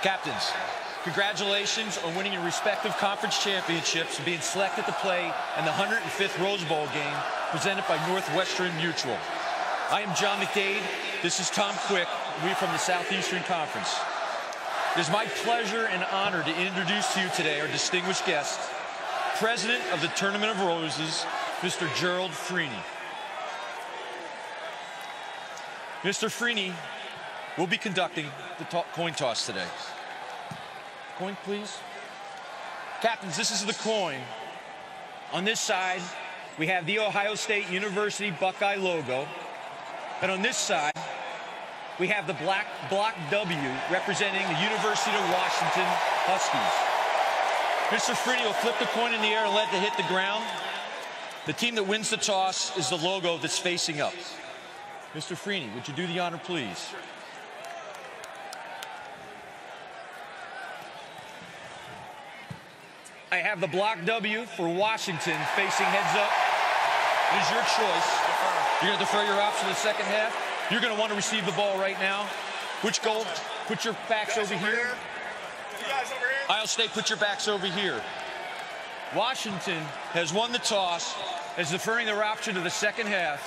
Captains, congratulations on winning your respective conference championships and being selected to play in the 105th Rose Bowl game presented by Northwestern Mutual. I am John McDade. This is Tom Quick. We're from the Southeastern Conference. It is my pleasure and honor to introduce to you today our distinguished guest, President of the Tournament of Roses, Mr. Gerald Freeney. Mr. Freeney will be conducting the coin toss today. Coin, please. Captains, this is the coin. On this side, we have the Ohio State University Buckeye logo. And on this side, we have the black block W representing the University of Washington Huskies. Mr. Freeney will flip the coin in the air and let it hit the ground. The team that wins the toss is the logo that's facing up. Mr. Freeney, would you do the honor, please? I have the block W for Washington facing heads up. It is your choice. You're going to defer your option in the second half. You're going to want to receive the ball right now. Which goal? Put your backs over here. Ohio State, put your backs over here. Washington has won the toss, is deferring their option to the second half.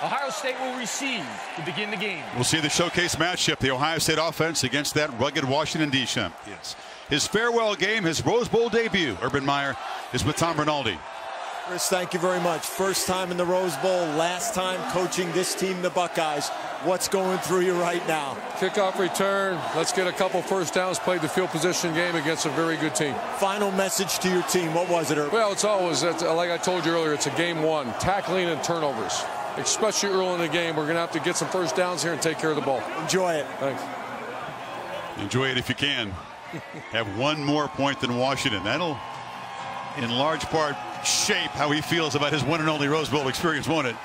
Ohio State will receive to begin the game. We'll see the showcase matchup, the Ohio State offense against that rugged Washington D champions. His farewell game, his Rose Bowl debut. Urban Meyer is with Tom Rinaldi. Chris, thank you very much. First time in the Rose Bowl, last time coaching this team, the Buckeyes. What's going through you right now? Kickoff return. Let's get a couple first downs, played the field position game against a very good team. Final message to your team. What was it, Urban? Well, it's always, like I told you earlier, it's a game one. Tackling and turnovers. Especially early in the game, we're going to have to get some first downs here and take care of the ball. Enjoy it. Thanks. Enjoy it if you can. Have one more point than Washington. That'll, in large part, shape how he feels about his one and only Rose Bowl experience, won't it?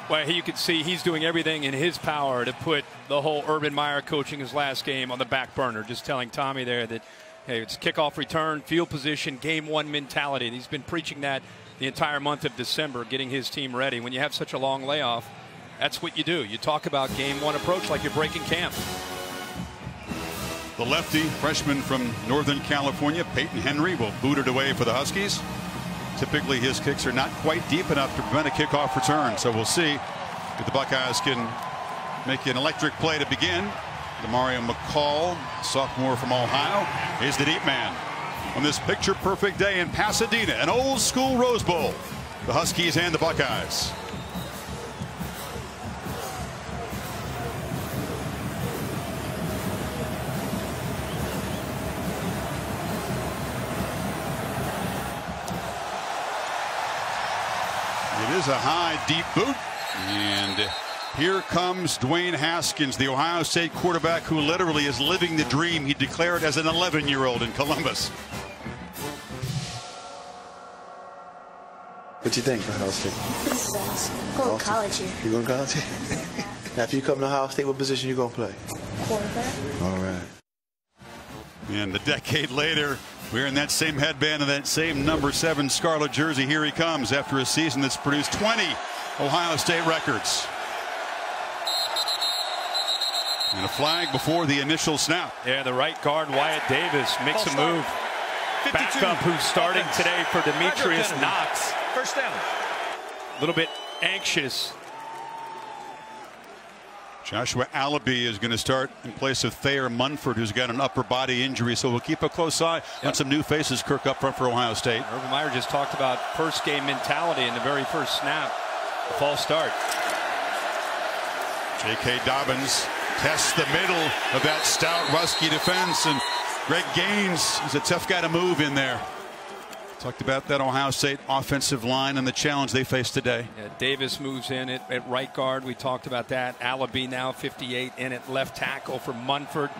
Well, you can see he's doing everything in his power to put the whole Urban Meyer coaching his last game on the back burner. Just telling Tommy there that, hey, it's kickoff return, field position, game one mentality. He's been preaching that the entire month of December, getting his team ready. When you have such a long layoff, that's what you do. You talk about game one approach like you're breaking camp. The lefty, freshman from Northern California, Peyton Henry, will boot it away for the Huskies. Typically, his kicks are not quite deep enough to prevent a kickoff return. So we'll see if the Buckeyes can make an electric play to begin. Demario McCall, sophomore from Ohio, is the deep man. On this picture-perfect day in Pasadena, an old-school Rose Bowl, the Huskies and the Buckeyes. It is a high, deep boot, and here comes Dwayne Haskins, the Ohio State quarterback who literally is living the dream he declared as an 11-year-old in Columbus. What you think of Ohio State? This is awesome. Go to college here. You going to college here? Now, if you come to Ohio State, what position you going to play? Quarterback. All right. And a decade later, we're in that same headband and that same number 7 scarlet jersey. Here he comes after a season that's produced 20 Ohio State records. And a flag before the initial snap. Yeah, the right guard, Wyatt Davis, makes a move. 52. Backup who's starting today for Demetrius Knox. First down. A little bit anxious. Joshua Alabi is going to start in place of Thayer Munford, who's got an upper body injury. So we'll keep a close eye on some new faces, Kirk, up front for Ohio State. Urban Meyer just talked about first game mentality in the very first snap. The false start. J.K. Dobbins tests the middle of that stout Rusky defense, and Greg Gaines is a tough guy to move in there. Talked about that Ohio State offensive line and the challenge they face today. Yeah, Davis moves in at right guard. We talked about that. Alabi now 58 in at left tackle for Munford.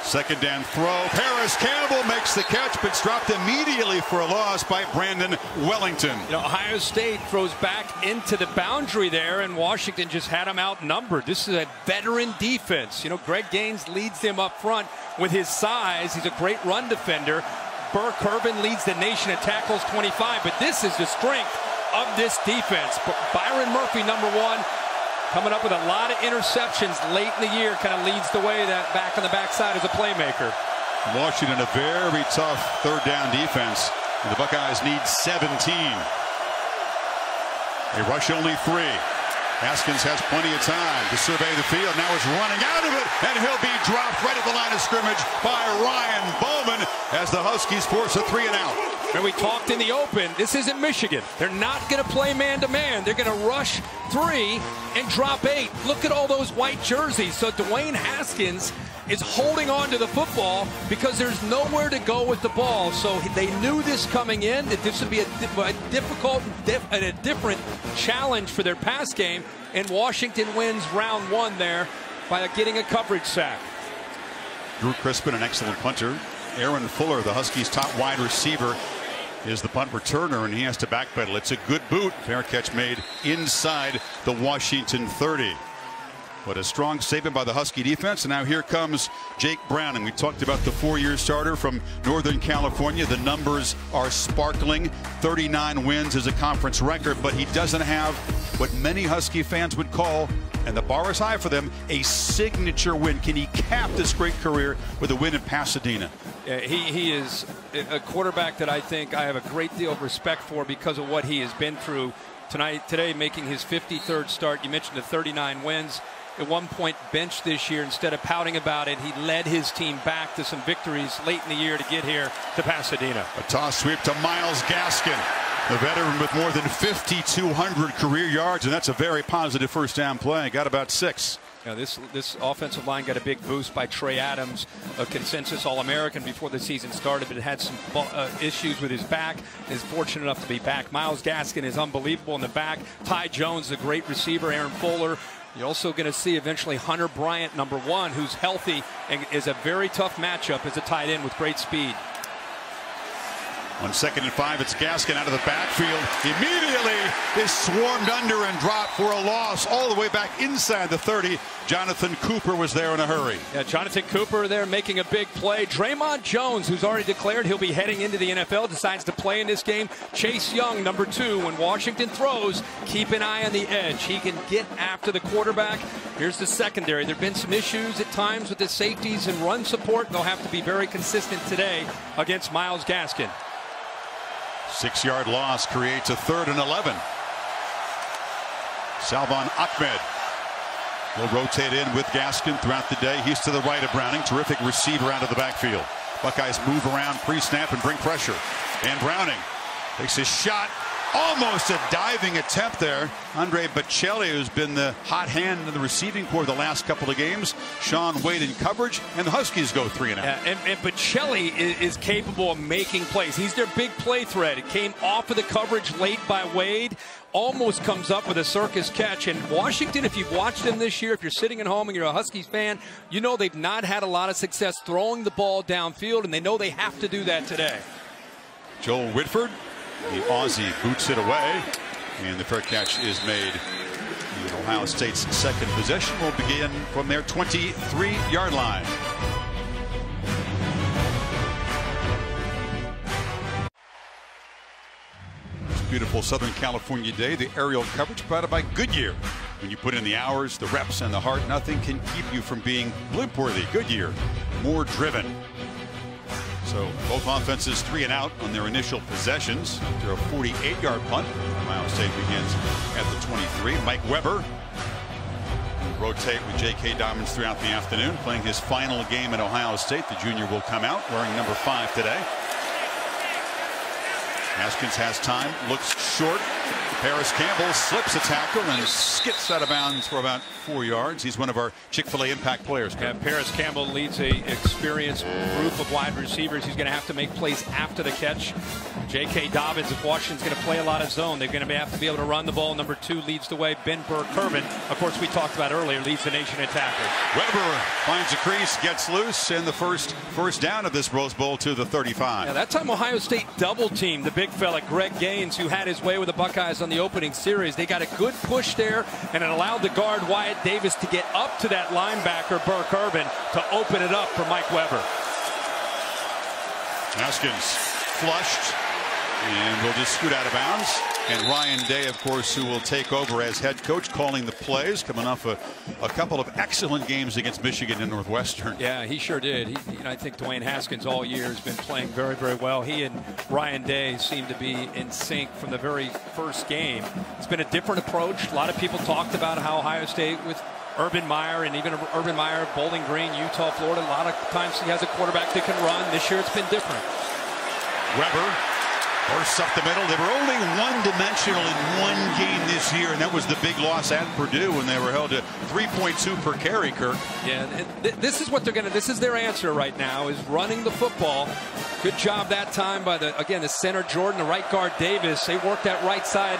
Second down throw. Paris Campbell makes the catch, but it's dropped immediately for a loss by Brandon Wellington. You know, Ohio State throws back into the boundary there, and Washington just had them outnumbered. This is a veteran defense. You know, Greg Gaines leads them up front with his size. He's a great run defender. Burr Kirven leads the nation at tackles 25, but this is the strength of this defense. Byron Murphy, number 1, coming up with a lot of interceptions late in the year, kind of leads the way that back on the backside as a playmaker. Washington, a very tough third down defense. And the Buckeyes need 17. They rush only 3. Haskins has plenty of time to survey the field. Now he's running out of it, and he'll be dropped right at the line of scrimmage by Ryan Bowman as the Huskies force a 3-and-out. And we talked in the open, this isn't Michigan. They're not going to play man-to-man. They're going to rush 3 and drop 8. Look at all those white jerseys. So Dwayne Haskins is holding on to the football because there's nowhere to go with the ball. So they knew this coming in, that this would be a difficult and a different challenge for their pass game. And Washington wins round 1 there by getting a coverage sack. Drew Crispin, an excellent punter. Aaron Fuller, the Huskies' top wide receiver, is the punt returner, and he has to backpedal. It's a good boot. Fair catch made inside the Washington 30. What a strong statement by the Husky defense. And now here comes Jake Browning. We talked about the 4-year starter from Northern California. The numbers are sparkling. 39 wins is a conference record, but he doesn't have what many Husky fans would call, and the bar is high for them, a signature win. Can he cap this great career with a win in Pasadena? He is a quarterback that I think I have a great deal of respect for because of what he has been through. Today making his 53rd start. You mentioned the 39 wins. At one point benched this year. Instead of pouting about it, he led his team back to some victories late in the year to get here to Pasadena. A toss sweep to Myles Gaskin, the veteran with more than 5,200 career yards, and that's a very positive first down play. Got about 6. Now this offensive line got a big boost by Trey Adams, a consensus All-American before the season started, but it had some issues with his back. Is fortunate enough to be back. Myles Gaskin is unbelievable in the back. Ty Jones, a great receiver. Aaron Fuller. You're also going to see eventually Hunter Bryant, number 1, who's healthy and is a very tough matchup as a tight end with great speed. On 2nd and 5, it's Gaskin out of the backfield. Immediately is swarmed under and dropped for a loss all the way back inside the 30. Jonathan Cooper was there in a hurry. Yeah, Jonathan Cooper there making a big play. Draymond Jones, who's already declared he'll be heading into the NFL, decides to play in this game. Chase Young, number 2, when Washington throws, keep an eye on the edge. He can get after the quarterback. Here's the secondary. There have been some issues at times with the safeties and run support. They'll have to be very consistent today against Myles Gaskin. 6-yard loss creates a 3rd and 11. Salvon Ahmed will rotate in with Gaskin throughout the day. He's to the right of Browning. Terrific receiver out of the backfield. Buckeyes move around pre-snap and bring pressure. And Browning takes his shot. Almost a diving attempt there. Andre Bocelli, who's been the hot hand in the receiving corps the last couple of games. Sean Wade in coverage, and the Huskies go 3-and-out. And Bocelli is capable of making plays. He's their big play threat. It came off of the coverage late by Wade. Almost comes up with a circus catch. And Washington, if you've watched them this year, if you're sitting at home and you're a Huskies fan, you know they've not had a lot of success throwing the ball downfield, and they know they have to do that today. Joel Whitford, the Aussie, boots it away, and the fair catch is made. And Ohio State's second possession will begin from their 23-yard line. It's a beautiful Southern California day. The aerial coverage provided by Goodyear. When you put in the hours, the reps, and the heart, nothing can keep you from being blimp-worthy. Goodyear, more driven. So both offenses 3-and-out on their initial possessions after a 48-yard punt. Ohio State begins at the 23. Mike Weber will rotate with J.K. Dobbins throughout the afternoon, playing his final game at Ohio State. The junior will come out wearing number 5 today. Haskins has time, looks short. Paris Campbell slips a tackle and skips out of bounds for about 4 yards. He's one of our Chick-fil-A impact players. Yeah, Paris Campbell leads a experienced group of wide receivers. He's going to have to make plays after the catch. J.K. Dobbins, if Washington's going to play a lot of zone, they're going to have to be able to run the ball. Number 2 leads the way. Ben Burr-Kirby, of course, we talked about earlier, leads the nation in tackles. Weber finds a crease, gets loose, and the first down of this Rose Bowl to the 35. Yeah, that time Ohio State double-teamed the big fella, Greg Gaines, who had his way with the Buckeyes on the opening series. They got a good push there, and it allowed the guard Wyatt Davis to get up to that linebacker, Burr-Kirby, to open it up for Mike Weber. Haskins flushed and will just scoot out of bounds. And Ryan Day, of course, who will take over as head coach, calling the plays, coming off a couple of excellent games against Michigan and Northwestern. Yeah, he sure did. I think Dwayne Haskins all year has been playing very, very well. He and Ryan Day seem to be in sync from the very first game. It's been a different approach. A lot of people talked about how Ohio State with Urban Meyer, and even Urban Meyer, Bowling Green, Utah, Florida, a lot of times he has a quarterback that can run. This year it's been different. Weber bursts up the middle. They were only one-dimensional in one game this year, and that was the big loss at Purdue when they were held to 3.2 per carry, Kirk. Yeah, this is what they're going to, this is their answer right now, is running the football. Good job that time by the center Jordan, the right guard Davis. They worked that right side,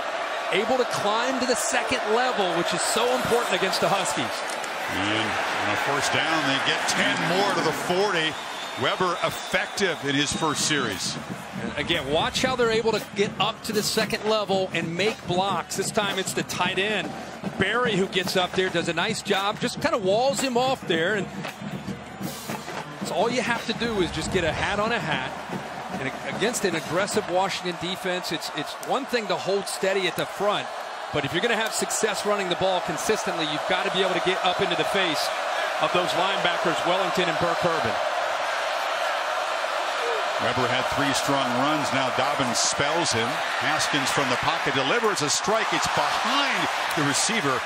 able to climb to the second level, which is so important against the Huskies. And on a first down, they get 10 more to the 40. Weber effective in his first series. And again, watch how they're able to get up to the second level and make blocks. This time it's the tight end, Barry, who gets up there, does a nice job, just kind of walls him off there. And so all you have to do is just get a hat on a hat. And against an aggressive Washington defense, it's one thing to hold steady at the front, but if you're going to have success running the ball consistently, you've got to be able to get up into the face of those linebackers, Wellington and Burke Urban. Weber had 3 strong runs. Now Dobbins spells him. Haskins from the pocket delivers a strike. It's behind the receiver.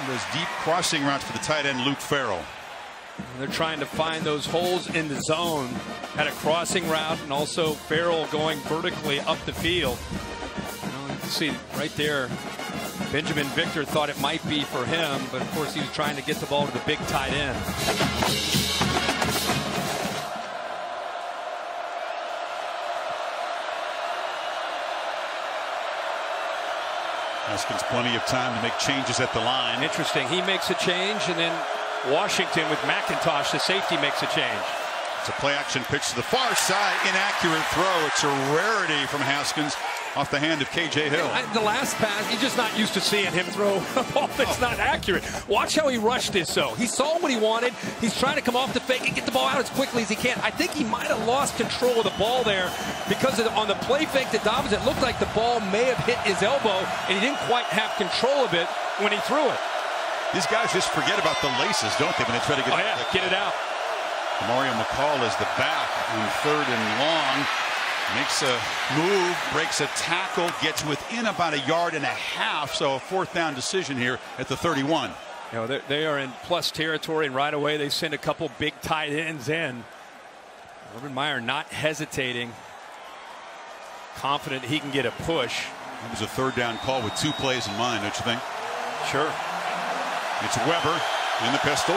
Those deep crossing routes for the tight end, Luke Farrell. They're trying to find those holes in the zone. Had a crossing route, and also Farrell going vertically up the field. You can see right there, Benjamin Victor thought it might be for him, but of course he was trying to get the ball to the big tight end. Haskins plenty of time to make changes at the line. Interesting. He makes a change, and then Washington with McIntosh, the safety, makes a change. It's a play action pitch to the far side. Inaccurate throw. It's a rarity from Haskins off the hand of K.J. Hill. The last pass, you're just not used to seeing him throw a ball that's not accurate. Watch how he rushed this, though. He saw what he wanted. He's trying to come off the fake and get the ball out as quickly as he can. I think he might have lost control of the ball there because on the play fake to Dobbins, it looked like the ball may have hit his elbow, and he didn't quite have control of it when he threw it. These guys just forget about the laces, don't they, when they try to get it out. Mario McCall is the back on 3rd and long. Makes a move, breaks a tackle, gets within about 1.5 yards, so a 4th down decision here at the 31. You know, they are in plus territory, and right away they send a couple big tight ends in. Urban Meyer not hesitating, confident he can get a push. It was a 3rd down call with 2 plays in mind, don't you think? Sure. It's Weber in the pistol.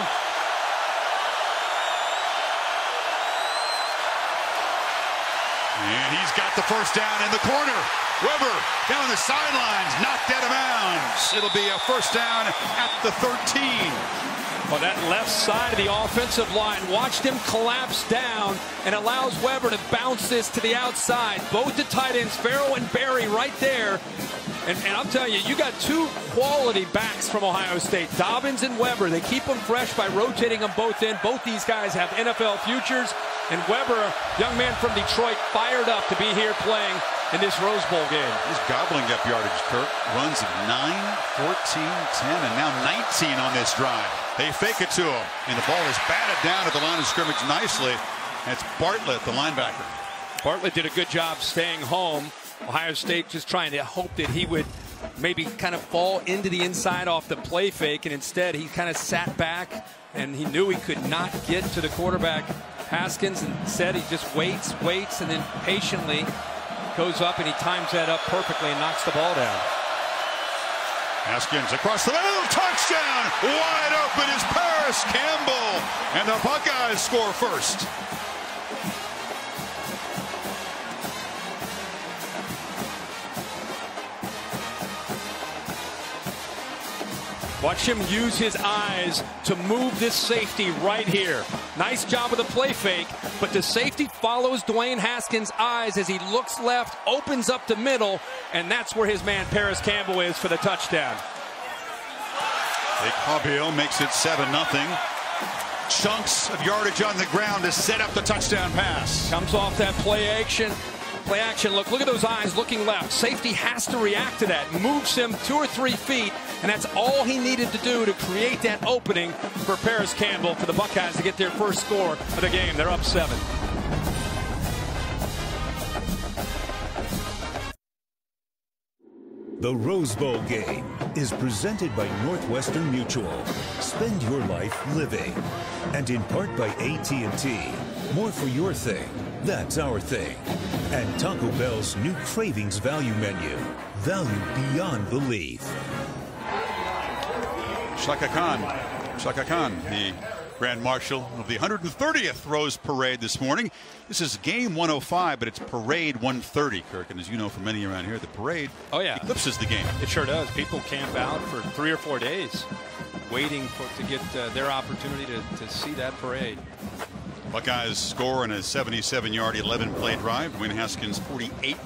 And he's got the first down in the corner. Weber down the sidelines, knocked out of bounds. It'll be a first down at the 13. Well, that left side of the offensive line watched him collapse down and allows Weber to bounce this to the outside. Both the tight ends, Farrell and Barry, right there. And I'll tell you, you got 2 quality backs from Ohio State, Dobbins and Weber. They keep them fresh by rotating them both in. Both these guys have NFL futures. And Weber, young man from Detroit, fired up to be here playing in this Rose Bowl game. He's gobbling up yardage, Kirk. Runs of 9, 14, 10, and now 19 on this drive. They fake it to him, and the ball is batted down at the line of scrimmage nicely. That's Bartlett, the linebacker. Bartlett did a good job staying home. Ohio State just trying to hope that he would maybe kind of fall into the inside off the play fake, and instead he kind of sat back, and he knew he could not get to the quarterback, Haskins, and instead he just waits, and then patiently goes up, and he times that up perfectly and knocks the ball down. Haskins across the middle, touchdown! Wide open is Paris Campbell, and the Buckeyes score first. Watch him use his eyes to move this safety right here. Nice job with the play fake, but the safety follows Dwayne Haskins' eyes as he looks left, opens up the middle, and that's where his man Paris Campbell is for the touchdown. Cabiel makes it 7-0. Chunks of yardage on the ground to set up the touchdown pass. Comes off that play action. play action look. Look at those eyes looking left. Safety has to react to that. Moves him 2 or 3 feet, and that's all he needed to do to create that opening for Paris Campbell for the Buckeyes to get their first score of the game. They're up 7. The Rose Bowl game is presented by Northwestern Mutual. Spend your life living. And in part by AT&T. More for your thing. That's our thing. And Taco Bell's new Cravings Value Menu. Value beyond belief. Shaka Khan, the Grand Marshal of the 130th Rose Parade this morning. This is game 105, but it's parade 130, Kirk. And as you know from many around here, the parade eclipses the game. It sure does. People camp out for 3 or 4 days waiting to get their opportunity to see that parade. Buckeyes score on a 77-yard, 11-play drive. Dwayne Haskins' 48th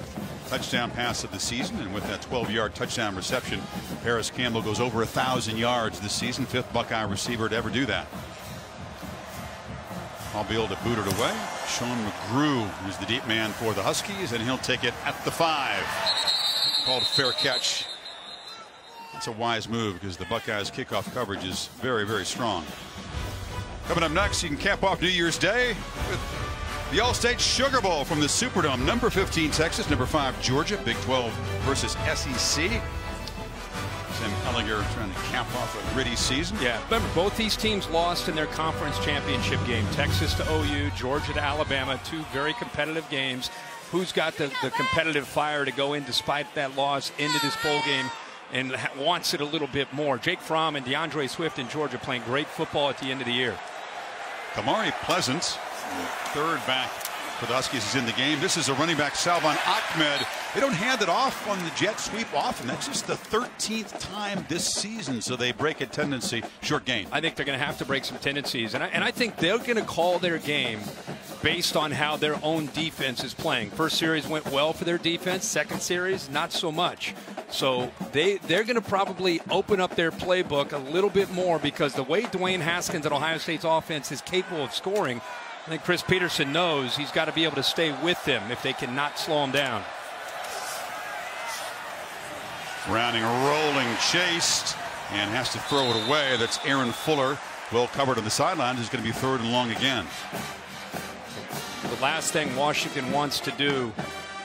touchdown pass of the season, and with that 12-yard touchdown reception, Paris Campbell goes over 1,000 yards this season. 5th Buckeye receiver to ever do that. I'll be able to boot it away. Sean McGrew is the deep man for the Huskies, and he'll take it at the 5. Called fair catch. That's a wise move because the Buckeyes kickoff coverage is very, very strong. Coming up next, you can cap off New Year's Day with the All-State Sugar Bowl from the Superdome. Number 15 Texas, number 5 Georgia, Big 12 versus SEC. Tim Ellinger trying to cap off a gritty season. Yeah, remember both these teams lost in their conference championship game. Texas to OU, Georgia to Alabama, 2 very competitive games. Who's got the competitive fire to go in despite that loss into this bowl game and wants it a little bit more? Jake Fromm and DeAndre Swift in Georgia playing great football at the end of the year. Kamari Pleasant, third back for the Huskies, is in the game. This is a running back, Salvon Ahmed. They don't hand it off on the jet sweep often. That's just the 13th time this season, so they break a tendency. Short gain. I think they're going to have to break some tendencies, and I think they're going to call their game based on how their own defense is playing. First series went well for their defense. Second series, not so much. So they're going to probably open up their playbook a little bit more because the way Dwayne Haskins and Ohio State's offense is capable of scoring, I think Chris Peterson knows he's got to be able to stay with them if they cannot slow him down. Browning rolling, chased, and has to throw it away. That's Aaron Fuller, well covered on the sidelines. Is going to be 3rd and long again. The last thing Washington wants to do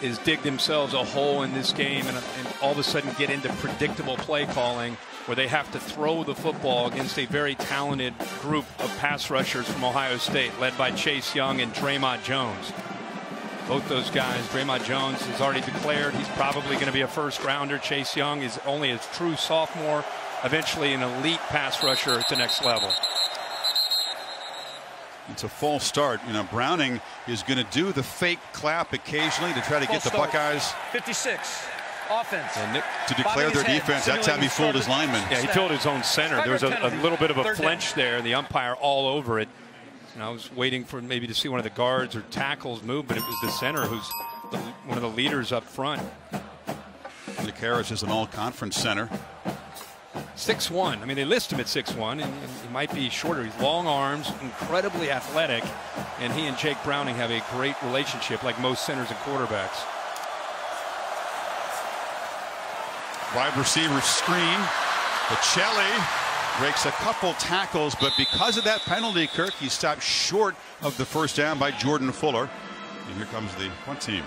is dig themselves a hole in this game and all of a sudden get into predictable play calling where they have to throw the football against a very talented group of pass rushers from Ohio State led by Chase Young and Draymond Jones. Both those guys, Draymond Jones has already declared he's probably going to be a first rounder. Chase Young is only a true sophomore, eventually an elite pass rusher at the next level. It's a false start. You know, Browning is going to do the fake clap occasionally to try to get the Buckeyes 56 offense to declare their defense. That time he fooled his lineman. Yeah, he fooled his own center. There was a little bit of a flinch there. The umpire all over it. And I was waiting for maybe to see one of the guards or tackles move, but it was the center who's one of the leaders up front. Nick Harris is an all-conference center. 6'1". I mean, they list him at 6'1", and he might be shorter. He's long arms, incredibly athletic, and he and Jake Browning have a great relationship, like most centers and quarterbacks. Wide receiver screen. Bocelli breaks a couple tackles, but because of that penalty, Kirk, he stopped short of the first down by Jordan Fuller. And here comes the punt team.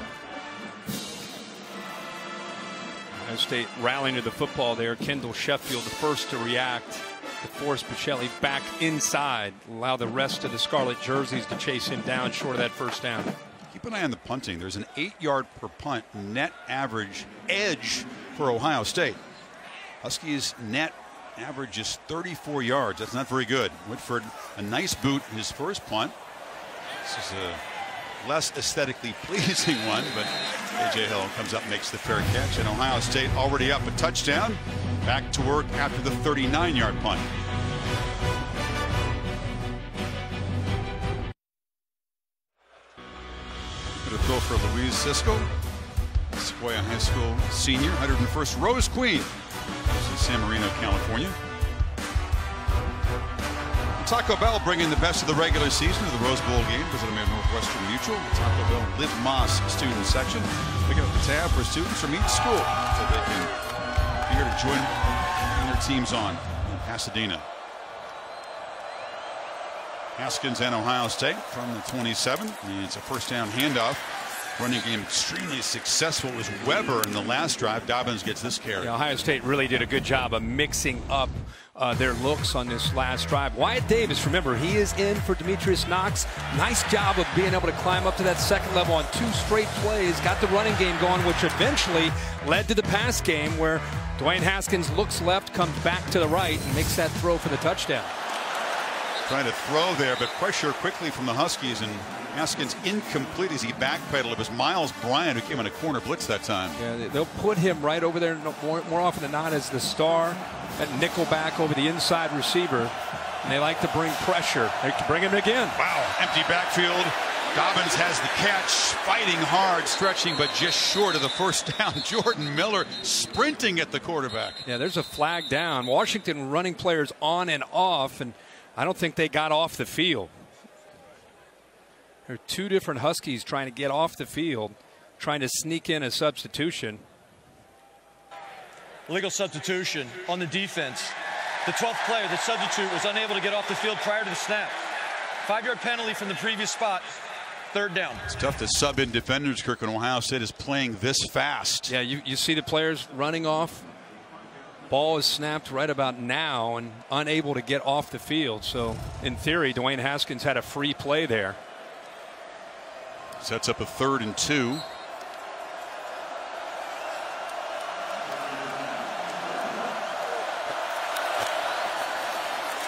Ohio State rallying to the football there. Kendall Sheffield the first to react to force Bocelli back inside, allow the rest of the Scarlet jerseys to chase him down short of that first down. Keep an eye on the punting. There's an 8-yard per punt net average edge for Ohio State. Huskies net average is 34 yards. That's not very good. Whitford, a nice boot his first punt. This is a less aesthetically pleasing one, but A.J. Hill comes up, makes the fair catch, and Ohio State already up a touchdown. Back to work after the 39-yard punt. Going to throw for Louise Cisco, Sequoia High School senior, 101st Rose Queen. This is San Marino, California. Taco Bell bringing the best of the regular season to the Rose Bowl game. Visit them at Northwestern Mutual, the Taco Bell Liv Moss student section. Picking up the tab for students from each school so they can be here to join their teams on in Pasadena. Haskins and Ohio State from the 27. And it's a first down handoff. Running game extremely successful was Weber in the last drive. Dobbins gets this carry. Yeah, Ohio State really did a good job of mixing up their looks on this last drive. Wyatt Davis, remember, he is in for Demetrius Knox. Nice job of being able to climb up to that second level on 2 straight plays. Got the running game going, which eventually led to the pass game where Dwayne Haskins looks left, comes back to the right, and makes that throw for the touchdown. Trying to throw there, but pressure quickly from the Huskies, and Haskins incomplete as he backpedaled. It was Miles Bryant who came on a corner blitz that time. Yeah, they'll put him right over there more often than not as the star, that nickel back over the inside receiver, and they like to bring pressure. They can bring him again. Wow, empty backfield. Dobbins has the catch, fighting hard, stretching, but just short of the first down. Jordan Miller sprinting at the quarterback. Yeah, there's a flag down. Washington running players on and off, and I don't think they got off the field. There are 2 different Huskies trying to get off the field, trying to sneak in a substitution. Illegal substitution on the defense. The 12th player, the substitute, was unable to get off the field prior to the snap. 5-yard penalty from the previous spot. 3rd down. It's tough to sub in defenders, Kirk, when Ohio State is playing this fast. Yeah, you see the players running off. Ball is snapped right about now and unable to get off the field. So, in theory, Dwayne Haskins had a free play there. Sets up a 3rd and 2.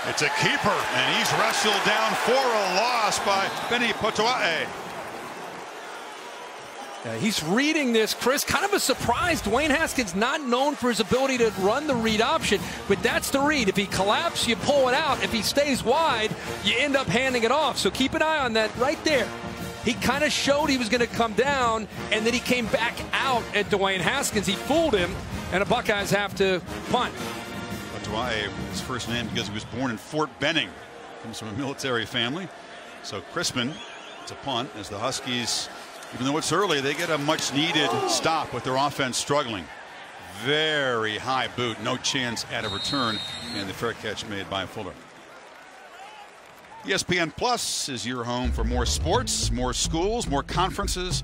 It's a keeper, and he's wrestled down for a loss by Benny Potoa'e. He's reading this, Chris. Kind of a surprise. Dwayne Haskins not known for his ability to run the read option, but that's the read. If he collapses, you pull it out. If he stays wide, you end up handing it off. So keep an eye on that right there. He kind of showed he was going to come down, and then he came back out at Dwayne Haskins. He fooled him, and the Buckeyes have to punt. Potoa'e, his first name because he was born in Fort Benning. Comes from a military family. So Crispin, it's a punt as the Huskies, even though it's early, they get a much needed stop with their offense struggling. Very high boot, no chance at a return, and the fair catch made by Fuller. ESPN Plus is your home for more sports, more schools, more conferences,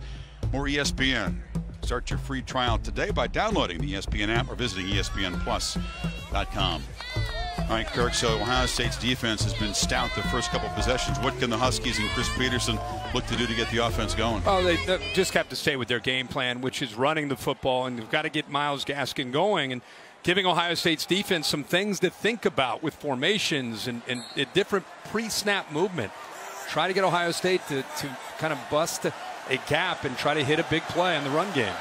more ESPN. Start your free trial today by downloading the ESPN app or visiting ESPNplus.com. All right, Kirk, so Ohio State's defense has been stout the first couple possessions. What can the Huskies and Chris Peterson look to do to get the offense going? Oh, they just have to stay with their game plan, which is running the football, and they've got to get Myles Gaskin going and giving Ohio State's defense some things to think about with formations and different pre-snap movement. Try to get Ohio State to kind of bust a gap and try to hit a big play on the run game.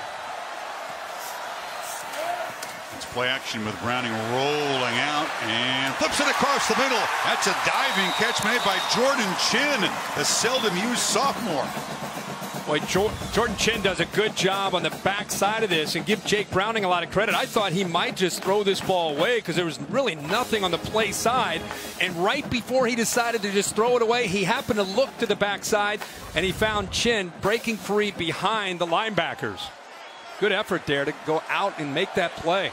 It's play action with Browning rolling out and flips it across the middle. That's a diving catch made by Jordan Chin, a seldom used sophomore. Boy, Jordan Chin does a good job on the back side of this and give Jake Browning a lot of credit. I thought he might just throw this ball away because there was really nothing on the play side. And right before he decided to just throw it away, he happened to look to the backside and he found Chin breaking free behind the linebackers. Good effort there to go out and make that play.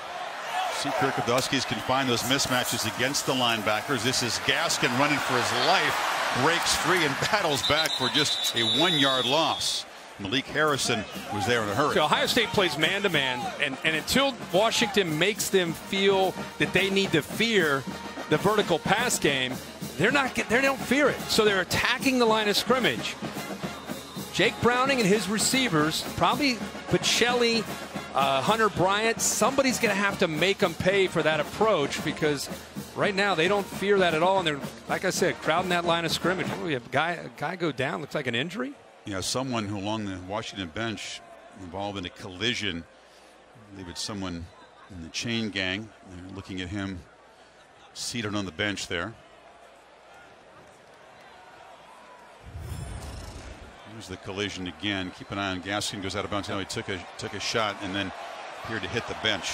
See, Kirk, if the Huskies can find those mismatches against the linebackers. This is Gaskin running for his life, breaks free and battles back for just a 1-yard loss. Malik Harrison was there in a hurry. So Ohio State plays man-to-man, and until Washington makes them feel that they need to fear the vertical pass game, they don't fear it. So they're attacking the line of scrimmage. Jake Browning and his receivers, probably Pacelli, Hunter Bryant, somebody's going to have to make them pay for that approach because right now they don't fear that at all. And they're, like I said, crowding that line of scrimmage. Oh, we have a guy go down. Looks like an injury. Yeah, someone who along the Washington bench involved in a collision. I believe it's someone in the chain gang. They're looking at him seated on the bench there. Here's the collision again. Keep an eye on Gaskin. Goes out of bounds. Now he took a shot and then appeared to hit the bench.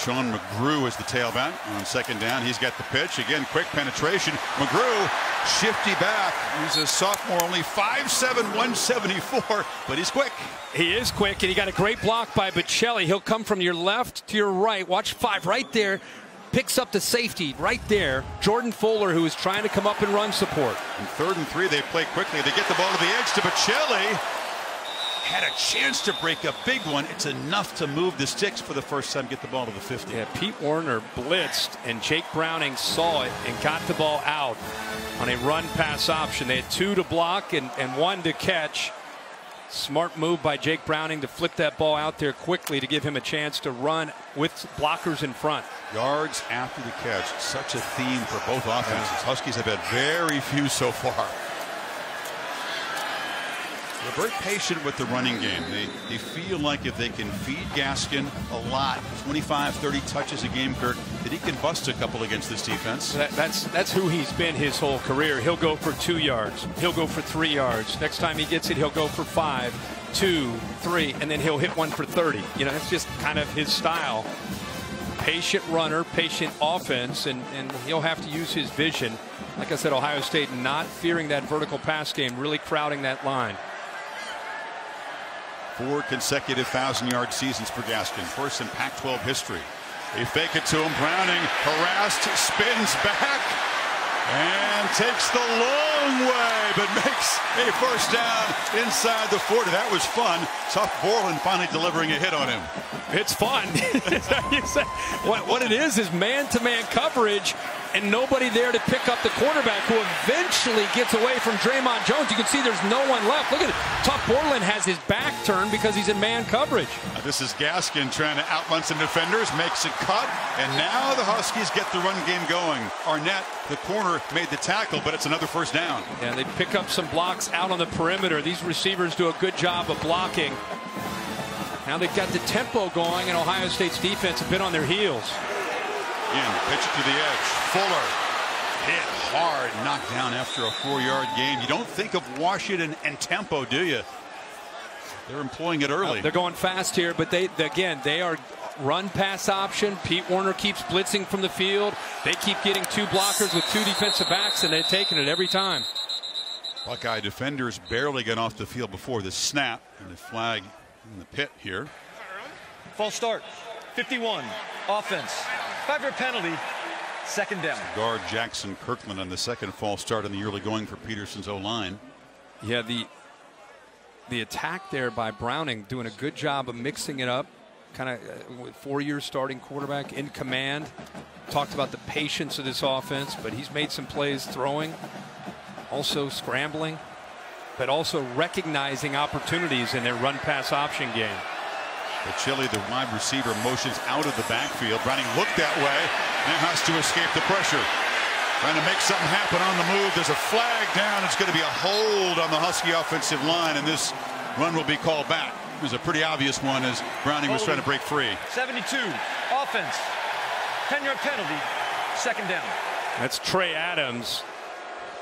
Sean McGrew is the tailback on second down. He's got the pitch. Again, quick penetration. McGrew, shifty back. He's a sophomore, only 5'7", 174, but he's quick. He is quick, and he got a great block by Bocelli. He'll come from your left to your right. Watch 5 right there. Picks up the safety right there. Jordan Fuller, who is trying to come up and run support. In 3rd and 3, they play quickly. They get the ball to the edge to Bocelli. Had a chance to break a big one. It's enough to move the sticks for the first time, get the ball to the 50. Yeah, Pete Werner blitzed, and Jake Browning saw it and got the ball out on a run-pass option. They had 2 to block and 1 to catch. Smart move by Jake Browning to flip that ball out there quickly to give him a chance to run with blockers in front. Yards after the catch, such a theme for both offenses. Huskies have had very few so far. They're very patient with the running game. They feel like if they can feed Gaskin a lot, 25, 30 touches a game, Kirk, that he can bust a couple against this defense. That's who he's been his whole career. He'll go for 2 yards. He'll go for 3 yards. Next time he gets it, he'll go for 5, 2, 3, and then he'll hit one for 30. You know, that's just kind of his style. Patient runner, patient offense, and he'll have to use his vision. Like I said, Ohio State not fearing that vertical pass game, really crowding that line. 4 consecutive 1,000-yard seasons for Gaskin, first in Pac-12 history. They fake it to him. Browning harassed, spins back, and takes the long way, but makes a first down inside the 40. That was fun. Tough Borland finally delivering a hit on him. It's fun. What it is man-to-man coverage, and nobody there to pick up the quarterback, who eventually gets away from Draymond Jones. You can see there's no one left. Look at it. Tough Borland has his back turned because he's in man coverage. This is Gaskin trying to outrun some defenders, makes a cut, and now the Huskies get the run game going. Arnett, the corner, made the tackle, but it's another first down. Yeah, they pick up some blocks out on the perimeter. These receivers do a good job of blocking. Now they've got the tempo going, and Ohio State's defense a bit on their heels. Again, pitch it to the edge. Fuller hit hard, knocked down after a 4-yard gain. You don't think of Washington and tempo, do you? They're employing it early. They're going fast here, but they are run pass option. Pete Werner keeps blitzing from the field. They keep getting 2 blockers with 2 defensive backs, and they're taking it every time. Buckeye defenders barely get off the field before the snap, and the flag in the pit here. False start. 51. Offense. 5-yard penalty. Second down. Guard Jackson Kirkland on the second false start in the early going for Peterson's O-line. Yeah, the attack there by Browning, doing a good job of mixing it up. Kind of 4-year starting quarterback in command. Talked about the patience of this offense, but he's made some plays throwing, also scrambling, but also recognizing opportunities in their run pass option game. Bocelli, the wide receiver, motions out of the backfield. Browning looked that way, now has to escape the pressure. Trying to make something happen on the move. There's a flag down. It's going to be a hold on the Husky offensive line, and this run will be called back. It was a pretty obvious one as Browning was trying to break free. 72. Offense. 10-yard penalty. Second down. That's Trey Adams.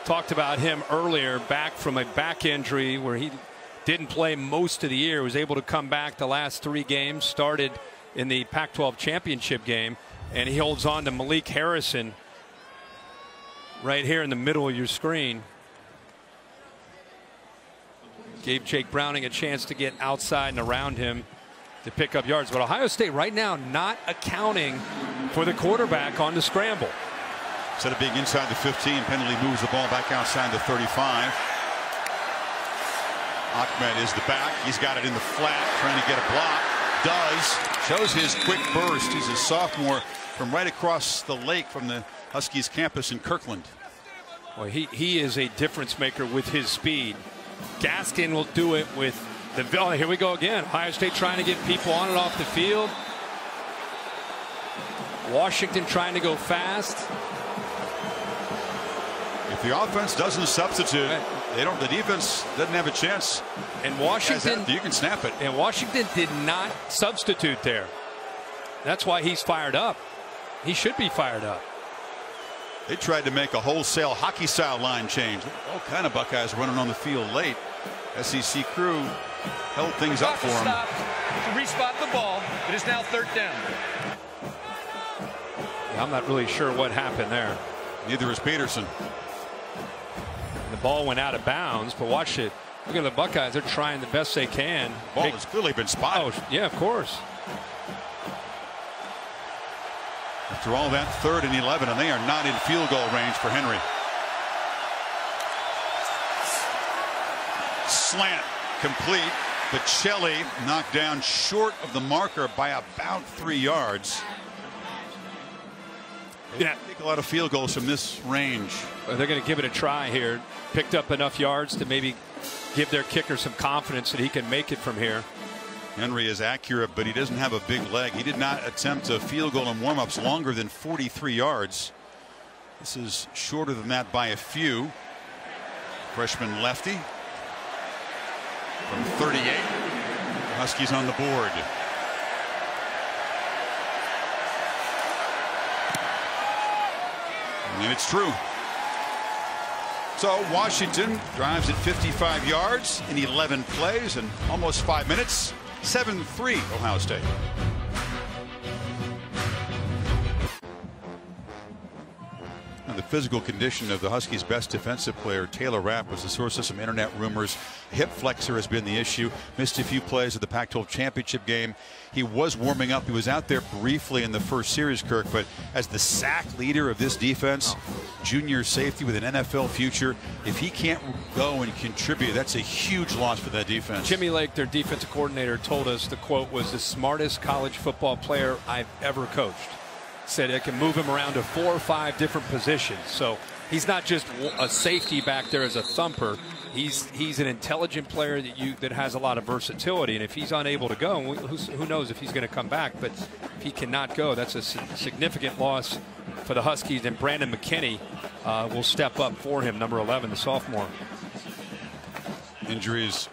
Talked about him earlier, back from a back injury where he didn't play most of the year. Was able to come back the last 3 games. Started in the Pac-12 championship game, and he holds on to Malik Harrison right here in the middle of your screen. Gave Jake Browning a chance to get outside and around him to pick up yards. But Ohio State right now not accounting for the quarterback on the scramble. Instead of being inside the 15, penalty moves the ball back outside the 35. Ahmed is the back. He's got it in the flat, trying to get a block. Does. Shows his quick burst. He's a sophomore from right across the lake from the Huskies campus in Kirkland. Well, he is a difference maker with his speed. Gaskin will do it with the. Oh, here we go again. Ohio State trying to get people on and off the field. Washington trying to go fast. If the offense doesn't substitute, the defense doesn't have a chance. And Washington, you can snap it. And Washington did not substitute there. That's why he's fired up. He should be fired up. They tried to make a wholesale hockey-style line change. All kind of Buckeyes running on the field late. SEC crew held things up for him. To respot the ball. It is now third down. I'm not really sure what happened there. Neither is Peterson. The ball went out of bounds, but watch it. Look at the Buckeyes. They're trying the best they can. Ball has clearly been spotted. Oh, yeah, of course. After all that, 3rd and 11, and they are not in field goal range for Henry. Slant complete. Bocelli knocked down short of the marker by about 3 yards. Yeah, take a lot of field goals from this range. They're going to give it a try here. Picked up enough yards to maybe give their kicker some confidence that he can make it from here. Henry is accurate, but he doesn't have a big leg. He did not attempt a field goal in warm-ups longer than 43 yards. This is shorter than that by a few. Freshman lefty from 38. The Huskies on the board. And it's true. So Washington drives at 55 yards in 11 plays and almost 5 minutes. 7-3 Ohio State. And the physical condition of the Huskies' best defensive player, Taylor Rapp, was the source of some internet rumors. Hip flexor has been the issue. Missed a few plays of the Pac-12 championship game. He was warming up. He was out there briefly in the first series, Kirk, but as the sack leader of this defense, junior safety with an NFL future, if he can't go and contribute, that's a huge loss for that defense. Jimmy Lake, their defensive coordinator, told us the quote was the smartest college football player I've ever coached. Said it can move him around to 4 or 5 different positions. So he's not just a safety back there as a thumper. He's an intelligent player that has a lot of versatility. And if he's unable to go, who knows if he's going to come back. But if he cannot go, that's a significant loss for the Huskies. And Brandon McKinney will step up for him, number 11, the sophomore. Injuries.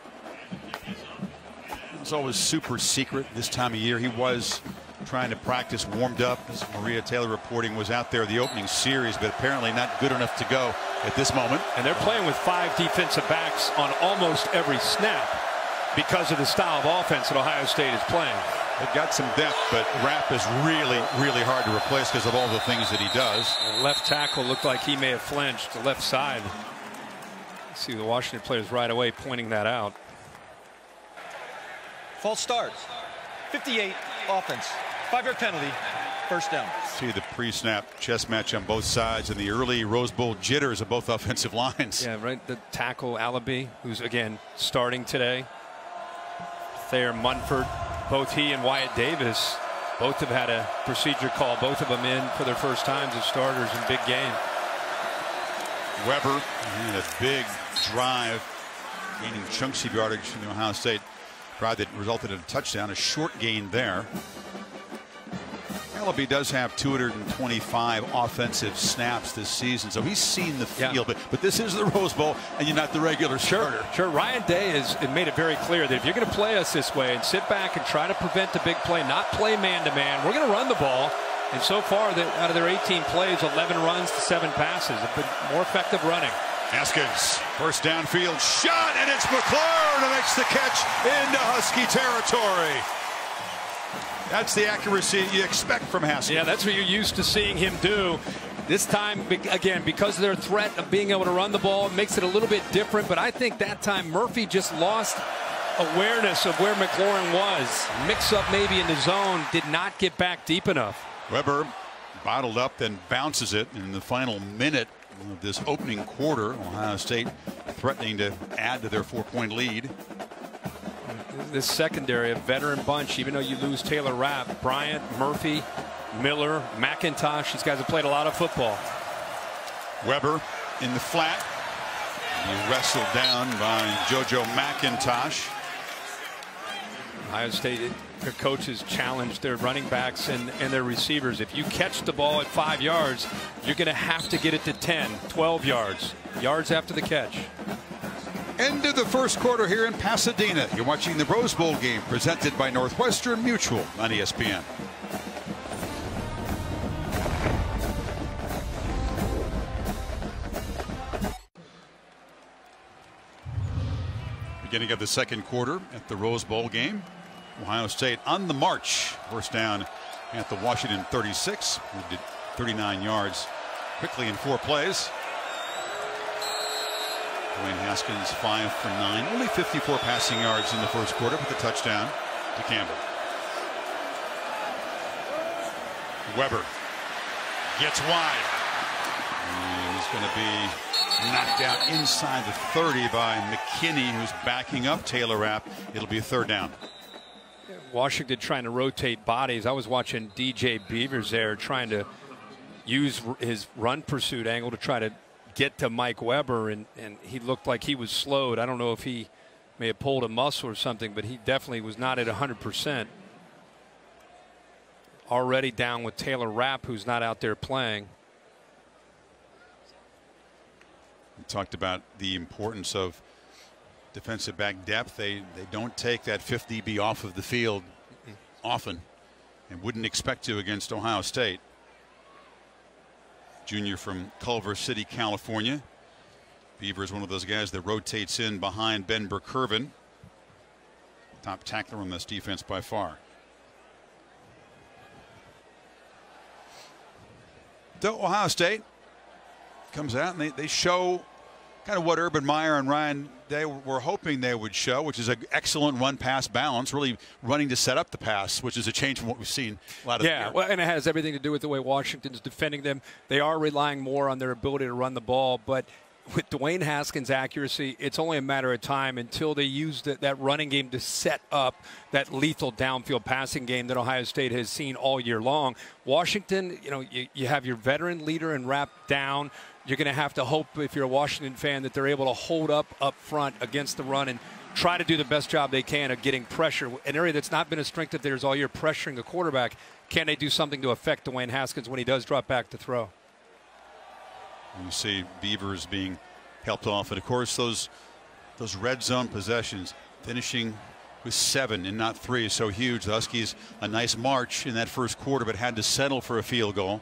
It's always super secret this time of year. He was trying to practice, warmed up, as Maria Taylor reporting, was out there the opening series, but apparently not good enough to go at this moment. And they're playing with 5 defensive backs on almost every snap because of the style of offense that Ohio State is playing. They've got some depth, but Rapp is really, really hard to replace because of all the things that he does. The left tackle looked like he may have flinched, the left side. See the Washington players right away pointing that out. False start. 58 offense. 5-yard penalty. First down. See the pre-snap chess match on both sides and the early Rose Bowl jitters of both offensive lines. Yeah, right. The tackle Alabi, who's again starting today. Thayer Munford, both he and Wyatt Davis, both have had a procedure call. Both of them in for their first times as starters in big game. Weber and a big drive, gaining chunks of yardage from the Ohio State drive that resulted in a touchdown, a short gain there. Alabi does have 225 offensive snaps this season, so he's seen the field. Yeah. But this is the Rose Bowl, and you're not the regular starter. Sure. Ryan Day has made it very clear that if you're going to play us this way and sit back and try to prevent the big play, not play man-to-man, we're going to run the ball. And so far, out of their 18 plays, 11 runs to 7 passes. Have been more effective running. Haskins, first downfield shot, and it's McLaurin who makes the catch into Husky territory. That's the accuracy you expect from Haskins. Yeah, that's what you're used to seeing him do. This time, again, because of their threat of being able to run the ball, it makes it a little bit different. But I think that time Murphy just lost awareness of where McLaurin was. Mix up maybe in the zone, did not get back deep enough. Weber bottled up, then bounces it in the final minute of this opening quarter. Ohio State threatening to add to their 4-point lead. This secondary, a veteran bunch, even though you lose Taylor Rapp, Bryant, Murphy, Miller, McIntosh, these guys have played a lot of football. Weber in the flat. He wrestled down by JoJo McIntosh. Ohio State, their coaches challenged their running backs and their receivers. If you catch the ball at 5 yards, you're going to have to get it to 10, 12 yards after the catch. End of the first quarter here in Pasadena. You're watching the Rose Bowl game presented by Northwestern Mutual on ESPN. Beginning of the second quarter at the Rose Bowl game. Ohio State on the march. First down at the Washington 36. Moved it 39 yards quickly in 4 plays. Dwayne Haskins 5 for 9, only 54 passing yards in the first quarter with a touchdown to Campbell. Weber gets wide. And he's going to be knocked out inside the 30 by McKinney, who's backing up Taylor Rapp. It'll be a 3rd down. Washington trying to rotate bodies. I was watching DJ Beavers there trying to use his run pursuit angle to try to get to Mike Weber, and he looked like he was slowed. I don't know if he may have pulled a muscle or something, but he definitely was not at 100%. Already down with Taylor Rapp, who's not out there playing. We talked about the importance of defensive back depth. They don't take that 5th DB off of the field often, and wouldn't expect to against Ohio State. Junior from Culver City, California. Beaver is one of those guys that rotates in behind Ben Burkervin. Top tackler on this defense by far. So Ohio State comes out and they show kind of what Urban Meyer and Ryan they were hoping they would show, which is an excellent run-pass balance, really running to set up the pass, which is a change from what we've seen a lot of the year. Well, and it has everything to do with the way Washington's defending them. They are relying more on their ability to run the ball, but with Dwayne Haskins' accuracy, it's only a matter of time until they use that running game to set up that lethal downfield passing game that Ohio State has seen all year long. Washington, you have your veteran leader and Rapp down. You're going to have to hope, if you're a Washington fan, that they're able to hold up front against the run and try to do the best job they can of getting pressure. An area that's not been a strength of theirs all year, pressuring the quarterback. Can they do something to affect Dwayne Haskins when he does drop back to throw? You see Beavers being helped off, and of course those red zone possessions, finishing with 7 and not 3 is so huge. The Huskies a nice march in that first quarter, but had to settle for a field goal.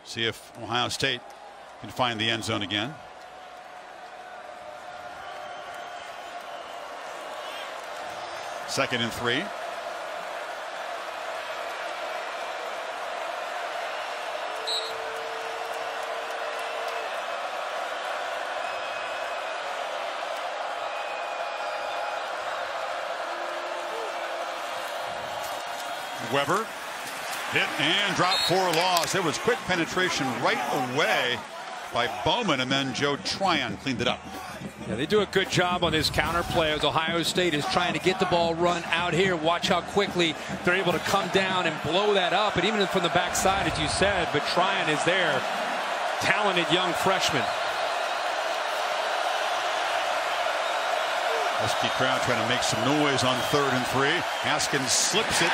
See if Ohio State can find the end zone again. Second and 3. Weber hit and dropped for a loss. It was quick penetration right away by Bowman, and then Joe Tryon cleaned it up. Yeah, they do a good job on this counter play as Ohio State is trying to get the ball run out here. Watch how quickly they're able to come down and blow that up. And even from the backside, as you said, but Tryon is there. Talented young freshman. Husky crowd trying to make some noise on 3rd and 3. Haskins slips it,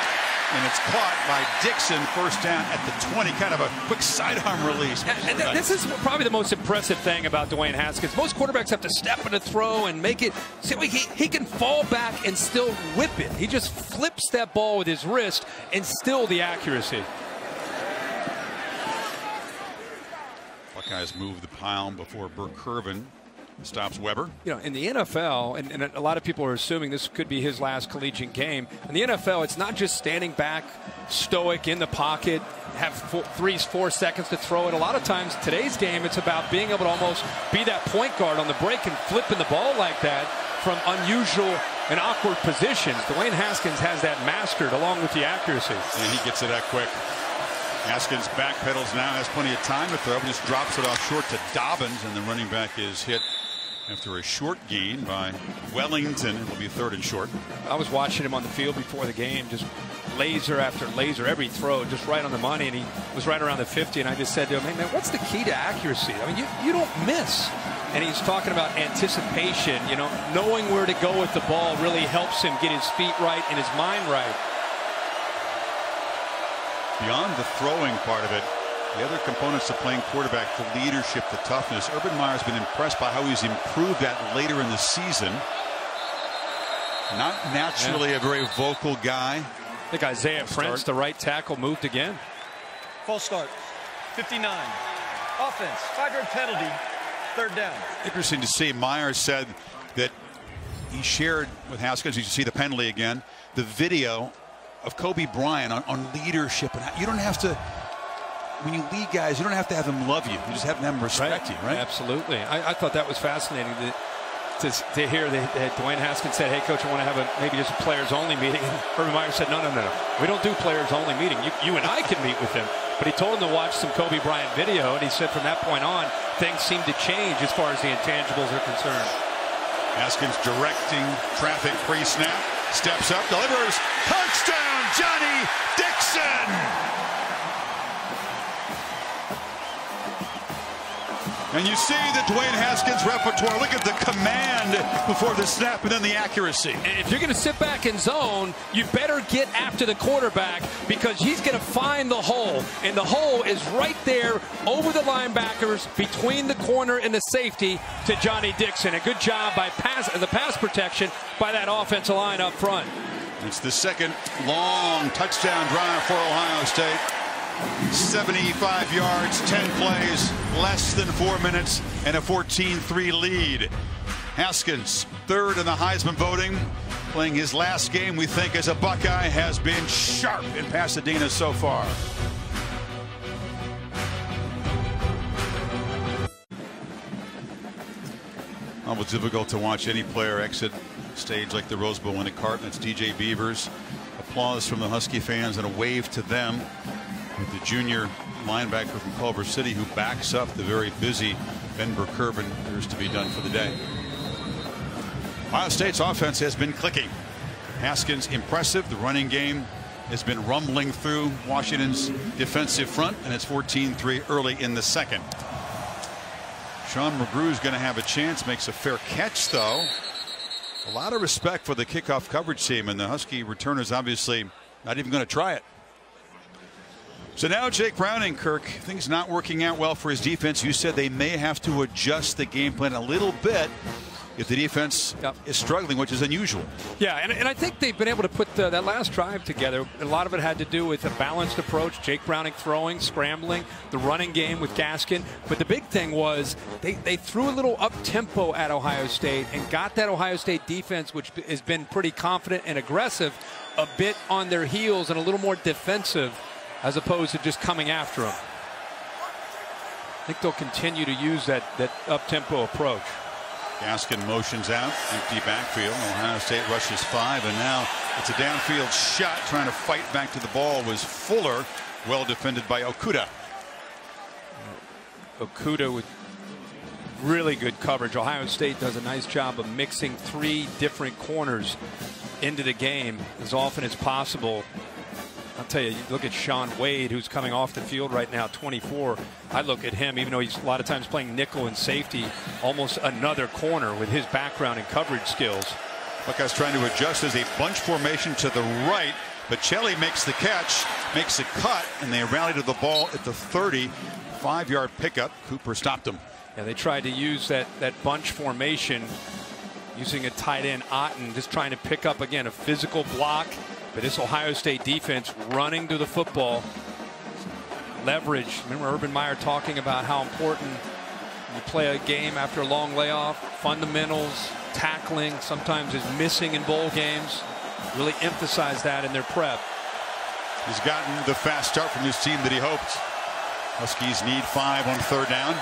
and it's caught by Dixon. First down at the 20. Kind of a quick sidearm release. And this is probably the most impressive thing about Dwayne Haskins. Most quarterbacks have to step in a throw and make it. See, he can fall back and still whip it. He just flips that ball with his wrist and still the accuracy. Buckeyes move the pile before Burkervin stops Weber. In the NFL, and a lot of people are assuming this could be his last collegiate game. In the NFL, it's not just standing back, stoic in the pocket, have 3-4 seconds to throw it. A lot of times, today's game, it's about being able to almost be that point guard on the break and flipping the ball like that from unusual and awkward positions. Dwayne Haskins has that mastered along with the accuracy. And he gets it that quick. Haskins backpedals now, has plenty of time to throw, but just drops it off short to Dobbins, and the running back is hit after a short gain by Wellington. It will be 3rd and short. I was watching him on the field before the game, just laser after laser, every throw just right on the money, and he was right around the 50, and I just said to him, hey man, what's the key to accuracy? I mean, you don't miss. And he's talking about anticipation, knowing where to go with the ball really helps him get his feet right and his mind right. Beyond the throwing part of it, the other components of playing quarterback, the leadership, the toughness. Urban Meyer's been impressed by how he's improved that later in the season. Not naturally a very vocal guy. I think Isaiah Prince, the right tackle, moved again. False start. 59. Offense. 5-yard penalty. 3rd down. Interesting to see. Meyer said that he shared with Haskins, you see the penalty again, the video of Kobe Bryant on leadership. And you don't have to when you lead guys, you don't have to have them love you. You just have to have them respect you, right? Absolutely. I thought that was fascinating to hear that Dwayne Haskins said, hey, Coach, I want to have maybe just a players-only meeting. And Urban Meyer said, no. We don't do players-only meeting. You and I can meet with him. But he told him to watch some Kobe Bryant video, and he said from that point on, things seem to change as far as the intangibles are concerned. Haskins directing traffic, free snap, steps up, delivers, touchdown, Johnny Dixon! And you see the Dwayne Haskins repertoire. Look at the command before the snap and then the accuracy. And if you're going to sit back and zone, you better get after the quarterback because he's going to find the hole. And the hole is right there over the linebackers between the corner and the safety to Johnny Dixon. A good job by the pass protection by that offensive line up front. It's the second long touchdown drive for Ohio State. 75 yards, 10 plays, less than 4 minutes, and a 14-3 lead. Haskins, third in the Heisman voting, playing his last game, we think, as a Buckeye, has been sharp in Pasadena so far. Almost difficult to watch any player exit stage like the Rose Bowl in a cart. That's DJ Beavers. Applause from the Husky fans and a wave to them. With the junior linebacker from Culver City who backs up the very busy Ben Burr-Kirven. There's to be done for the day. Ohio State's offense has been clicking. Haskins impressive. The running game has been rumbling through Washington's defensive front, and it's 14-3 early in the second. Sean McGrew is going to have a chance. Makes a fair catch, though. A lot of respect for the kickoff coverage team, and the Husky returner's obviously not even going to try it. So now Jake Browning, Kirk, things not working out well for his defense. You said they may have to adjust the game plan a little bit if the defense is struggling, which is unusual. Yeah, and I think they've been able to put that last drive together. A lot of it had to do with a balanced approach. Jake Browning throwing, scrambling, the running game with Gaskin. But the big thing was they threw a little up-tempo at Ohio State and got that Ohio State defense, which has been pretty confident and aggressive, a bit on their heels and a little more defensive, as opposed to just coming after him. I think they'll continue to use that up-tempo approach. Gaskin motions out, empty backfield. Ohio State rushes 5, and now it's a downfield shot. Trying to fight back to the ball was Fuller, well defended by Okudah. Okudah with really good coverage. Ohio State does a nice job of mixing 3 different corners into the game as often as possible. I'll tell you, look at Sean Wade, who's coming off the field right now, 24. I look at him, even though he's a lot of times playing nickel and safety, almost another corner with his background and coverage skills. Buckeyes trying to adjust as a bunch formation to the right. Bocelli makes the catch, makes a cut, and they rally to the ball at the 30. 5-yard pickup. Cooper stopped him. Yeah, they tried to use that bunch formation using a tight end, Otten, just trying to pick up, again, a physical block. But this Ohio State defense running to the football. Leverage. Remember Urban Meyer talking about how important you play a game after a long layoff. Fundamentals, tackling, sometimes is missing in bowl games. Really emphasize that in their prep. He's gotten the fast start from his team that he hoped. Huskies need 5 on 3rd down.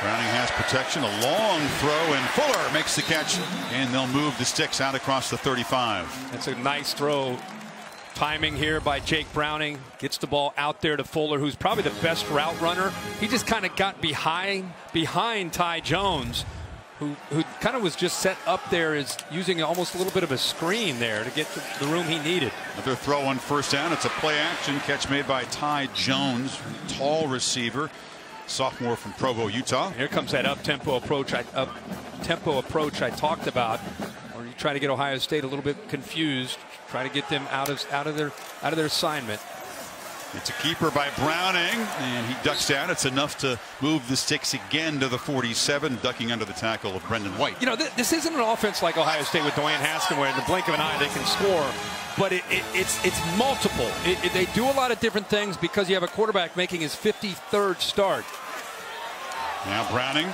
Browning has protection, a long throw, and Fuller makes the catch, and they'll move the sticks out across the 35. That's a nice throw. Timing here by Jake Browning. Gets the ball out there to Fuller, who's probably the best route runner. He just kind of got behind Ty Jones, who kind of was just set up there as using almost a little bit of a screen there to get to the room he needed. Another throw on 1st down. It's a play action catch made by Ty Jones, tall receiver. Sophomore from Provo, Utah. Here comes that up-tempo approach I talked about, where you try to get Ohio State a little bit confused, try to get them out of their assignment. It's a keeper by Browning, and he ducks down. It's enough to move the sticks again to the 47, ducking under the tackle of Brendan White. You know, this isn't an offense like Ohio State with Dwayne Haskins, where in the blink of an eye they can score. But it's multiple. They do a lot of different things because you have a quarterback making his 53rd start. Now Browning,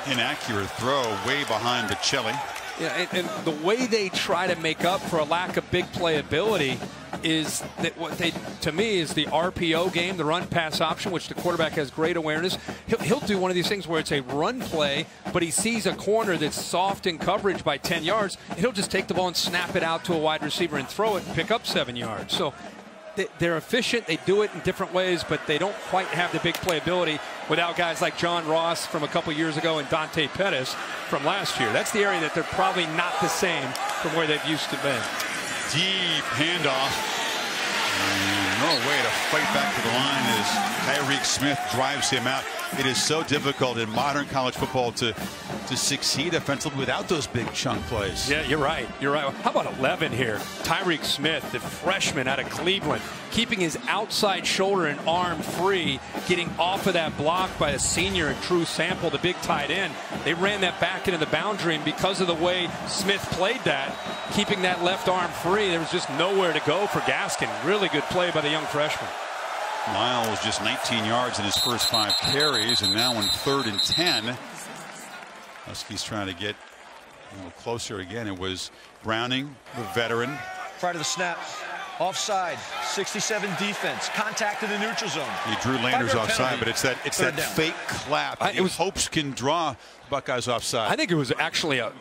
inaccurate throw way behind Bocelli. Yeah, and the way they try to make up for a lack of big playability is that what they, to me, is the RPO game, the run pass option, which the quarterback has great awareness. He'll do one of these things where it's a run play, but he sees a corner that's soft in coverage by 10 yards, and he'll just take the ball and snap it out to a wide receiver and throw it and pick up 7 yards. So they're efficient. They do it in different ways, but they don't quite have the big playability without guys like John Ross from a couple years ago and Dante Pettis from last year. That's the area that they're probably not the same from where they've used to be. Deep handoff. No way to fight back to the line as Tyreek Smith drives him out. It is so difficult in modern college football to succeed offensively without those big chunk plays. Yeah, you're right. You're right. How about 11 here? Tyreek Smith, the freshman out of Cleveland, keeping his outside shoulder and arm free, getting off of that block by a senior and True Sample, the big tight end. They ran that back into the boundary, and because of the way Smith played that, keeping that left arm free, there was just nowhere to go for Gaskin. Really good play by the young freshman. Miles just 19 yards in his first 5 carries, and now in 3rd and 10. Huskies trying to get a little closer again. It was Browning, the veteran. Prior to the snap, offside, 67 defense, contact in the neutral zone. He drew Landers offside, but it's that down. fake clap. It was hopes can draw Buckeyes offside. I think it was actually a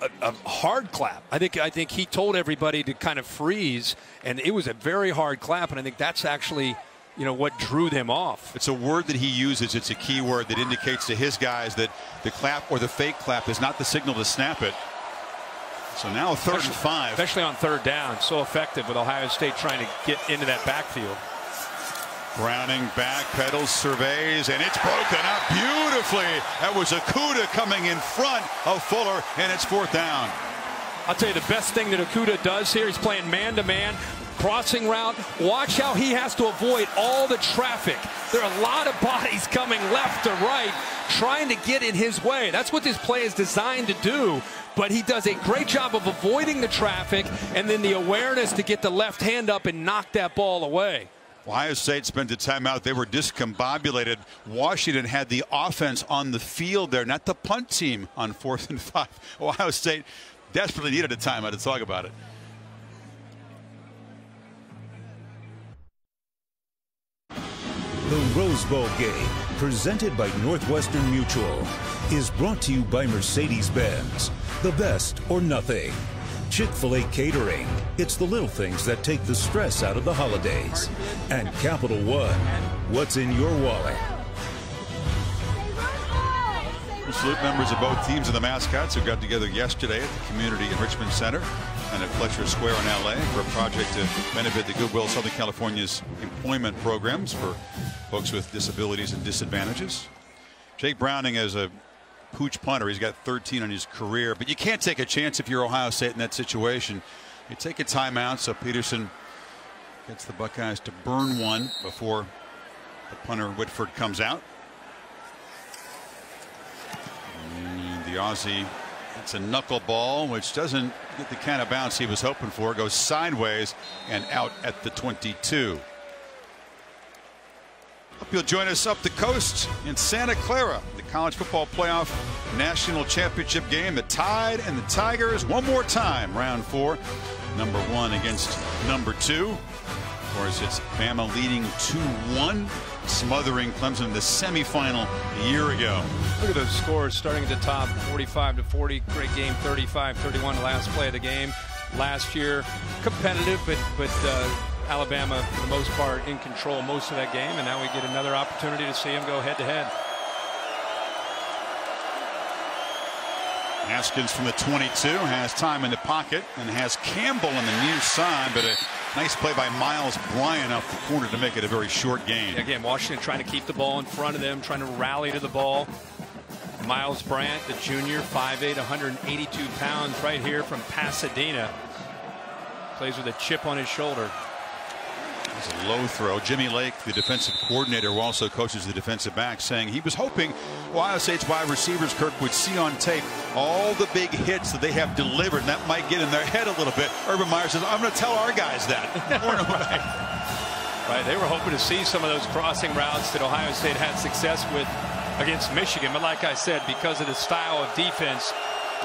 hard clap. I think he told everybody to kind of freeze, and it was a very hard clap, and I think that's actually, you know, what drew them off. It's a word that he uses. It's a key word that indicates to his guys that the clap or the fake clap is not the signal to snap it. So now 3rd and 5. Especially on 3rd down. So effective with Ohio State trying to get into that backfield. Browning back, pedals, surveys, and it's broken up beautifully. That was Okudah coming in front of Fuller, and it's 4th down. I'll tell you the best thing that Okudah does here, he's playing man-to-man. Crossing route, watch how he has to avoid all the traffic. There are a lot of bodies coming left to right trying to get in his way. That's what this play is designed to do, but he does a great job of avoiding the traffic and then the awareness to get the left hand up and knock that ball away. Ohio State spent a timeout. They were discombobulated. Washington had the offense on the field there, not the punt team on 4th and 5. Ohio State desperately needed a timeout to talk about it. The Rose Bowl game, presented by Northwestern Mutual, is brought to you by Mercedes-Benz. The best or nothing. Chick-fil-A Catering. It's the little things that take the stress out of the holidays. And Capital One. What's in your wallet? We'll salute members of both teams and the mascots who got together yesterday at the Community Enrichment Center and at Fletcher Square in LA for a project to benefit the Goodwill Southern California's employment programs for folks with disabilities and disadvantages. Jake Browning as a pooch punter, he's got 13 on his career, but you can't take a chance if you're Ohio State in that situation. You take a timeout, so Peterson gets the Buckeyes to burn one before the punter Whitford comes out. And the Aussie, it's a knuckleball, which doesn't get the kind of bounce he was hoping for. Goes sideways and out at the 22. Hope you'll join us up the coast in Santa Clara. The College Football Playoff National Championship game. The Tide and the Tigers one more time. Round 4. Number 1 against number 2. Of course, it's Bama leading 2-1. Smothering Clemson in the semifinal a year ago. Look at those scores starting at the top, 45-40. Great game, 35-31, the last play of the game. Last year, competitive, but Alabama, for the most part, in control most of that game, and now we get another opportunity to see them go head-to-head. Haskins from the 22 has time in the pocket and has Campbell on the near side, but a nice play by Miles Bryant off the corner to make it a very short gain. Again, Washington trying to keep the ball in front of them, trying to rally to the ball. Miles Bryant, the junior, 5'8", 182 pounds, right here from Pasadena. Plays with a chip on his shoulder. It's a low throw. Jimmy Lake, the defensive coordinator, who also coaches the defensive back, saying he was hoping Ohio State's wide receivers, Kirk, would see on tape all the big hits that they have delivered, and that might get in their head a little bit. Urban Meyer says, I'm going to tell our guys that. Right, they were hoping to see some of those crossing routes that Ohio State had success with against Michigan. But like I said, because of the style of defense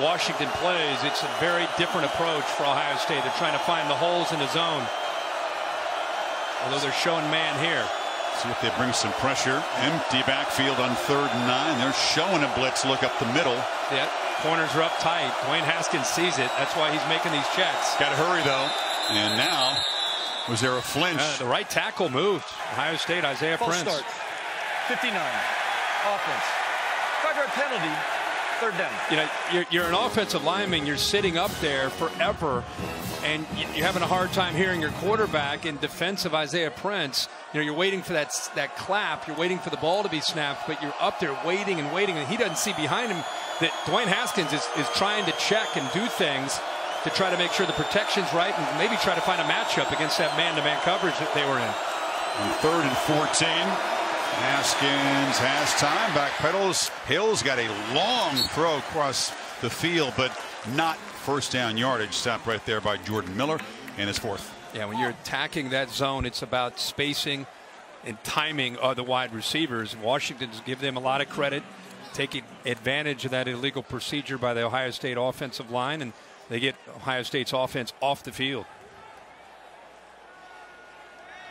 Washington plays, it's a very different approach for Ohio State. They're trying to find the holes in the zone. although they're showing man here. See if they bring some pressure. Empty backfield on 3rd and 9. They're showing a blitz look up the middle. Yeah, corners are up tight. Dwayne Haskins sees it. That's why he's making these checks. Got to hurry, though. And now, was there a flinch? The right tackle moved. Ohio State, Isaiah Prince. False start. 59. Offense. 5-yard penalty. 3rd down. You know, you're an offensive lineman. You're sitting up there forever, and you're having a hard time hearing your quarterback. In defense of Isaiah Prince, you know, you're waiting for that clap. You're waiting for the ball to be snapped, but you're up there waiting and waiting, and he doesn't see behind him that Dwayne Haskins is trying to check and do things to try to make sure the protection's right and maybe try to find a matchup against that man-to-man coverage that they were in. On 3rd and 14. Haskins has time, backpedals. Hill's got a long throw across the field, but not first down yardage. Stopped right there by Jordan Miller, and it's 4th. Yeah, when you're attacking that zone, it's about spacing and timing of the wide receivers. Washington's give them a lot of credit, taking advantage of that illegal procedure by the Ohio State offensive line, and they get Ohio State's offense off the field.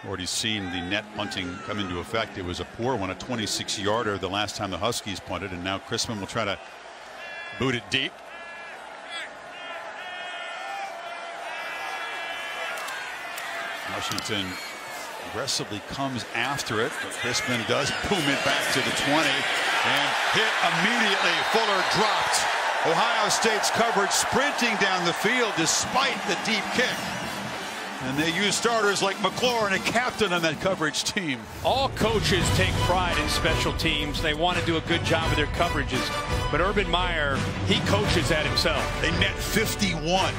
Already seen the net punting come into effect. It was a poor one, a 26-yarder the last time the Huskies punted, and now Chrisman will try to boot it deep. Washington aggressively comes after it, but Chrisman does boom it back to the 20 and hit immediately. Fuller dropped. Ohio State's coverage sprinting down the field despite the deep kick. And they use starters like McLaurin, a captain on that coverage team. All coaches take pride in special teams. They want to do a good job of their coverages. But Urban Meyer, he coaches that himself. They net 51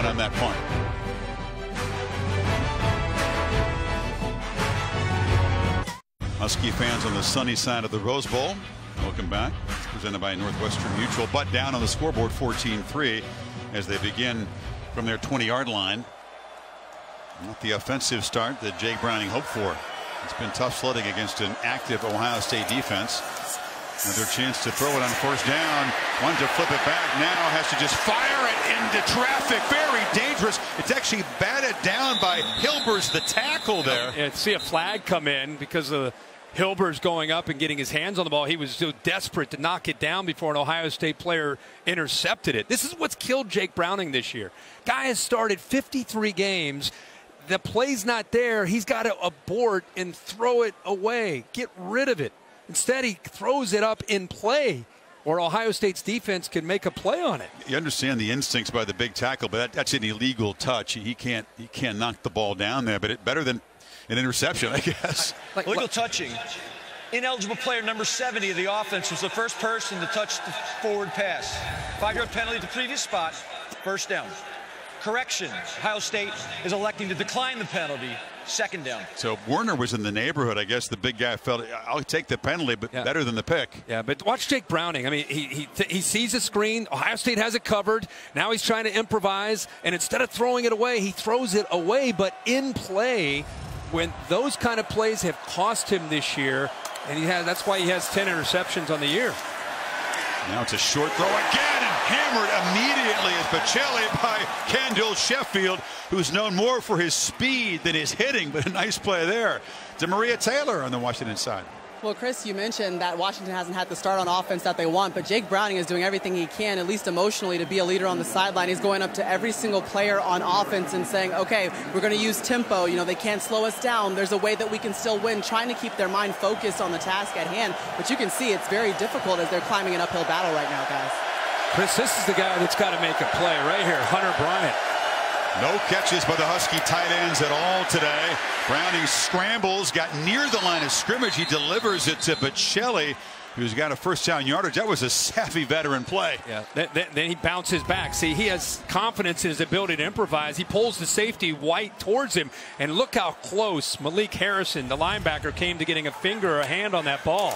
on that punt. Husky fans on the sunny side of the Rose Bowl, welcome back. It's presented by Northwestern Mutual. But down on the scoreboard, 14-3 as they begin from their 20-yard line. Not the offensive start that Jake Browning hoped for. It's been tough sledding against an active Ohio State defense. Another chance to throw it on 1st down. One to flip it back. Now has to just fire it into traffic. Very dangerous. It's actually batted down by Hilbers, the tackle there. Yeah, see a flag come in because of Hilbers going up and getting his hands on the ball. He was so desperate to knock it down before an Ohio State player intercepted it. This is what's killed Jake Browning this year. Guy has started 53 games. The play's not there. He's got to abort and throw it away. Get rid of it. Instead, he throws it up in play where Ohio State's defense can make a play on it. You understand the instincts by the big tackle, but that's an illegal touch. He can't knock the ball down there, but it's better than an interception, I guess. Illegal touching. Ineligible player number 70 of the offense was the first person to touch the forward pass. 5-yard penalty at the previous spot. 1st down. Correction. Ohio State is electing to decline the penalty. 2nd down. So Werner was in the neighborhood. I guess the big guy felt, I'll take the penalty, but better than the pick. Yeah, but watch Jake Browning. I mean, he sees the screen. Ohio State has it covered. Now he's trying to improvise, and instead of throwing it away, he throws it away, but in play. When those kind of plays have cost him this year, and that's why he has 10 interceptions on the year. Now it's a short throw again, and hammered immediately as Bocelli by Kendall Sheffield, who's known more for his speed than his hitting, but a nice play there. DeMaria Taylor on the Washington side. Well, Chris, you mentioned that Washington hasn't had the start on offense that they want, but Jake Browning is doing everything he can, at least emotionally, to be a leader on the sideline. He's going up to every single player on offense and saying, okay, we're going to use tempo. You know, they can't slow us down. There's a way that we can still win, trying to keep their mind focused on the task at hand. But you can see it's very difficult as they're climbing an uphill battle right now, guys. Chris, this is the guy that's got to make a play right here, Hunter Bryant. No catches by the Husky tight ends at all today. Browning scrambles, got near the line of scrimmage. He delivers it to Bocelli, who's got a 1st down yardage. That was a savvy veteran play. Yeah. Then he bounces back. See, he has confidence in his ability to improvise. He pulls the safety White towards him, and look how close Malik Harrison, the linebacker, came to getting a finger or a hand on that ball.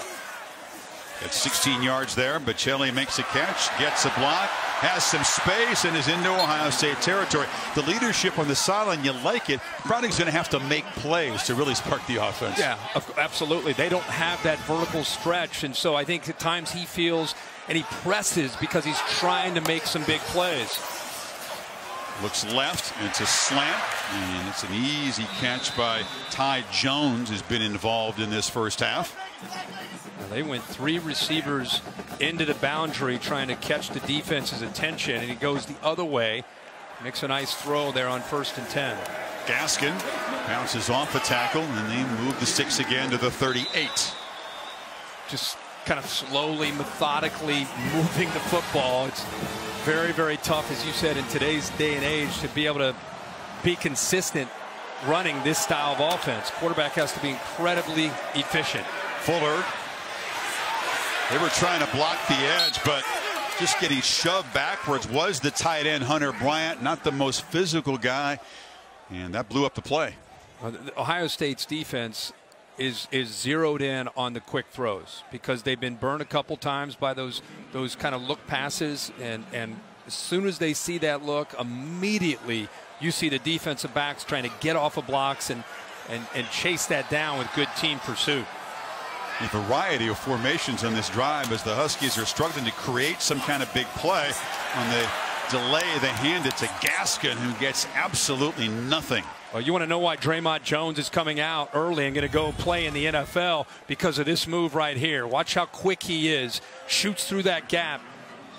At 16 yards there, Bocelli makes a catch, gets a block, has some space, and is into Ohio State territory. The leadership on the sideline, you like it. Browning's going to have to make plays to really spark the offense. Yeah, absolutely. They don't have that vertical stretch, and so I think at times he feels and he presses because he's trying to make some big plays. Looks left. It's a slant. And it's an easy catch by Ty Jones, who's been involved in this first half. Now they went 3 receivers into the boundary trying to catch the defense's attention, and he goes the other way. Makes a nice throw there on 1st and 10. Gaskin bounces off a tackle, and they move the sticks again to the 38. Just kind of slowly, methodically moving the football. It's very, very tough, as you said, in today's day and age to be able to be consistent running this style of offense. Quarterback has to be incredibly efficient. Fuller. They were trying to block the edge, but just getting shoved backwards was the tight end, Hunter Bryant. Not the most physical guy, and that blew up the play. Ohio State's defense is zeroed in on the quick throws because they've been burned a couple times by those kind of look passes, and as soon as they see that look, immediately you see the defensive backs trying to get off of blocks and chase that down with good team pursuit. A variety of formations on this drive as the Huskies are struggling to create some kind of big play. On the delay, they hand it to Gaskin, who gets absolutely nothing. Well, you want to know why Draymond Jones is coming out early and going to go play in the NFL? Because of this move right here. Watch how quick he is. Shoots through that gap.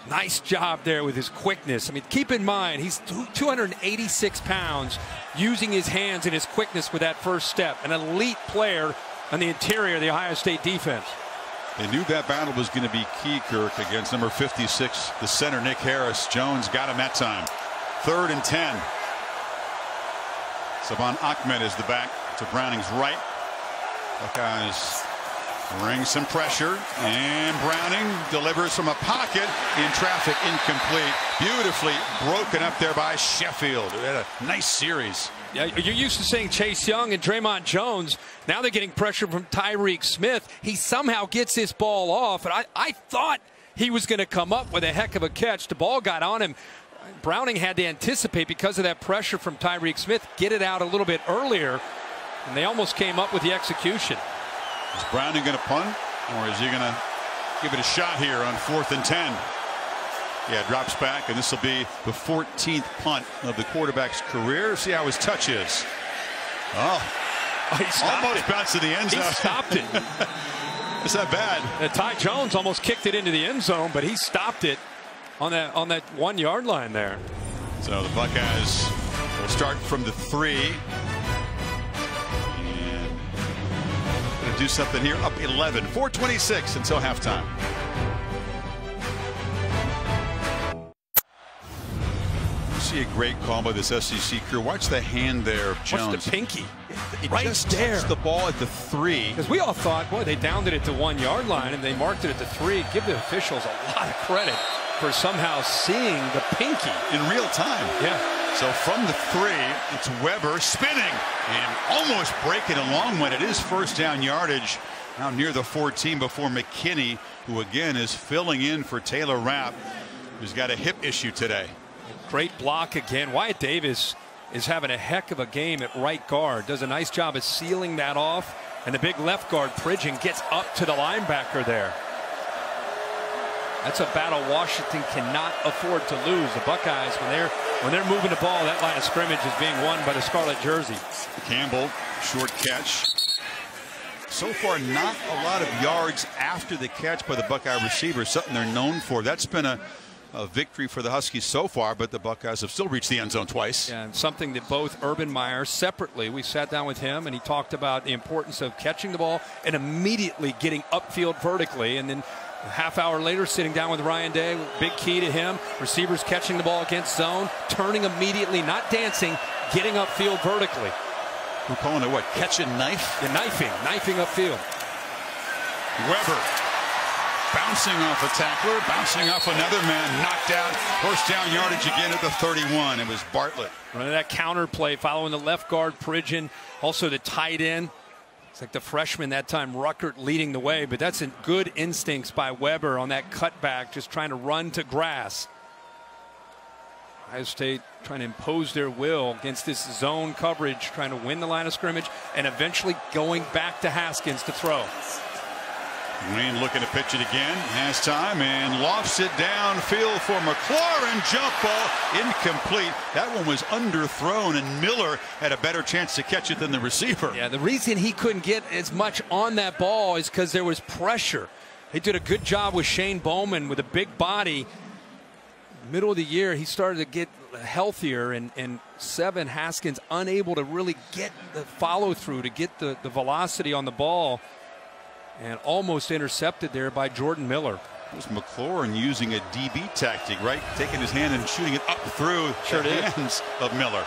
Nice job there with his quickness. I mean, keep in mind, he's 286 pounds, using his hands and his quickness with that first step. An elite player on the interior of the Ohio State defense. They knew that battle was going to be key, Kirk, against number 56, the center, Nick Harris. Jones got him that time. 3rd and 10. Savon Ahmed is the back to Browning's right. Buckeyes bring some pressure, and Browning delivers from a pocket in traffic, incomplete. Beautifully broken up there by Sheffield. They had a nice series. Yeah, you're used to seeing Chase Young and Draymond Jones. Now they're getting pressure from Tyreek Smith. He somehow gets this ball off, and I thought he was going to come up with a heck of a catch. The ball got on him. Browning had to anticipate, because of that pressure from Tyreek Smith, get it out a little bit earlier, and they almost came up with the execution. Is Browning going to punt, or is he going to give it a shot here on 4th and 10? Yeah, drops back, and this will be the 14th punt of the quarterback's career. See how his touch is. Oh, he stopped almost it. bounced to the end zone. He stopped it. It's not bad. Ty Jones almost kicked it into the end zone, but he stopped it on that 1 yard line there. So the Buckeyes will start from the 3. And going to do something here, up 11. 4:26 until halftime. See a great call by this SEC crew. Watch the hand there of Jones. Watch the pinky. Right just there. Touched the ball at the 3. Because we all thought, boy, they downed it at the 1 yard line and they marked it at the 3. Give the officials a lot of credit for somehow seeing the pinky in real time. Yeah. So from the 3, it's Weber spinning and almost breaking a long one. It is first down yardage now near the 14 before McKinney, who again is filling in for Taylor Rapp, who's got a hip issue today. Great block again. Wyatt Davis is having a heck of a game at right guard. Does a nice job of sealing that off. And the big left guard, Pridgeon, gets up to the linebacker there. That's a battle Washington cannot afford to lose. The Buckeyes, when they're moving the ball, that line of scrimmage is being won by the scarlet jersey. Campbell, short catch. So far, not a lot of yards after the catch by the Buckeye receiver, something they're known for. That's been a victory for the Huskies so far, but the Buckeyes have still reached the end zone twice. Yeah, and something that both Urban Meyer separately, we sat down with him and he talked about the importance of catching the ball and immediately getting upfield vertically, and then a half hour later sitting down with Ryan Day, big key to him, receivers catching the ball against zone, turning immediately, not dancing, getting upfield vertically. We're calling it what, catch and knife? Yeah, knifing upfield. Weber bouncing off a tackler, bouncing off another man, knocked out. First down yardage again at the 31. It was Bartlett. Running that counter play, following the left guard, Pridgeon, also the tight end. It's like the freshman that time, Ruckert, leading the way, but that's good instincts by Weber on that cutback, just trying to run to grass. Ohio State trying to impose their will against this zone coverage, trying to win the line of scrimmage, and eventually going back to Haskins to throw. Wayne looking to pitch it again. Has time and lofts it downfield for McLaurin. Jump ball incomplete. That one was underthrown, and Miller had a better chance to catch it than the receiver. Yeah, the reason he couldn't get as much on that ball is because there was pressure. He did a good job with Shane Bowman with a big body. Middle of the year, he started to get healthier, and Seven Haskins unable to really get the follow through to get the velocity on the ball, and almost intercepted there by Jordan Miller. It was McLaurin using a DB tactic, right? Taking his hand and shooting it up through the hands of Miller.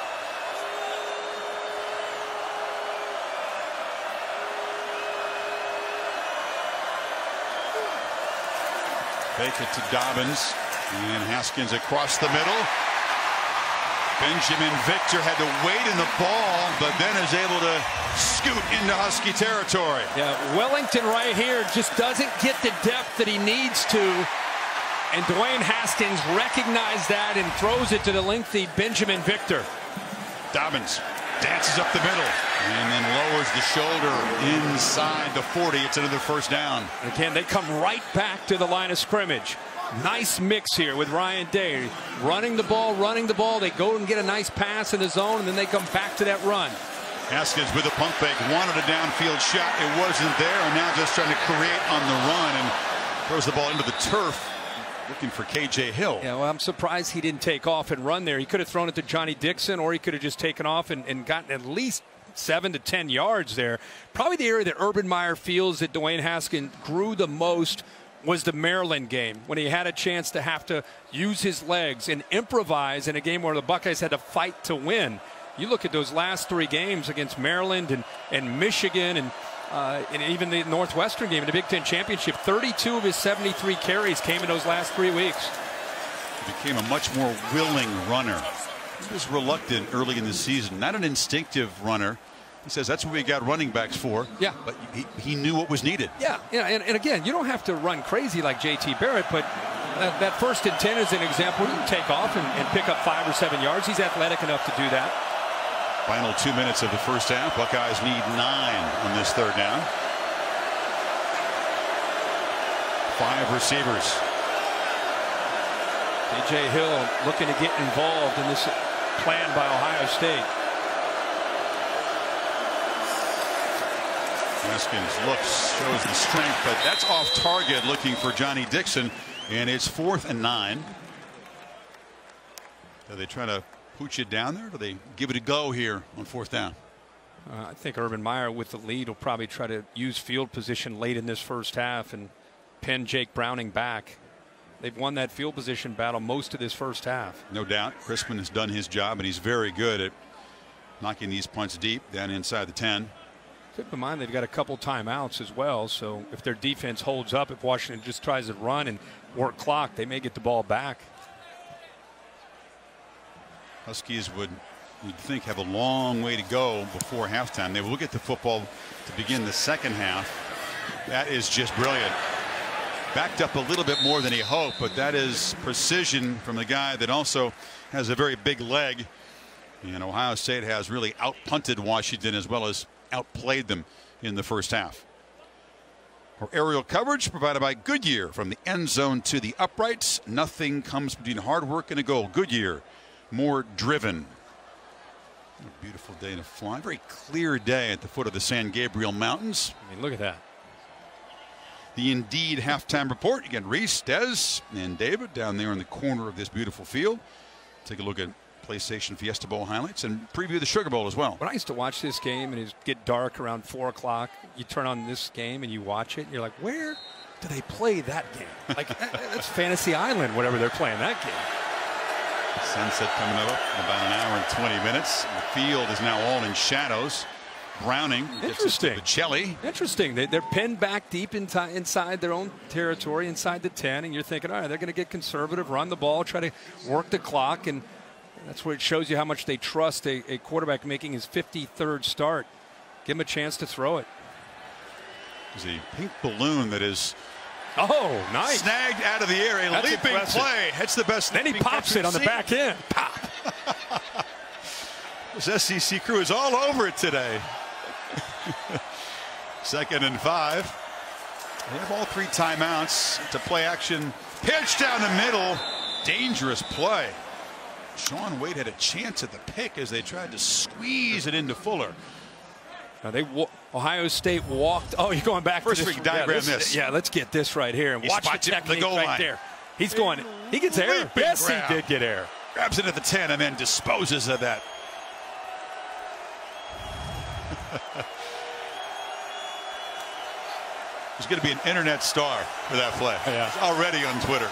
Fake it to Dobbins, and Haskins across the middle. Benjamin Victor had to wait in the ball, but then is able to scoot into Husky territory. Yeah, Wellington right here just doesn't get the depth that he needs to, and Dwayne Haskins recognized that and throws it to the lengthy Benjamin Victor. Dobbins dances up the middle and then lowers the shoulder inside the 40. It's another first down. Again, they come right back to the line of scrimmage. Nice mix here with Ryan Day. Running the ball. They go and get a nice pass in the zone, and then they come back to that run. Haskins with a pump fake. Wanted a downfield shot. It wasn't there, and now just trying to create on the run and throws the ball into the turf. Looking for KJ Hill. Yeah, well, I'm surprised he didn't take off and run there. He could have thrown it to Johnny Dixon, or he could have just taken off and gotten at least 7 to 10 yards there. Probably the area that Urban Meyer feels that Dwayne Haskins grew the most was the Maryland game, when he had a chance to have to use his legs and improvise in a game where the Buckeyes had to fight to win. You look at those last 3 games against Maryland and Michigan and even the Northwestern game in the Big Ten Championship, 32 of his 73 carries came in those last 3 weeks. He became a much more willing runner. He was reluctant early in the season, not an instinctive runner. He says that's what we got running backs for. Yeah. But he knew what was needed. Yeah, and again, you don't have to run crazy like J.T. Barrett, but that 1st and 10 is an example. You can take off and pick up 5 or 7 yards. He's athletic enough to do that. Final 2 minutes of the first half. Buckeyes need 9 on this third down. 5 receivers. KJ Hill looking to get involved in this plan by Ohio State. Haskins looks, shows the strength, but that's off target, looking for Johnny Dixon, and it's 4th and 9. Are they trying to pooch it down there? Or do they give it a go here on 4th down? I think Urban Meyer with the lead will probably try to use field position late in this first half and pin Jake Browning back. They've won that field position battle most of this first half. No doubt. Crispin has done his job, and he's very good at knocking these punts deep down inside the 10. Keep in mind they've got a couple timeouts as well, so if their defense holds up, if Washington just tries to run and work clock, they may get the ball back. Huskies you'd think, have a long way to go before halftime. They will get the football to begin the second half. That is just brilliant. Backed up a little bit more than he hoped, but that is precision from the guy that also has a very big leg. And Ohio State has really out-punted Washington as well as outplayed them in the first half. Our aerial coverage provided by Goodyear. From the end zone to the uprights, nothing comes between hard work and a goal. Goodyear, more driven. What a beautiful day to fly. Very clear day at the foot of the San Gabriel Mountains. I mean, look at that. The Indeed halftime report. Again, Reese, Des, and David down there in the corner of this beautiful field. Take a look at PlayStation Fiesta Bowl highlights and preview the Sugar Bowl as well. When I used to watch this game and it get dark around 4 o'clock, you turn on this game and you watch it and you're like, where do they play that game? Like, that's Fantasy Island, whatever they're playing that game. Sunset coming up in about an hour and 20 minutes. The field is now all in shadows. Browning gets to Bocelli. Interesting. They're pinned back deep inside their own territory, inside the 10, and you're thinking, all right, they're going to get conservative, run the ball, try to work the clock, and that's where it shows you how much they trust a quarterback making his 53rd start. Give him a chance to throw it. There's a pink balloon that is nice. Snagged out of the air. A leaping play. That's the best. Then he pops it on the back end. Pop. This SEC crew is all over it today. 2nd and 5. They have all 3 timeouts to play action. Pitch down the middle. Dangerous play. Shaun Wade had a chance at the pick as they tried to squeeze it into Fuller. Now Ohio State walked. Oh, you're going back first to this. we diagram this. Yeah, let's get this right here and watch the technique right there. He's going. He gets air. Yes, grab. he did get air. Grabs it at the 10 and then disposes of that. There's going to be an internet star for that play. Yeah. It's already on Twitter.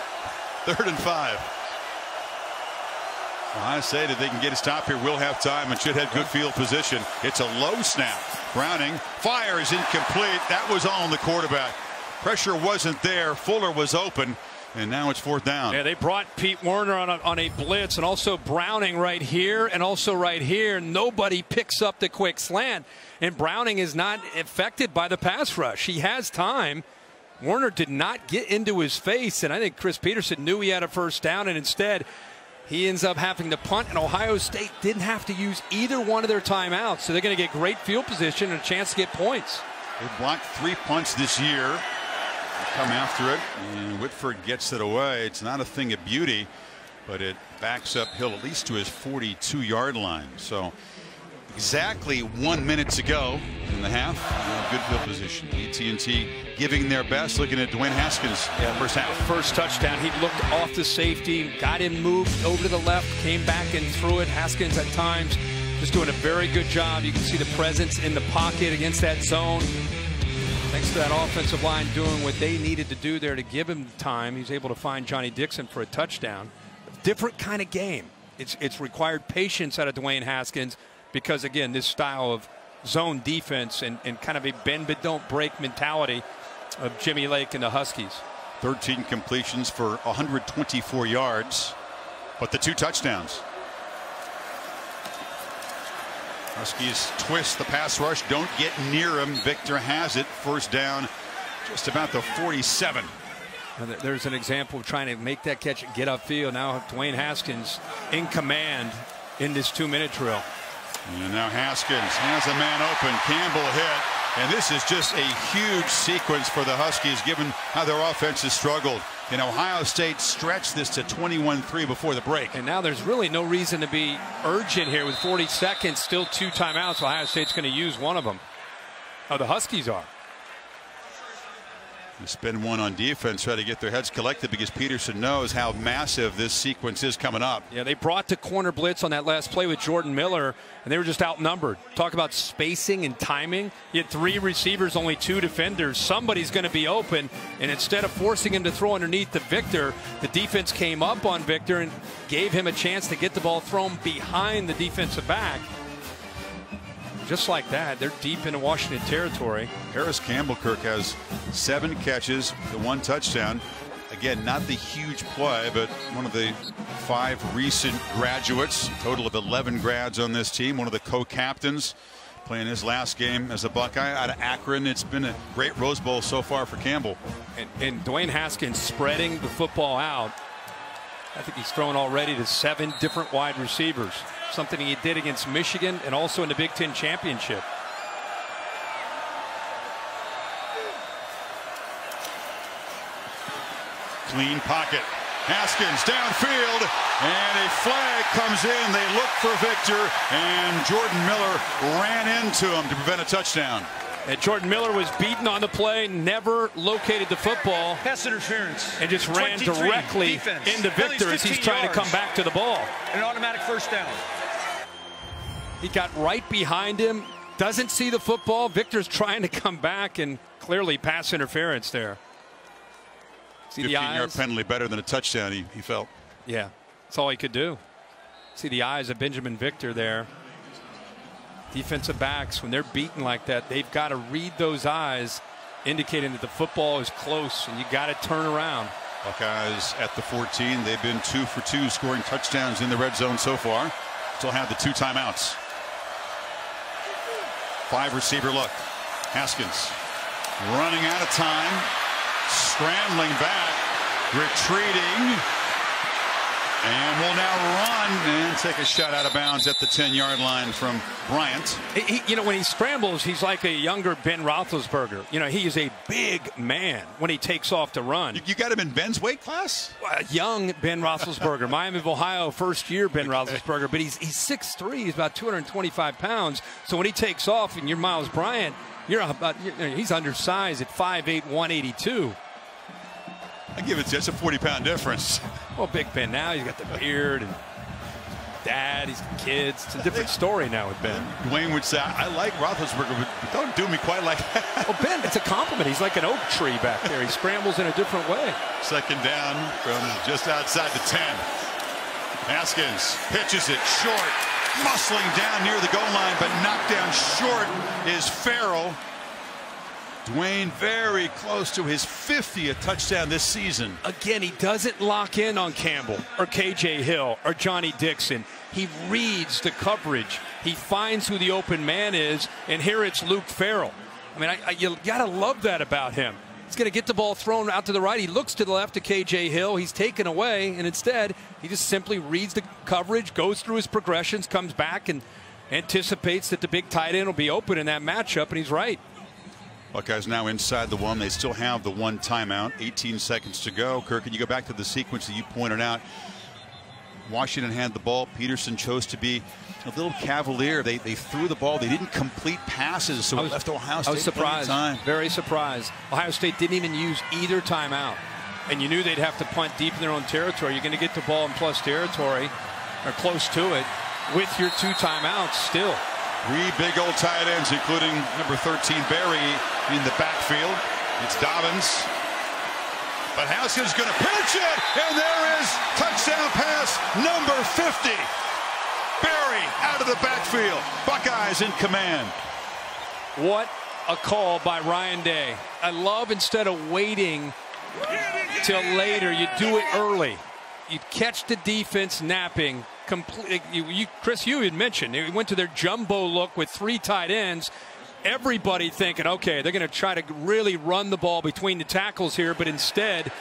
3rd and 5. Ohio State, if they can get a stop here, will have time and should have good field position. It's a low snap. Browning fires incomplete. That was all on the quarterback. Pressure wasn't there. Fuller was open. And now it's 4th down. Yeah, they brought Pete Werner on a blitz, and also Browning right here and also right here. Nobody picks up the quick slant, and Browning is not affected by the pass rush. He has time. Werner did not get into his face, and I think Chris Peterson knew he had a 1st down, and instead he ends up having to punt, and Ohio State didn't have to use either one of their timeouts, so they're going to get great field position and a chance to get points. They blocked 3 punts this year. Come after it, and Whitford gets it away. It's not a thing of beauty, but it backs uphill at least to his 42-yard line. So exactly 1 minute to go in the half. Good field position. AT&T giving their best. Looking at Dwayne Haskins. First half. First touchdown. He looked off the safety, got him moved over to the left, came back and threw it. Haskins at times just doing a very good job. You can see the presence in the pocket against that zone. Thanks to that offensive line doing what they needed to do there to give him time. He's able to find Johnny Dixon for a touchdown. Different kind of game. It's required patience out of Dwayne Haskins because, again, this style of zone defense and kind of a bend but don't break mentality of Jimmy Lake and the Huskies. 13 completions for 124 yards, but the 2 touchdowns. Huskies twist the pass rush, don't get near him. Victor has it. 1st down, just about the 47. And there's an example of trying to make that catch and get upfield. Now Dwayne Haskins in command in this 2-minute drill. And now Haskins has a man open. Campbell hit. And this is just a huge sequence for the Huskies, given how their offense has struggled. And Ohio State stretched this to 21-3 before the break. And now there's really no reason to be urgent here with 40 seconds, still 2 timeouts. Ohio State's going to use one of them. Oh, the Huskies are. They spend one on defense, try to get their heads collected because Peterson knows how massive this sequence is coming up. Yeah, they brought the corner blitz on that last play with Jordan Miller, and they were just outnumbered. Talk about spacing and timing. You had 3 receivers, only 2 defenders. Somebody's going to be open, and instead of forcing him to throw underneath to Victor, the defense came up on Victor and gave him a chance to get the ball thrown behind the defensive back. Just like that, they're deep into Washington territory. Harris Campbell-Kirk has 7 catches, the 1 touchdown. Again, not the huge play, but one of the 5 recent graduates. Total of 11 grads on this team. One of the co-captains playing his last game as a Buckeye out of Akron. It's been a great Rose Bowl so far for Campbell. And Dwayne Haskins spreading the football out. I think he's thrown already to 7 different wide receivers. Something he did against Michigan and also in the Big Ten championship. Clean pocket. Haskins downfield, and a flag comes in. They look for Victor, and Jordan Miller ran into him to prevent a touchdown. And Jordan Miller was beaten on the play, never located the football. Pass interference. And just ran directly into Victor as he's trying to come back to the ball. An automatic 1st down. He got right behind him, doesn't see the football. Victor's trying to come back, and clearly pass interference there. See the eyes? 15-yard penalty, better than a touchdown, he felt. Yeah, that's all he could do. See the eyes of Benjamin Victor there. Defensive backs, when they're beaten like that, they've got to read those eyes, indicating that the football is close, and you got to turn around. Buckeyes at the 14. They've been 2 for 2 scoring touchdowns in the red zone so far. Still have the 2 timeouts. 5 receiver look. Haskins running out of time, scrambling back, retreating, and will now run. And take a shot out of bounds at the 10-yard line from Bryant. You know, when he scrambles, he's like a younger Ben Roethlisberger. You know, he is a big man when he takes off to run. You got him in Ben's weight class? Young Ben Roethlisberger. Miami of Ohio, first year Ben Roethlisberger. But he's 6'3". He's about 225 pounds. So when he takes off and you're Miles Bryant, he's undersized at 5'8", 182. I give it to you. It's a 40-pound difference. Well, Big Ben now, he's got the beard and dad, he's got kids. It's a different story now with Ben. Dwayne would say, I like Roethlisberger, but don't do me quite like that. Well, Ben, it's a compliment. He's like an oak tree back there. He scrambles in a different way. Second down from just outside the 10. Haskins pitches it short, muscling down near the goal line, but knocked down short is Farrell. Dwayne very close to his 50th touchdown this season. Again, he doesn't lock in on Campbell or KJ Hill or Johnny Dixon. He reads the coverage. He finds who the open man is, and here it's Luke Farrell. I mean, you got to love that about him. He's going to get the ball thrown out to the right. He looks to the left to KJ Hill. He's taken away, and instead he just simply reads the coverage, goes through his progressions, comes back, and anticipates that the big tight end will be open in that matchup, and he's right. Buckeyes now inside the one. They still have the one timeout. 18 seconds to go. Kirk, can you go back to the sequence that you pointed out? Washington had the ball. Peterson chose to be a little cavalier. They threw the ball. They didn't complete passes, so it left Ohio State. I was surprised. Very surprised. Ohio State didn't even use either timeout. And you knew they'd have to punt deep in their own territory. You're going to get the ball in plus territory, or close to it, with your 2 timeouts still. 3 big old tight ends, including number 13 Barry in the backfield. It's Dobbins. But Haskins going to pitch it, and there is touchdown pass number 50. Barry out of the backfield. Buckeyes in command. What a call by Ryan Day. I love, instead of waiting till later, you do it early. You catch the defense napping. Chris, you had mentioned they went to their jumbo look with 3 tight ends. Everybody thinking, okay, they're going to try to really run the ball between the tackles here, but instead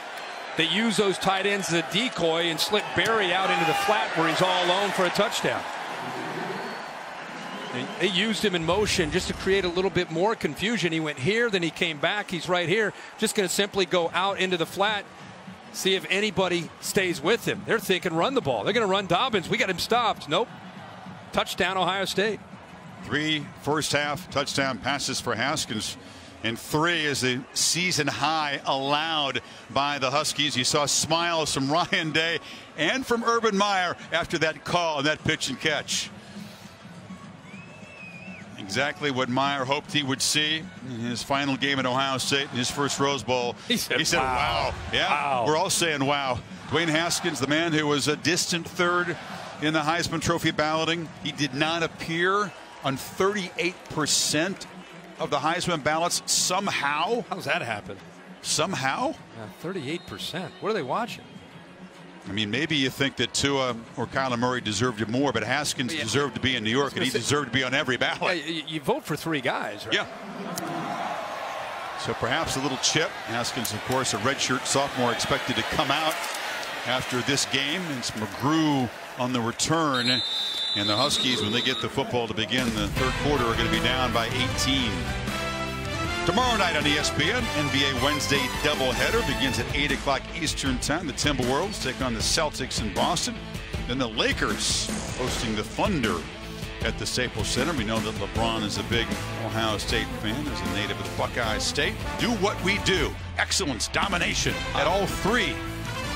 they use those tight ends as a decoy and slip Barry out into the flat where he's all alone for a touchdown. They used him in motion just to create a little bit more confusion. He went here, then he came back. He's right here. Just going to simply go out into the flat, see if anybody stays with him. They're thinking run the ball. They're going to run Dobbins. We got him stopped. Nope. Touchdown, Ohio State. 3 first-half touchdown passes for Haskins, and 3 is the season high allowed by the Huskies. You saw smiles from Ryan Day and from Urban Meyer after that call and that pitch and catch. Exactly what Meyer hoped he would see in his final game at Ohio State in his first Rose Bowl. He said wow. Yeah, wow. We're all saying wow. Dwayne Haskins, the man who was a distant third in the Heisman Trophy balloting, he did not appear on 38% of the Heisman ballots somehow. How does that happen? Somehow? 38%. What are they watching? I mean, maybe you think that Tua or Kyler Murray deserved it more, but Haskins deserved to be in New York, and he deserved to be on every ballot. Yeah, you vote for 3 guys, right? Yeah. So perhaps a little chip. Haskins, of course, a redshirt sophomore, expected to come out after this game. And it's McGrew on the return. And the Huskies, when they get the football to begin the third quarter, are going to be down by 18. Tomorrow night on ESPN, NBA Wednesday doubleheader begins at 8 o'clock Eastern time. The Timberwolves take on the Celtics in Boston. Then the Lakers hosting the Thunder at the Staples Center. We know that LeBron is a big Ohio State fan, as a native of the Buckeye State. Do what we do. Excellence, domination at all 3.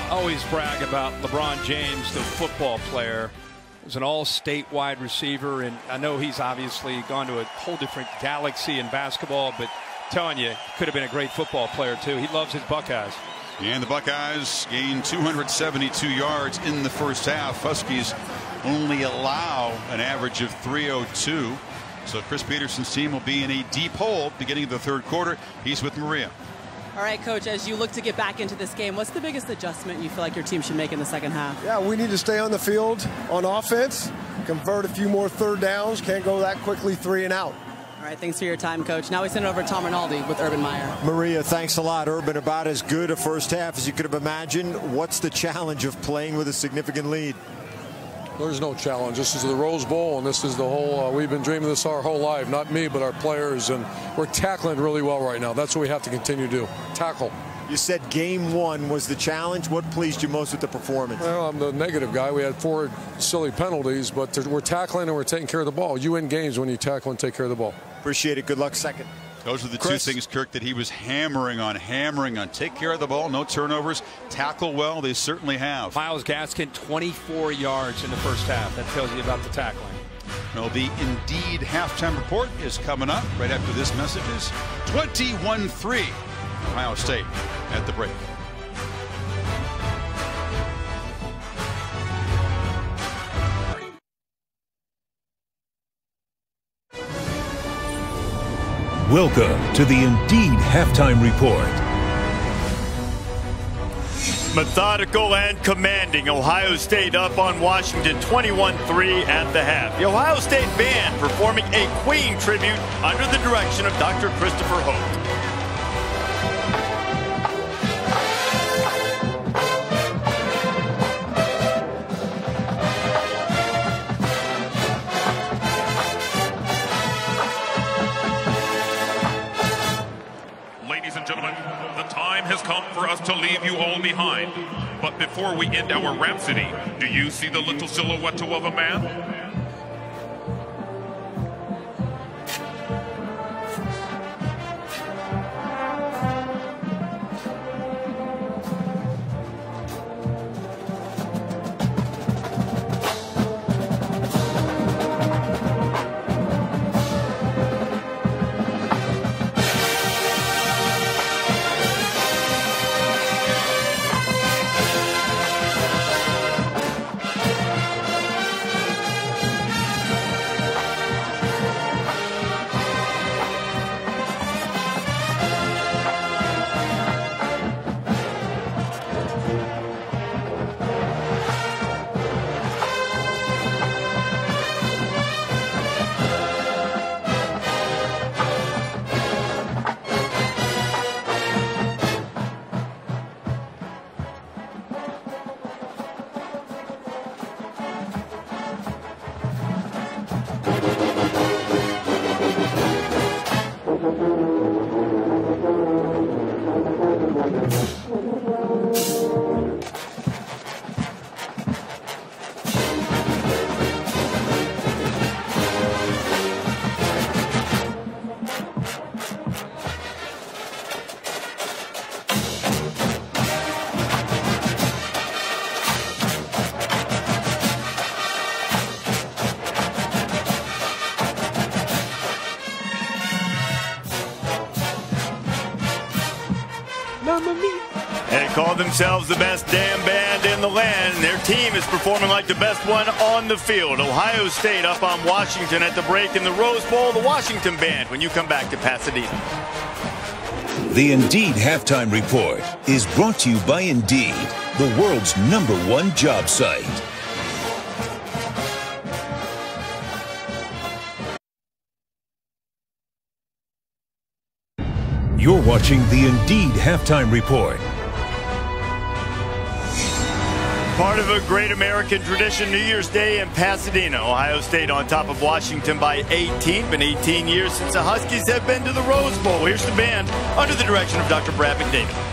I always brag about LeBron James, the football player. He's an all-state wide receiver, and I know he's obviously gone to a whole different galaxy in basketball, but telling you, could have been a great football player too. He loves his Buckeyes. And the Buckeyes gain 272 yards in the first half. Huskies only allow an average of 302. So Chris Peterson's team will be in a deep hole beginning of the third quarter. He's with Maria. All right, Coach, as you look to get back into this game, what's the biggest adjustment you feel like your team should make in the second half? Yeah, we need to stay on the field on offense, convert a few more third downs, can't go that quickly 3 and out. All right, thanks for your time, Coach. Now we send it over to Tom Rinaldi with Urban Meyer. Maria, thanks a lot. Urban, about as good a first half as you could have imagined. What's the challenge of playing with a significant lead? There's no challenge. This is the Rose Bowl, and this is the whole, we've been dreaming this our whole life. Not me, but our players, and we're tackling really well right now. That's what we have to continue to do. Tackle. You said game one was the challenge. What pleased you most with the performance? Well, I'm the negative guy. We had 4 silly penalties, but we're tackling and we're taking care of the ball. You win games when you tackle and take care of the ball. Appreciate it. Good luck second. Those are the Chris. 2 things, Kirk, that he was hammering on. Take care of the ball, no turnovers, tackle well. They certainly have. Myles Gaskin, 24 yards in the first half. That tells you about the tackling. Well, the Indeed halftime report is coming up right after this message. Is 21-3 Ohio State at the break. Welcome to the Indeed Halftime Report. Methodical and commanding. Ohio State up on Washington 21-3 at the half. The Ohio State band performing a Queen tribute under the direction of Dr. Christopher Hope. Has come for us to leave you all behind. But before we end our rhapsody, do you see the little silhouette of a man? They call themselves the best damn band in the land. Their team is performing like the best one on the field. Ohio State up on Washington at the break in the Rose Bowl. The Washington band when you come back to Pasadena. The Indeed Halftime Report is brought to you by Indeed, the world's #1 job site. You're watching the Indeed Halftime Report. Part of a great American tradition, New Year's Day in Pasadena. Ohio State on top of Washington by 18. Been 18 years since the Huskies have been to the Rose Bowl. Here's the band under the direction of Dr. Brad McDavid.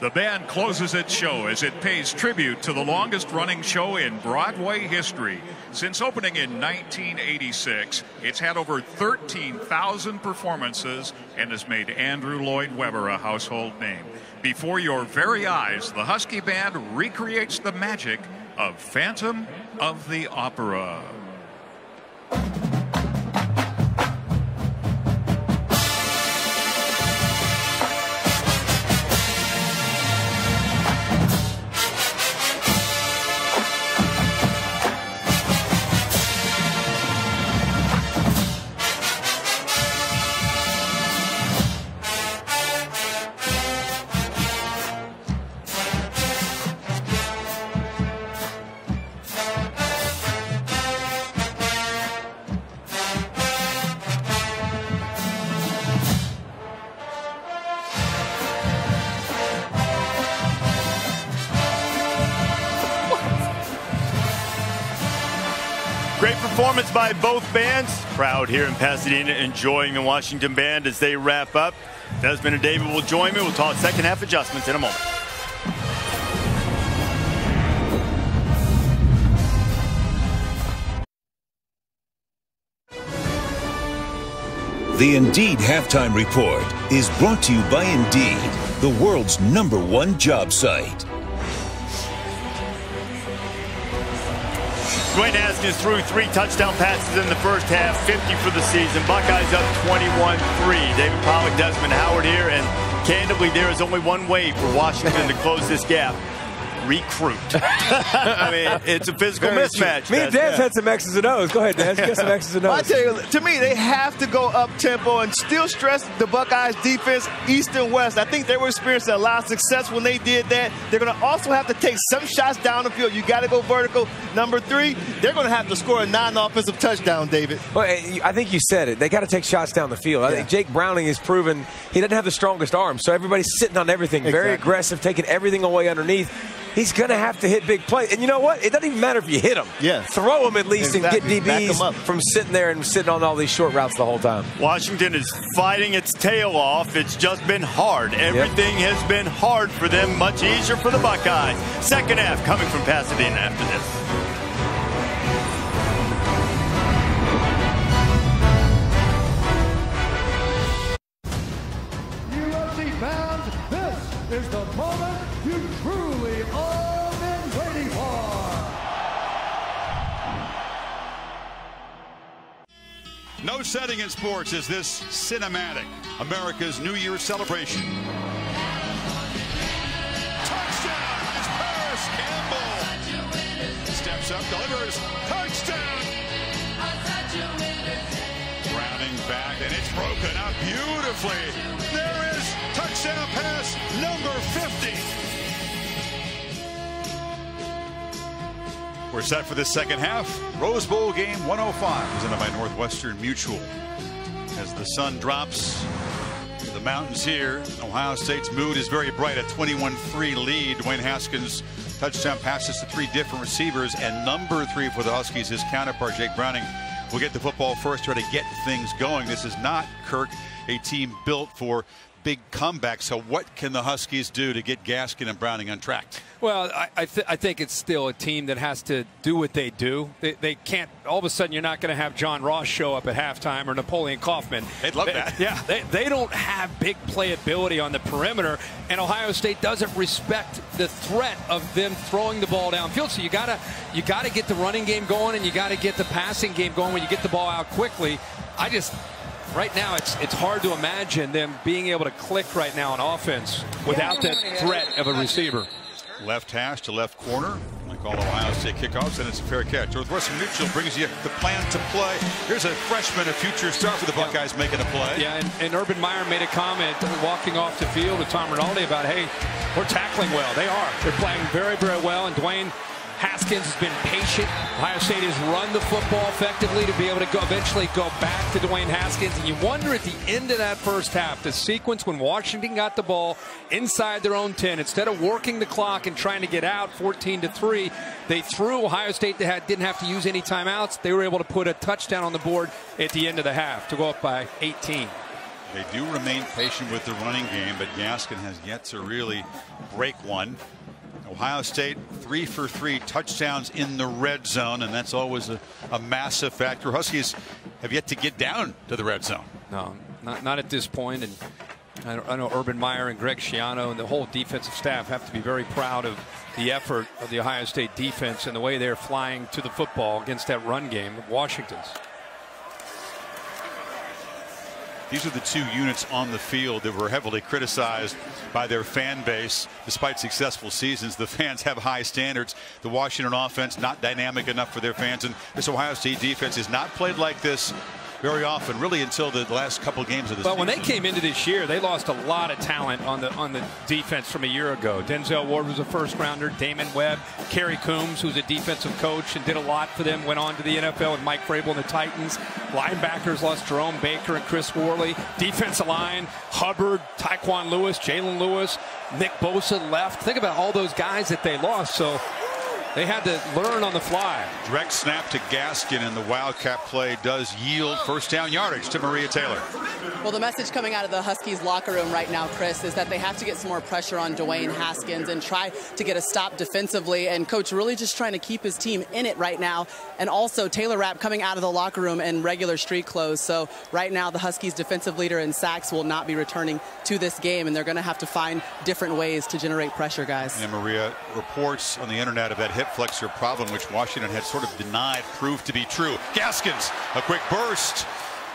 The band closes its show as it pays tribute to the longest-running show in Broadway history. Since opening in 1986, it's had over 13,000 performances and has made Andrew Lloyd Webber a household name. Before your very eyes, the Husky Band recreates the magic of Phantom of the Opera. Great performance by both bands. Crowd here in Pasadena enjoying the Washington Band as they wrap up. Desmond and David will join me. We'll talk second half adjustments in a moment. The Indeed Halftime Report is brought to you by Indeed, the world's #1 job site. Dwayne Haskins threw 3 touchdown passes in the first half, 50 for the season. Buckeyes up 21-3. David Pollack, Desmond Howard here, and candidly, there is only one way for Washington to close this gap. Recruit. I mean, it's a physical mismatch. Me and Dez had some X's and O's. Go ahead, Dez. You got some X's and O's. I tell you, to me, they have to go up tempo and still stress the Buckeyes defense, east and west. I think they were experiencing a lot of success when they did that. They're going to also have to take some shots down the field. You got to go vertical. Number 3, they're going to have to score a non-offensive touchdown, David. Well, I think you said it. They got to take shots down the field. I think Jake Browning has proven he doesn't have the strongest arm, so everybody's sitting on everything. Very aggressive, taking everything away underneath. He's going to have to hit big plays. And you know what? It doesn't even matter if you hit him. Yeah. Throw him at least and get DBs from sitting there and sitting on all these short routes the whole time. Washington is fighting its tail off. It's just been hard. Everything has been hard for them. Much easier for the Buckeyes. Second half coming from Pasadena after this. Fans, this is the moment you truly all been waiting for. No setting in sports is this cinematic. America's New Year's celebration. Touchdown is Paris Campbell. Steps up, delivers. Touchdown. Browning back, and it's broken up beautifully. There is touchdown pass number 50. We're set for the second half. Rose Bowl game 105 presented by Northwestern Mutual. As the sun drops to the mountains here, Ohio State's mood is very bright. A 21-3 lead. Dwayne Haskins touchdown passes to 3 different receivers, and number 3 for the Huskies, his counterpart Jake Browning, will get the football first, try to get things going. This is not, Kirk, a team built for big comeback. So what can the Huskies do to get Gaskin and Browning on track? Well, I think it's still a team that has to do what they do. They can't, all of a sudden you're not going to have John Ross show up at halftime or Napoleon Kaufman. They'd love that. Yeah, they don't have big playability on the perimeter, and Ohio State doesn't respect the threat of them throwing the ball downfield. So you gotta get the running game going, and you got to get the passing game going when you get the ball out quickly. Right now, it's hard to imagine them being able to click right now on offense without that threat of a receiver. Left hash to left corner. Like all Ohio State kickoffs, and it's a fair catch. Northwestern Mutual brings you the plan to play. Here's a freshman, a future star for the Buckeyes making a play. Yeah, and Urban Meyer made a comment walking off the field with Tom Rinaldi about, hey, we're tackling well. They are. They're playing very, very well, and Dwayne Haskins has been patient. Ohio State has run the football effectively to be able to eventually go back to Dwayne Haskins. And you wonder at the end of that first half, the sequence when Washington got the ball inside their own 10, instead of working the clock and trying to get out 14-3, they threw Ohio State that didn't have to use any timeouts. They were able to put a touchdown on the board at the end of the half to go up by 18. They do remain patient with the running game, but Gaskin has yet to really break one. Ohio State 3 for 3 touchdowns in the red zone, and that's always a massive factor. Huskies have yet to get down to the red zone. No, not at this point. And I know Urban Meyer and Greg Schiano and the whole defensive staff have to be very proud of the effort of the Ohio State defense and the way they're flying to the football against that run game of Washington's. These are the two units on the field that were heavily criticized by their fan base. Despite successful seasons, the fans have high standards. The Washington offense not dynamic enough for their fans, and this Ohio State defense is not played like this very often, really, until the last couple of games of the season. But when they came into this year, they lost a lot of talent on the defense from a year ago. Denzel Ward was a first-rounder. Damon Webb, Kerry Coombs, who's a defensive coach and did a lot for them, went on to the NFL with Mike Vrabel and the Titans. Linebackers lost Jerome Baker and Chris Worley. Defensive line, Hubbard, Tyquan Lewis, Jalen Lewis, Nick Bosa left. Think about all those guys that they lost. So they had to learn on the fly. Direct snap to Gaskin, and the Wildcat play does yield first down yardage to Maria Taylor. Well, the message coming out of the Huskies locker room right now, Chris, is that they have to get some more pressure on Dwayne Haskins and try to get a stop defensively. And Coach really just trying to keep his team in it right now. And also Taylor Rapp coming out of the locker room in regular street clothes. So right now the Huskies defensive leader in sacks will not be returning to this game, and they're going to have to find different ways to generate pressure, guys. And Maria, reports on the internet of that hip flexor problem, which Washington had sort of denied, proved to be true. Gaskins, a quick burst.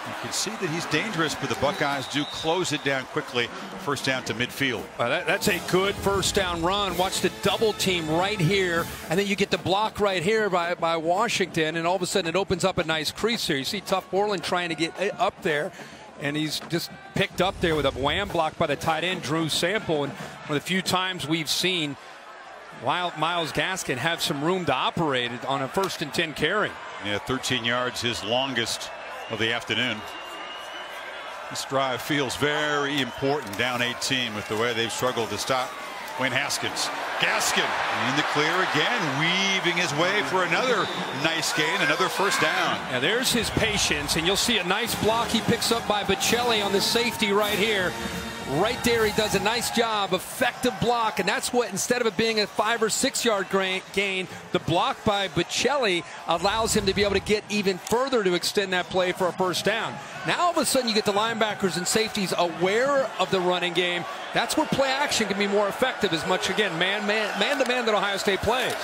You can see that he's dangerous, but the Buckeyes do close it down quickly. First down to midfield. That's a good first down run. Watch the double team right here, and then you get the block right here by Washington, and all of a sudden it opens up a nice crease here. You see Tuff Borland trying to get up there, and he's just picked up there with a wham block by the tight end, Drew Sample. And one of the few times we've seen Myles Gaskin have some room to operate on a 1st and 10 carry. Yeah, 13 yards, his longest of the afternoon. This drive feels very important, down 18 with the way they've struggled to stop Dwayne Haskins. Gaskin in the clear again, weaving his way for another nice gain, another first down. Now there's his patience, and you'll see a nice block he picks up by Bocelli on the safety right here. Right there, he does a nice job, effective block, and that's what, instead of it being a 5 or 6 yard gain, the block by Bocelli allows him to be able to get even further to extend that play for a first down. Now all of a sudden you get the linebackers and safeties aware of the running game. That's where play action can be more effective, as much, again, man to man that Ohio State plays.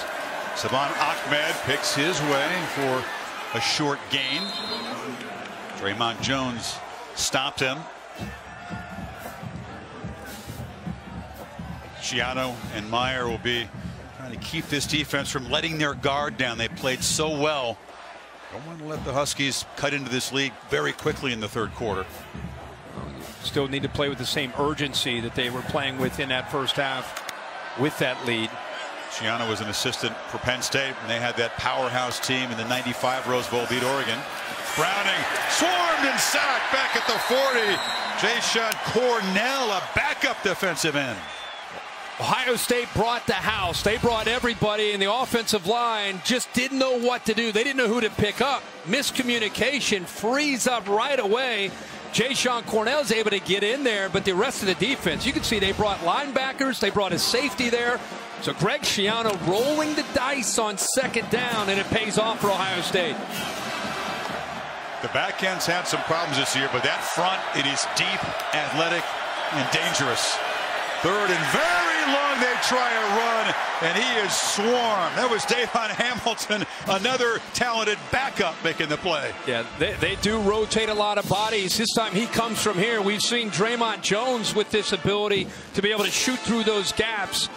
Savon Ahmed picks his way for a short gain. Draymond Jones stopped him. Schiano and Meyer will be trying to keep this defense from letting their guard down. They played so well. Don't want to let the Huskies cut into this lead very quickly in the third quarter. Still need to play with the same urgency that they were playing with in that first half with that lead. Schiano was an assistant for Penn State, and they had that powerhouse team in the '95 Rose Bowl, beat Oregon. Browning swarmed and sacked back at the 40. Jayshon Cornell, a backup defensive end. Ohio State brought the house. They brought everybody, and the offensive line just didn't know what to do. They didn't know who to pick up. Miscommunication, frees up right away. Jayshon Cornell's able to get in there, but the rest of the defense, you can see they brought linebackers. They brought a safety there. So Greg Schiano rolling the dice on second down, and it pays off for Ohio State. The back end's had some problems this year, but that front, it is deep, athletic, and dangerous. Third and very long, they try a run, and he is swarmed. That was Davon Hamilton, another talented backup making the play. Yeah, they do rotate a lot of bodies. This time he comes from here. We've seen Draymond Jones with this ability to be able to shoot through those gaps.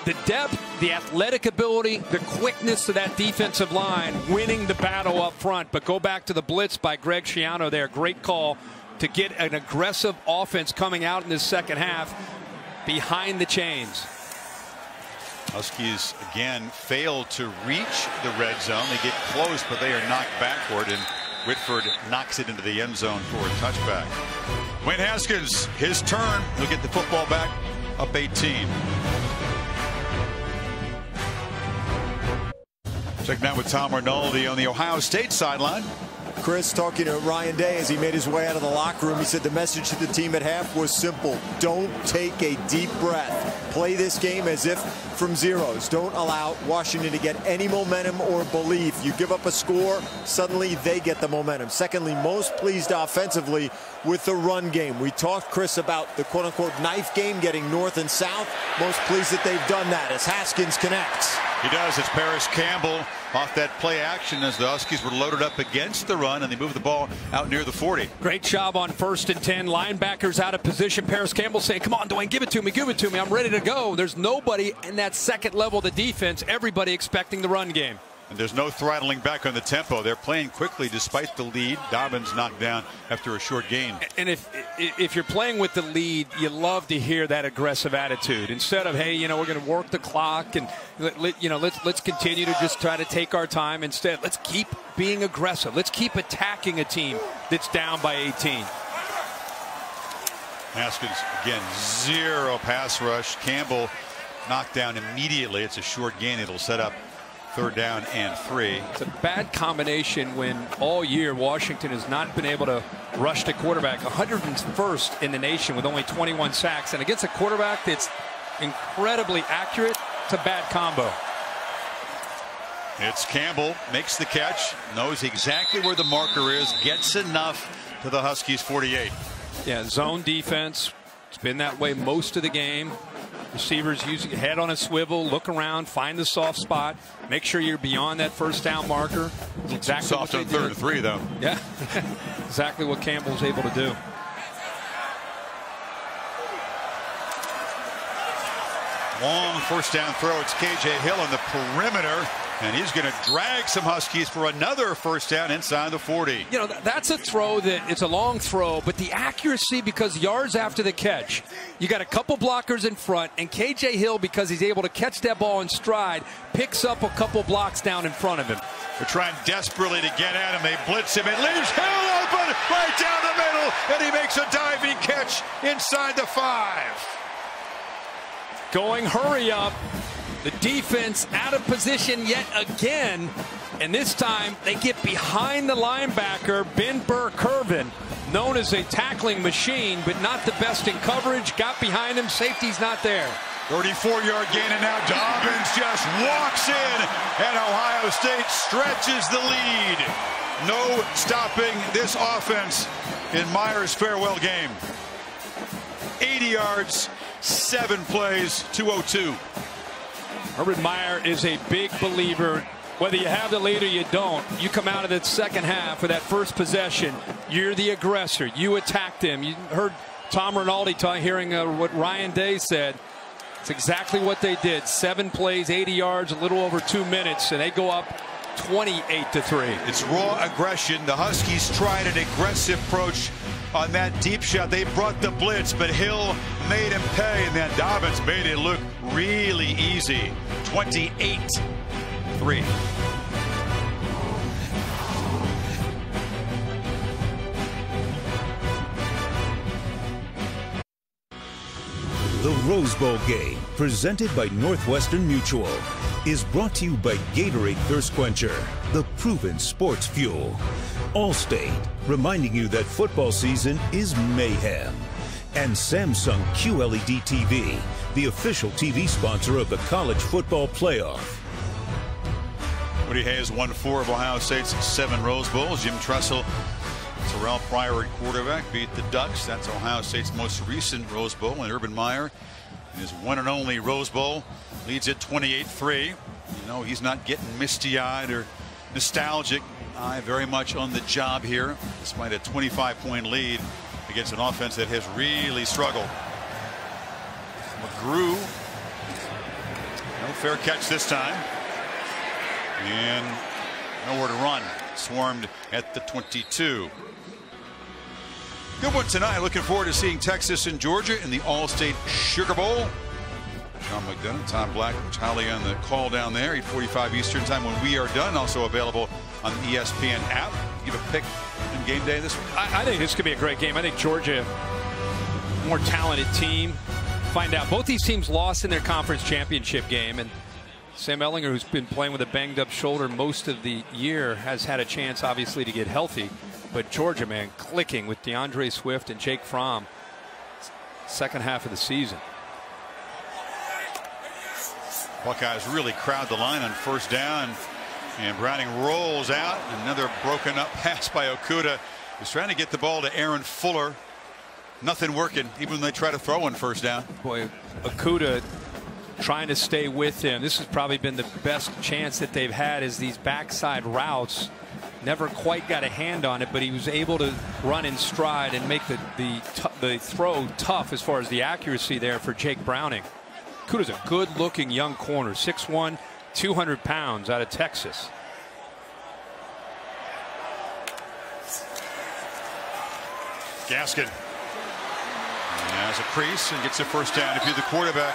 The depth, the athletic ability, the quickness of that defensive line, winning the battle up front. But go back to the blitz by Greg Schiano there. Great call to get an aggressive offense coming out in this second half behind the chains. Huskies again failed to reach the red zone. They get close, but they are knocked backward, and Whitford knocks it into the end zone for a touchback. Dwayne Haskins, his turn. He'll get the football back, up 18. Check now with Tom Rinaldi on the Ohio State sideline. Chris, talking to Ryan Day as he made his way out of the locker room, he said the message to the team at half was simple. Don't take a deep breath. Play this game as if from zeros. Don't allow Washington to get any momentum or belief. You give up a score, suddenly they get the momentum. Secondly, most pleased offensively with the run game. We talked, Chris, about the quote-unquote knife game, getting north and south. Most pleased that they've done that as Haskins connects. He does. It's Paris Campbell off that play action as the Huskies were loaded up against the run, and they moved the ball out near the 40. Great job on 1st and 10. Linebackers out of position. Paris Campbell saying, come on, Dwayne, give it to me, give it to me. I'm ready to go. There's nobody in that second level of the defense. Everybody expecting the run game. And there's no throttling back on the tempo. They're playing quickly despite the lead. Dobbins knocked down after a short gain. And if you're playing with the lead, you love to hear that aggressive attitude. Instead of, hey, you know, we're going to work the clock and, let's continue to just try to take our time. Instead, let's keep being aggressive. Let's keep attacking a team that's down by 18. Haskins, again, 0 pass rush. Campbell knocked down immediately. It's a short gain. It'll set up 3rd down and 3. It's a bad combination when all year Washington has not been able to rush the quarterback. 101st in the nation with only 21 sacks. And against a quarterback that's incredibly accurate, it's a bad combo. It's Campbell, makes the catch, knows exactly where the marker is, gets enough to the Huskies 48. Yeah, zone defense. It's been that way most of the game. Receivers using head on a swivel, look around, find the soft spot, make sure you're beyond that 1st down marker. It's exactly soft on 3rd and 3, though. Yeah, exactly what Campbell's able to do. Long 1st down throw. It's KJ Hill on the perimeter, and he's going to drag some Huskies for another 1st down inside the 40. You know, that's a throw that it's a long throw, but the accuracy, because yards after the catch, you got a couple blockers in front, and KJ Hill, because he's able to catch that ball in stride, picks up a couple blocks down in front of him. They're trying desperately to get at him. They blitz him. It leaves Hill open right down the middle, and he makes a diving catch inside the 5. Going hurry up. The defense out of position yet again. And this time they get behind the linebacker, Ben Burr-Kirven, known as a tackling machine, but not the best in coverage. Got behind him. Safety's not there. 34-yard gain, and now Dobbins just walks in, and Ohio State stretches the lead. No stopping this offense in Meyer's farewell game. 80 yards, 7 plays, 202. Urban Meyer is a big believer. Whether you have the lead or you don't, you come out of that second half with that first possession, you're the aggressor. You attacked him. You heard Tom Rinaldi hearing what Ryan Day said. It's exactly what they did. 7 plays, 80 yards, a little over 2 minutes, and they go up 28-3. It's raw aggression. The Huskies tried an aggressive approach on that deep shot. They brought the blitz, but Hill made him pay, and then Dobbins made it look really easy. 28-3. The Rose Bowl game, presented by Northwestern Mutual, is brought to you by Gatorade Thirst Quencher, the proven sports fuel. Allstate, reminding you that football season is mayhem. And Samsung QLED TV, the official TV sponsor of the College Football Playoff. Woody Hayes won 4 of Ohio State's 7 Rose Bowls. Jim Tressel, Terrell Pryor at quarterback, beat the Ducks. That's Ohio State's most recent Rose Bowl. And Urban Meyer, in his one and only Rose Bowl, leads it 28-3. You know, he's not getting misty-eyed or nostalgic. Very much on the job here, despite a 25-point lead against an offense that has really struggled. McGrew, no fair catch this time, and nowhere to run. Swarmed at the 22. Good one tonight. Looking forward to seeing Texas and Georgia in the All-State Sugar Bowl. Sean McDonough, Tom Black, Tally on the call down there, 8:45 Eastern time when we are done. Also available on the ESPN app. Give a pick in game day this week. I think this could be a great game. I think Georgia, more talented team. Find out. Both these teams lost in their conference championship game, and Sam Ehlinger, who's been playing with a banged-up shoulder most of the year, has had a chance, obviously, to get healthy. But Georgia, man, clicking with DeAndre Swift and Jake Fromm. Second half of the season. Buckeyes really crowd the line on first down. And Browning rolls out. Another broken up pass by Okudah. He's trying to get the ball to Aaron Fuller. Nothing working, even when they try to throw on first down. Boy, Okudah trying to stay with him. This has probably been the best chance that they've had, is these backside routes. Never quite got a hand on it, but he was able to run in stride and make the throw tough as far as the accuracy there for Jake Browning. Okudah's a good-looking young corner, 6'1", 200 pounds, out of Texas. Gaskin has a crease and gets a first down. If you're the quarterback,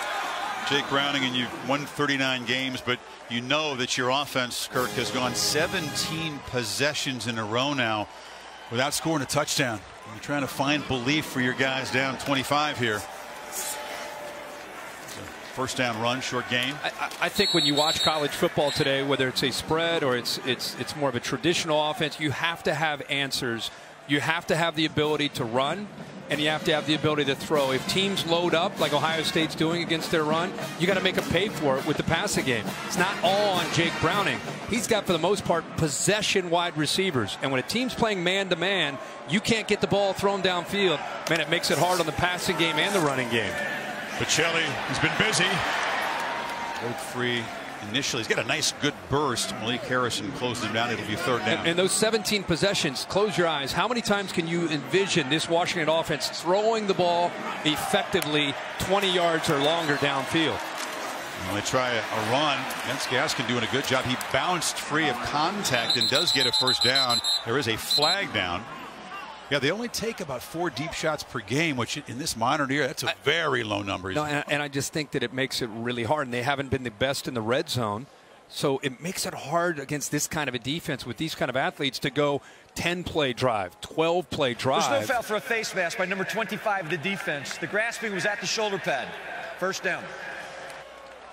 Jake Browning, and you've won 39 games, but you know that your offense, Kirk, has gone 17 possessions in a row now without scoring a touchdown. And you're trying to find belief for your guys down 25 here. First down run, short gain. I think when you watch college football today, whether it's a spread or it's more of a traditional offense, you have to have answers. You have to have the ability to run, and you have to have the ability to throw. If teams load up like Ohio State's doing against their run, you got to make them pay for it with the passing game. It's not all on Jake Browning. He's got, for the most part, possession wide receivers. And when a team's playing man-to-man, you can't get the ball thrown downfield. Man, it makes it hard on the passing game and the running game. Pacelli has been busy. Broke free initially. He's got a nice good burst. Malik Harrison closed him down. It'll be third down. And those 17 possessions, close your eyes. How many times can you envision this Washington offense throwing the ball effectively 20 yards or longer downfield? Well, they try a run. Vince Gaskin doing a good job. He bounced free of contact and does get a first down. There is a flag down. Yeah, they only take about 4 deep shots per game, which in this modern era, that's a very low number. No, and I just think that it makes it really hard, and they haven't been the best in the red zone. So it makes it hard against this kind of a defense with these kind of athletes to go 10-play drive, 12-play drive. There's no foul for a face mask by number 25 of the defense. The grasping was at the shoulder pad. First down.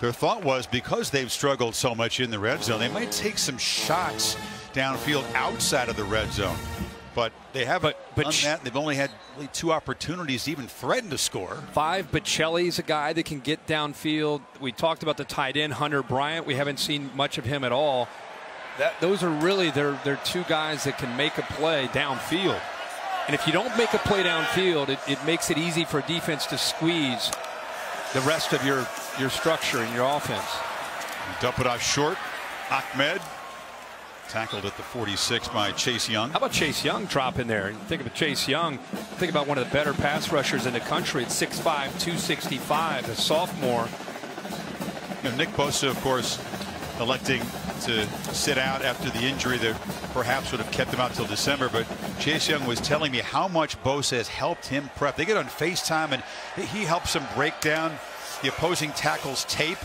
Their thought was, because they've struggled so much in the red zone, they might take some shots downfield outside of the red zone. But they haven't done that. They've only had 2 opportunities to even threaten to score. 5, Pacelli's a guy that can get downfield. We talked about the tight end, Hunter Bryant. We haven't seen much of him at all. Those are really they're 2 guys that can make a play downfield. And if you don't make a play downfield, it makes it easy for a defense to squeeze the rest of your structure and your offense. Dump it off short. Ahmed. Tackled at the 46 by Chase Young. How about Chase Young drop in there? Think of Chase Young. Think about one of the better pass rushers in the country at 6'5", 265, a sophomore. You know, Nick Bosa, of course, electing to sit out after the injury that perhaps would have kept him out till December. But Chase Young was telling me how much Bosa has helped him prep. They get on FaceTime, and he helps him break down the opposing tackle's tape.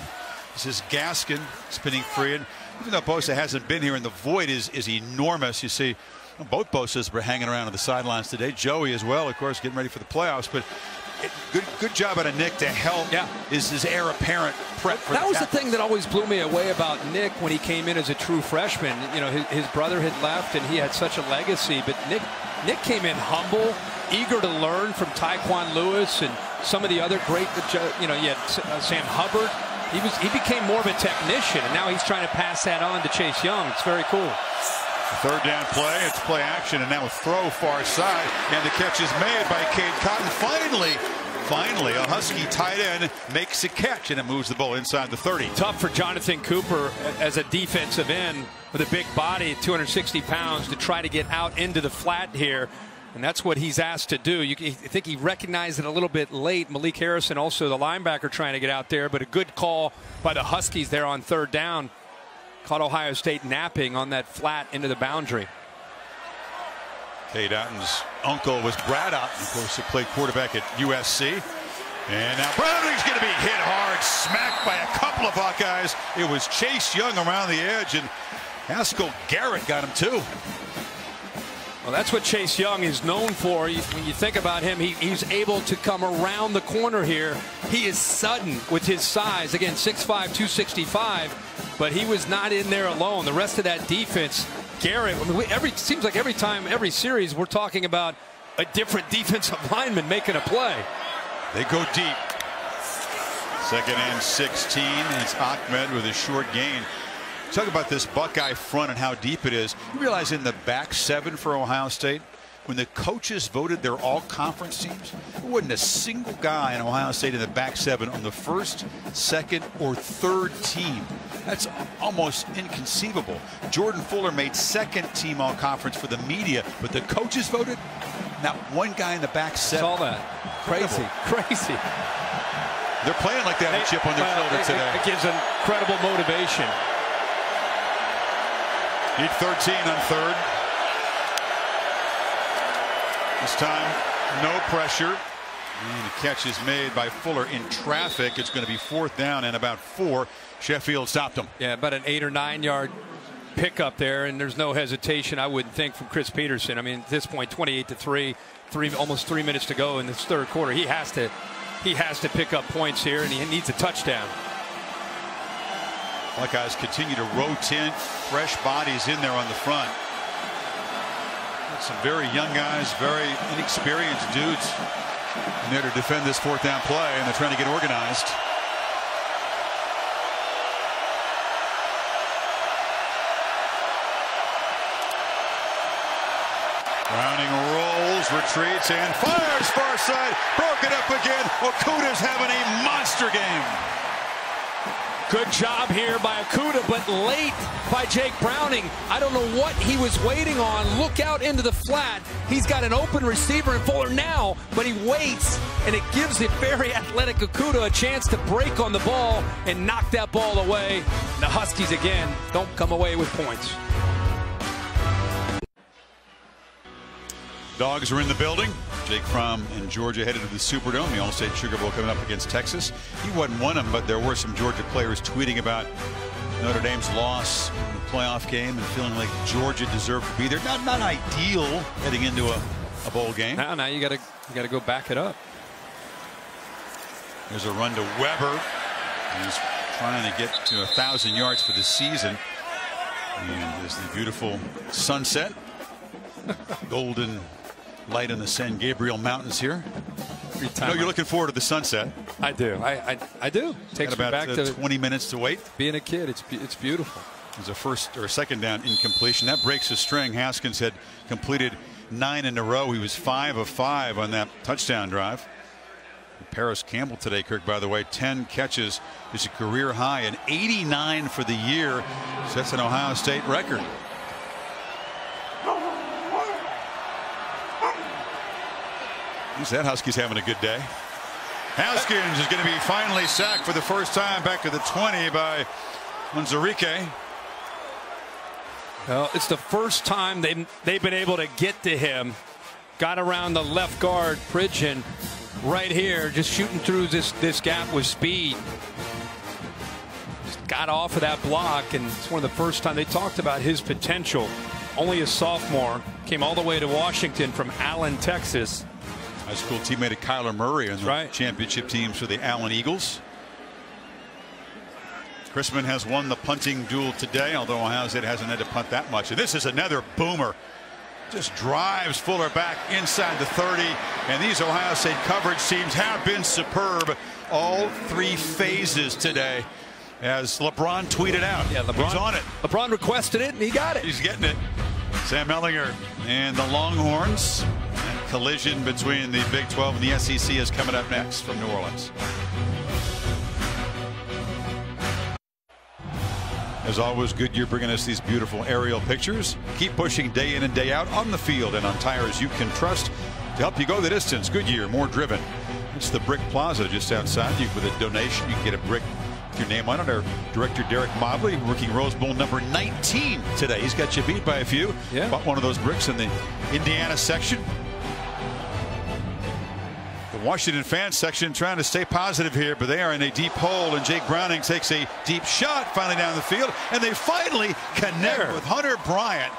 This is Gaskin spinning free. And even though Bosa hasn't been here, and the void is enormous, you see both Bosas were hanging around on the sidelines today. Joey as well, of course, getting ready for the playoffs. But good job out of Nick to help his heir apparent prep for that was the thing that always blew me away about Nick when he came in as a true freshman. You know, his brother had left, and he had such a legacy. But Nick came in humble, eager to learn from Tyquan Lewis and some of the other great, you know, you had Sam Hubbard. He became more of a technician, and now he's trying to pass that on to Chase Young. It's very cool. Third down play. It's play action, and now a throw far side, and the catch is made by Cade Cotton. Finally, a Husky tight end makes a catch, and it moves the ball inside the 30. Tough for Jonathan Cooper as a defensive end with a big body, 260 pounds, to try to get out into the flat here. And that's what he's asked to do. I think he recognized it a little bit late. Malik Harrison, also the linebacker, trying to get out there, but a good call by the Huskies there on third down. Caught Ohio State napping on that flat into the boundary. Cade Otton's uncle was Brad Otton, of course, who played quarterback at USC. And now Browning's going to be hit hard, smacked by a couple of Buckeyes. It was Chase Young around the edge, and Haskell Garrett got him too. Well, that's what Chase Young is known for. When you think about him, he's able to come around the corner here. He is sudden with his size. Again, 6'5", 265, but he was not in there alone. The rest of that defense, Garrett, I mean, seems like every time, every series, we're talking about a different defensive lineman making a play. They go deep. 2nd and 16. It's Ahmed with a short gain. Talk about this Buckeye front and how deep it is. You realize in the back 7 for Ohio State, when the coaches voted their all-conference teams, there wasn't a single guy in Ohio State in the back 7 on the 1st, 2nd, or 3rd team. That's almost inconceivable. Jordan Fuller made 2nd team all-conference for the media, but the coaches voted. Not one guy in the back 7. Saw that. Crazy. They're playing like they have a chip on their shoulder today. It gives incredible motivation. Need 13 on 3rd. This time, no pressure. And the catch is made by Fuller in traffic. It's going to be 4th down and about 4. Sheffield stopped him. Yeah, about an 8 or 9 yard pickup there, and there's no hesitation, I wouldn't think, from Chris Peterson. I mean, at this point, 28-3, almost 3 minutes to go in this 3rd quarter. He has to pick up points here, and he needs a touchdown. Buckeyes continue to rotate fresh bodies in there on the front. Some very young guys, very inexperienced dudes in there to defend this 4th down play, and they're trying to get organized. Browning rolls, retreats, and fires far side. Broken up again. Okudah's having a monster game. Good job here by Okudah, but late by Jake Browning. I don't know what he was waiting on. Look out into the flat. He's got an open receiver in Fuller now, but he waits, and it gives the very athletic Okudah a chance to break on the ball and knock that ball away. The Huskies, again, don't come away with points. Dogs are in the building. Jake Fromm in Georgia headed to the Superdome. The All-State Sugar Bowl coming up against Texas. He wasn't one of them, but there were some Georgia players tweeting about Notre Dame's loss in the playoff game and feeling like Georgia deserved to be there. Not ideal heading into a bowl game. Now you gotta go back it up. There's a run to Weber. He's trying to get to 1,000 yards for the season. And there's the beautiful sunset. Golden light in the San Gabriel Mountains here. I know you're looking forward to the sunset. I do. I do. Takes me about back to 20 minutes to wait. Being a kid, it's beautiful. There's a 1st or 2nd down incompletion. That breaks a string. Haskins had completed 9 in a row. He was 5 of 5 on that touchdown drive. Paris Campbell today, Kirk, by the way, 10 catches is a career high, and 89 for the year. So that's an Ohio State record. That Huskies having a good day. Haskins is going to be finally sacked for the first time back to the 20 by Onwuzurike. Well, it's the first time they've been able to get to him. Got around the left guard, Pridgeon, right here, just shooting through this gap with speed. Just got off of that block, and it's one of the first time they talked about his potential. Only a sophomore, came all the way to Washington from Allen, Texas. High school teammate of Kyler Murray on the championship teams for the Allen Eagles. Chrisman has won the punting duel today, although Ohio State hasn't had to punt that much. And this is another boomer. Just drives Fuller back inside the 30. And these Ohio State coverage teams have been superb all 3 phases today. As LeBron tweeted out. Yeah, LeBron, he's on it. LeBron requested it, and he got it. He's getting it. Sam Ehlinger and the Longhorns. That collision between the Big 12 and the SEC is coming up next from New Orleans. As always, Goodyear bringing us these beautiful aerial pictures. Keep pushing day in and day out on the field and on tires you can trust to help you go the distance. Goodyear, more driven. It's the Brick Plaza just outside. With a donation, you can get a brick with your name on it. Our director, Derek Mobley, working Rose Bowl number 19 today. He's got you beat by a few. Yeah. Bought one of those bricks in the Indiana section. The Washington fans section trying to stay positive here, but they are in a deep hole, and Jake Browning takes a deep shot finally down the field, and they finally connect with Hunter Bryant.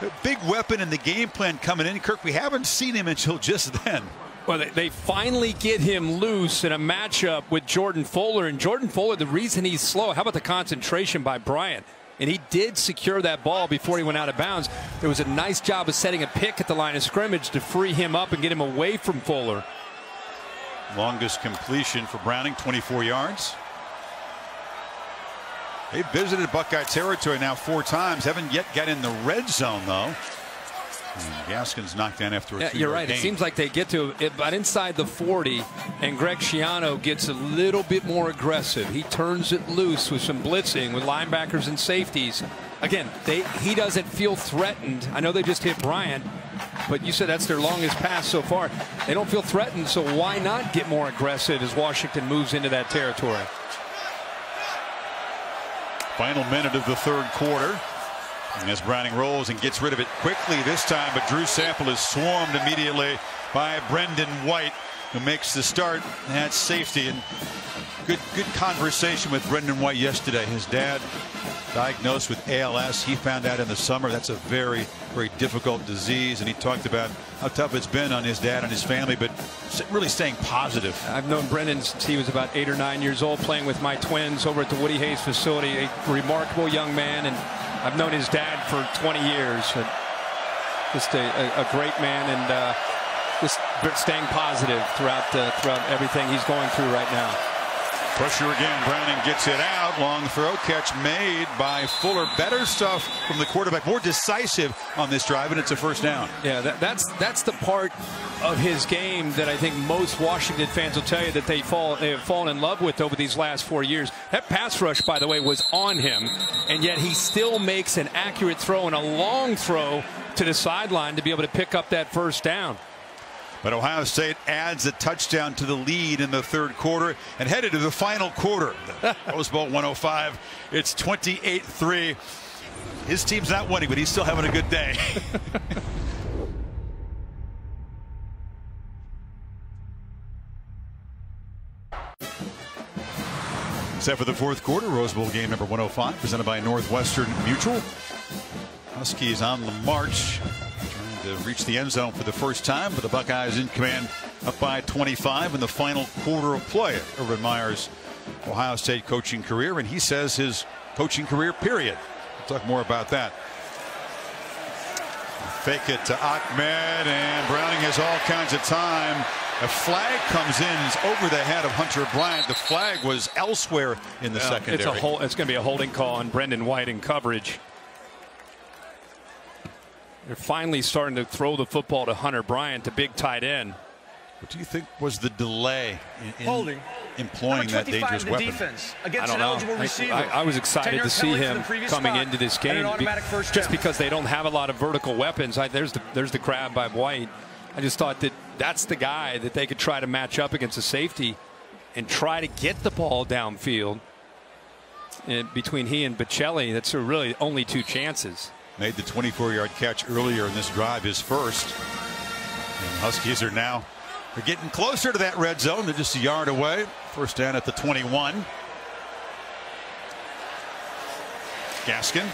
a big weapon in the game plan coming in. Kirk, we haven't seen him until just then. Well, they finally get him loose in a matchup with Jordan Fuller. And Jordan Fuller, the reason he's slow, how about the concentration by Bryant? And he did secure that ball before he went out of bounds. There was a nice job of setting a pick at the line of scrimmage to free him up and get him away from Fuller. Longest completion for Browning, 24 yards. They've visited Buckeye territory now 4 times. Haven't yet got in the red zone, though. And Gaskin's knocked down after a 2-yard you're right. gain. It seems like they get to it, but inside the 40, and Greg Schiano gets a little bit more aggressive. He turns it loose with some blitzing with linebackers and safeties. Again, he doesn't feel threatened. I know they just hit Bryant, but you said that's their longest pass so far. They don't feel threatened, so why not get more aggressive as Washington moves into that territory? Final minute of the third quarter. And as Browning rolls and gets rid of it quickly this time, but Drew Sample is swarmed immediately by Brendan White, who makes the start at safety. And good conversation with Brendan White yesterday. His dad diagnosed with ALS. He found out in the summer. That's a very, very difficult disease. And he talked about how tough it's been on his dad and his family, but really staying positive. I've known Brendan since he was about 8 or 9 years old, playing with my twins over at the Woody Hayes facility. A remarkable young man, and I've known his dad for 20 years. Just a great man, and just staying positive throughout everything he's going through right now. Pressure again. Browning gets it out. Long throw, catch made by Fuller. Better stuff from the quarterback. More decisive on this drive, and it's a first down. Yeah, that's the part of his game that I think most Washington fans will tell you that they have fallen in love with over these last 4 years. That pass rush, by the way, was on him, and yet he still makes an accurate throw and a long throw to the sideline to be able to pick up that first down. But Ohio State adds a touchdown to the lead in the third quarter and headed to the final quarter. Rose Bowl 105. It's 28-3. His team's not winning, but he's still having a good day. Set for the fourth quarter. Rose Bowl game number 105, presented by Northwestern Mutual. Huskies on the march, to reach the end zone for the first time, but the Buckeyes in command, up by 25 in the final quarter of play. Urban Meyer's Ohio State coaching career, and he says his coaching career, period. We'll talk more about that. Fake it to Ahmed, and Browning has all kinds of time. A flag comes in, is over the head of Hunter Bryant. The flag was elsewhere in the secondary. It's going to be a holding call on Brendan White in coverage. They're finally starting to throw the football to Hunter Bryant, the big tight end. What do you think was the delay in holding, employing that dangerous weapon? Defense I against don't an eligible know. receiver. I was excited to see him coming into this game just because they don't have a lot of vertical weapons. There's the grab by White. I just thought that's the guy that they could try to match up against a safety and try to get the ball downfield. And between he and Bocelli, that's really only 2 chances. Made the 24-yard catch earlier in this drive, his first. And Huskies are now getting closer to that red zone. They're just a yard away. First down at the 21. Gaskin.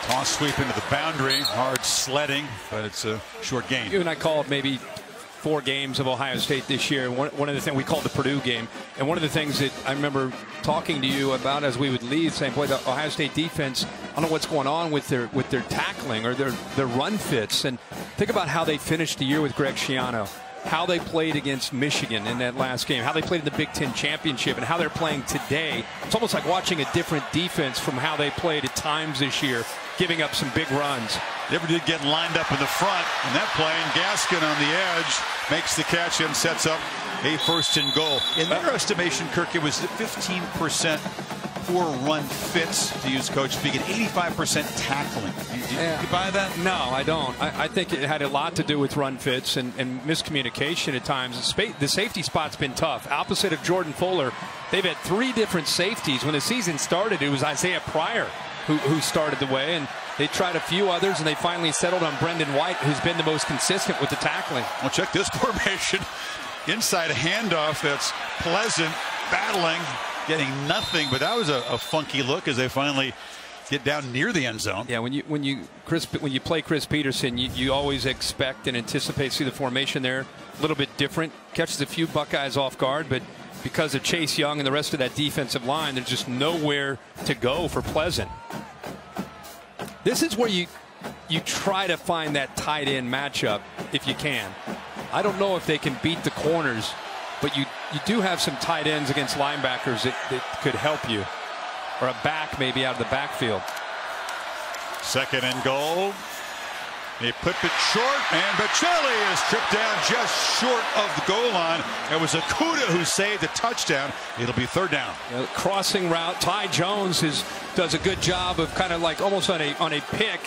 Toss sweep into the boundary. Hard sledding, but it's a short gain. You and I called maybe 4 games of Ohio State this year. One of the things we called the Purdue game, and one of the things that I remember talking to you about as we would leave, saying, boy, the Ohio State defense, I don't know what's going on with their tackling or their run fits. And think about how they finished the year with Greg Schiano, how they played against Michigan in that last game, how they played in the Big Ten championship, and how they're playing today. It's almost like watching a different defense from how they played at times this year, giving up some big runs. Never did get lined up in the front in that play, and Gaskin on the edge makes the catch and sets up a first and goal. In their estimation, Kirk, it was 15% poor run fits, to use Coach speak, and 85% tackling. You buy that? No, I don't. I think it had a lot to do with run fits and miscommunication at times. The safety spot's been tough. Opposite of Jordan Fuller, they've had 3 different safeties. When the season started, it was Isaiah Pryor who started the way, and they tried a few others, and they finally settled on Brendan White, who's been the most consistent with the tackling. Well, check this formation. Inside a handoff that's Pleasant battling, getting nothing, but that was a funky look as they finally get down near the end zone. Yeah, when you play Chris Peterson, you always expect and anticipate see the formation there a little bit different. Catches a few Buckeyes off guard, but because of Chase Young and the rest of that defensive line, there's just nowhere to go for Pleasant. This is where you try to find that tight end matchup if you can. I don't know if they can beat the corners, but you do have some tight ends against linebackers that could help you, or a back maybe out of the backfield. 2nd and goal. They put it short, and Bocelli is stripped down just short of the goal line. It was Okudah who saved the touchdown. It'll be 3rd down. Crossing route. Ty Jones does a good job of kind of like almost on a pick,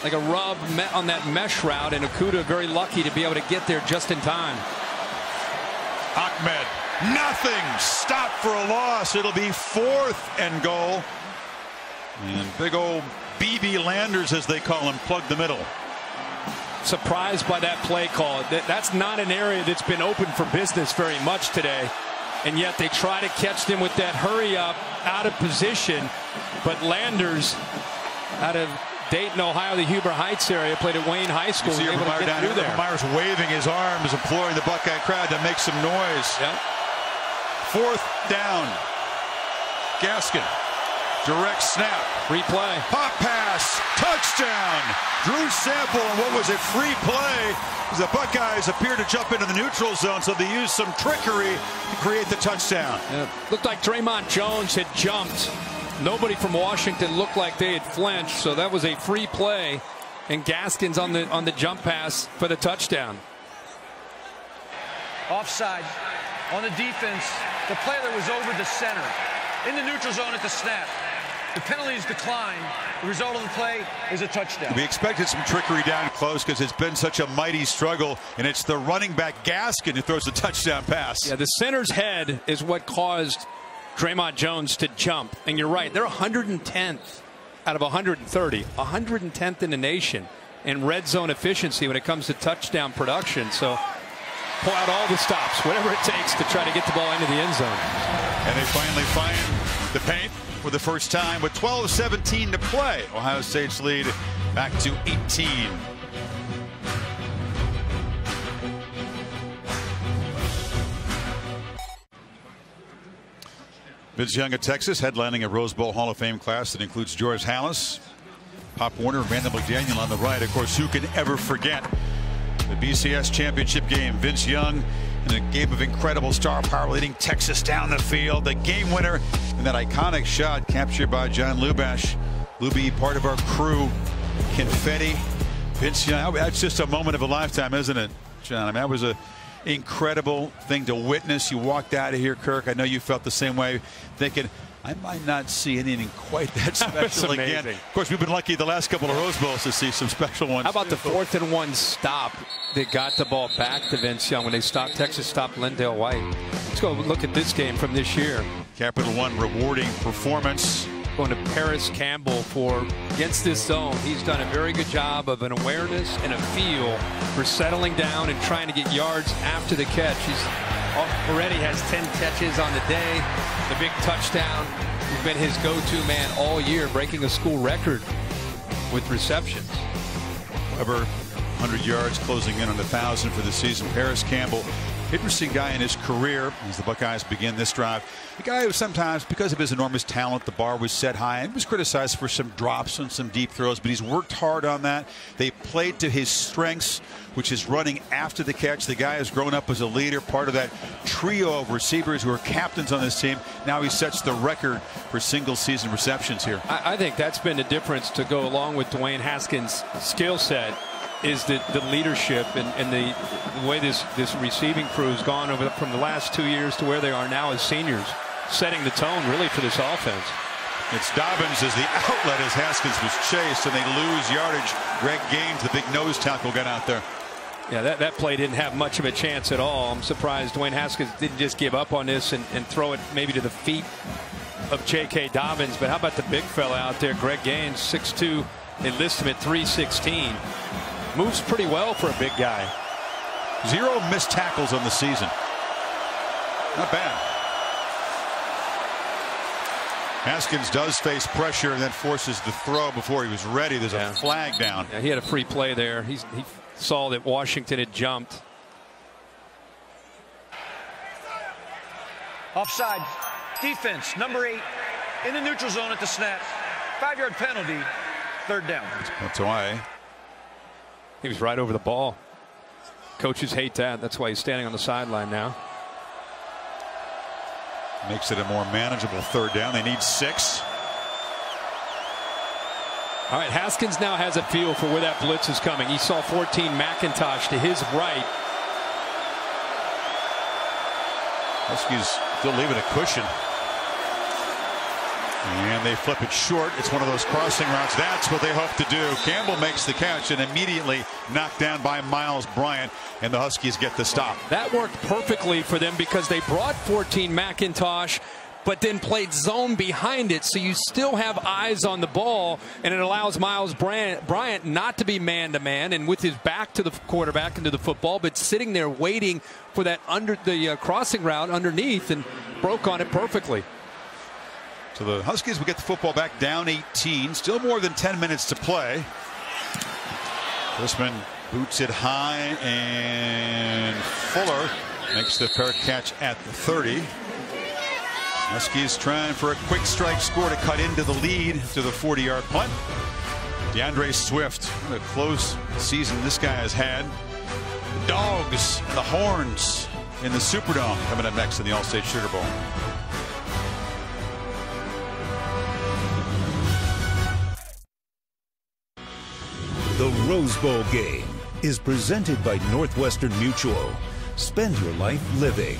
like a rub on that mesh route, and Okudah very lucky to be able to get there just in time. Ahmed, nothing. Stop for a loss. It'll be 4th and goal. And big old BB Landers, as they call him, plugged the middle. Surprised by that play call. That's not an area that's been open for business very much today, and yet they try to catch them with that hurry up out of position. But Landers, out of Dayton, Ohio, the Huber Heights area, played at Wayne High School. You see able to get through there. Myers waving his arms, imploring the Buckeye crowd to make some noise. Yep. 4th down. Gaskin. Direct snap. Replay. Pop pass. Touchdown. Drew Sample on what was a free play as the Buckeyes appear to jump into the neutral zone, so they used some trickery to create the touchdown. Yeah. Looked like Draymond Jones had jumped. Nobody from Washington looked like they had flinched, so that was a free play, and Gaskins on the jump pass for the touchdown. Offside on the defense. The player that was over the center in the neutral zone at the snap. The penalty is declined. The result of the play is a touchdown. We expected some trickery down close because it's been such a mighty struggle, and it's the running back Gaskin who throws the touchdown pass. Yeah, the center's head is what caused Draymond Jones to jump. And you're right, they're 110th out of 130, 110th in the nation in red zone efficiency when it comes to touchdown production. So pull out all the stops, whatever it takes to try to get the ball into the end zone. And they finally find the paint for the first time with 12:17 to play. Ohio State's lead back to 18. Vince Young of Texas headlining a Rose Bowl Hall of Fame class that includes George Halas, Pop Warner, Randall McDaniel on the right. Of course, who can ever forget the BCS championship game? Vince Young in a game of incredible star power, leading Texas down the field. The game winner and that iconic shot captured by John Lubash. Luby, part of our crew. Confetti. Vince Young, that's just a moment of a lifetime, isn't it, John? I mean, that was an incredible thing to witness. You walked out of here, Kirk. I know you felt the same way, thinking, I might not see anything quite that special again. Of course, we've been lucky the last couple of Rose Bowls to see some special ones. How about the 4th and 1 stop that got the ball back to Vince Young when they stopped? Texas stopped Lindale White. Let's go look at this game from this year. Capital One rewarding performance. Going to Paris Campbell for against this zone. He's done a very good job of an awareness and a feel for settling down and trying to get yards after the catch. He's already has 10 catches on the day. The big touchdown. He's been his go-to man all year, breaking a school record with receptions. Over 100 yards, closing in on 1,000 for the season. Paris Campbell, interesting guy in his career as the Buckeyes begin this drive. A guy who sometimes, because of his enormous talent, the bar was set high and was criticized for some drops and some deep throws, but he's worked hard on that. They played to his strengths, which is running after the catch. The guy has grown up as a leader, part of that trio of receivers who are captains on this team. Now he sets the record for single season receptions here. I think that's been the difference to go along with Dwayne Haskins' skill set, is the leadership and the way this receiving crew has gone over from the last 2 years to where they are now as seniors, setting the tone really for this offense. It's Dobbins as the outlet as Haskins was chased, and they lose yardage. Greg Gaines, the big nose tackle, got out there. Yeah, that play didn't have much of a chance at all. I'm surprised Dwayne Haskins didn't just give up on this and throw it maybe to the feet of J.K. Dobbins. But how about the big fella out there, Greg Gaines, 6'2", enlisted him at 316. Moves pretty well for a big guy. 0 missed tackles on the season. Not bad. Haskins does face pressure and then forces the throw before he was ready. There's a flag down. Yeah, he had a free play there. He saw that Washington had jumped. Offside. Defense, number 8, in the neutral zone at the snap. 5-yard penalty, 3rd down. That's why. He was right over the ball. Coaches hate that. That's why he's standing on the sideline now. Makes it a more manageable 3rd down. They need 6. All right, Haskins now has a feel for where that blitz is coming. He saw 14 McIntosh to his right. Huskies still leaving a cushion. And they flip it short. It's one of those crossing routes. That's what they hope to do. Campbell makes the catch and immediately knocked down by Miles Bryant, and the Huskies get the stop. That worked perfectly for them because they brought 14 McIntosh, but then played zone behind it, so you still have eyes on the ball, and it allows Miles Bryant not to be man-to-man and with his back to the quarterback and to the football, but sitting there waiting for that crossing route underneath, and broke on it perfectly. So the Huskies will get the football back down 18. Still more than 10 minutes to play. Chrisman boots it high, and Fuller makes the fair catch at the 30. Huskies trying for a quick strike score to cut into the lead to the 40-yard punt. DeAndre Swift, what a close season this guy has had. The Dogs and the Horns in the Superdome coming up next in the Allstate Sugar Bowl. The Rose Bowl game is presented by Northwestern Mutual. Spend your life living.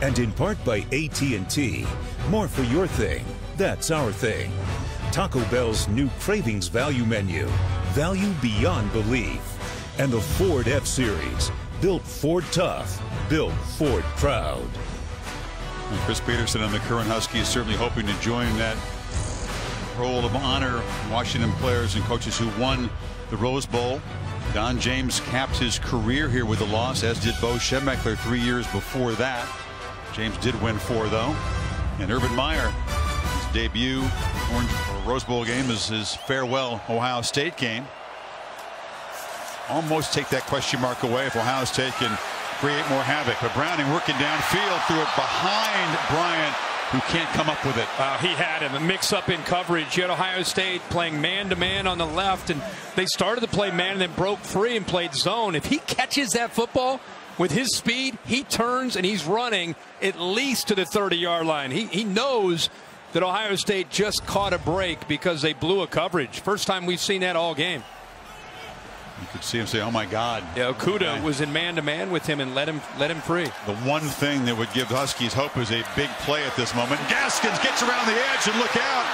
And in part by AT&T. More for your thing. That's our thing. Taco Bell's new Cravings Value Menu. Value beyond belief. And the Ford F-Series. Built Ford tough. Built Ford proud. And Chris Peterson and the current Huskies certainly hoping to join that roll of honor. Washington players and coaches who won the Rose Bowl. Don James capped his career here with a loss, as did Bo Schembechler 3 years before that. James did win 4, though. And Urban Meyer, his debut Rose Bowl game is his farewell Ohio State game. Almost take that question mark away if Ohio State can create more havoc. But Browning working downfield, threw it behind Bryant, who can't come up with it. He had him a mix up in coverage. You had Ohio State playing man-to-man on the left, and they started to play man and then broke free and played zone. If he catches that football with his speed, he turns and he's running at least to the 30-yard line. He knows that Ohio State just caught a break because they blew a coverage. First time we've seen that all game. You could see him say, oh my God. Yeah, Okudah was in man-to-man with him and let him free. The one thing that would give the Huskies hope is a big play at this moment. Gaskins gets around the edge, and look out.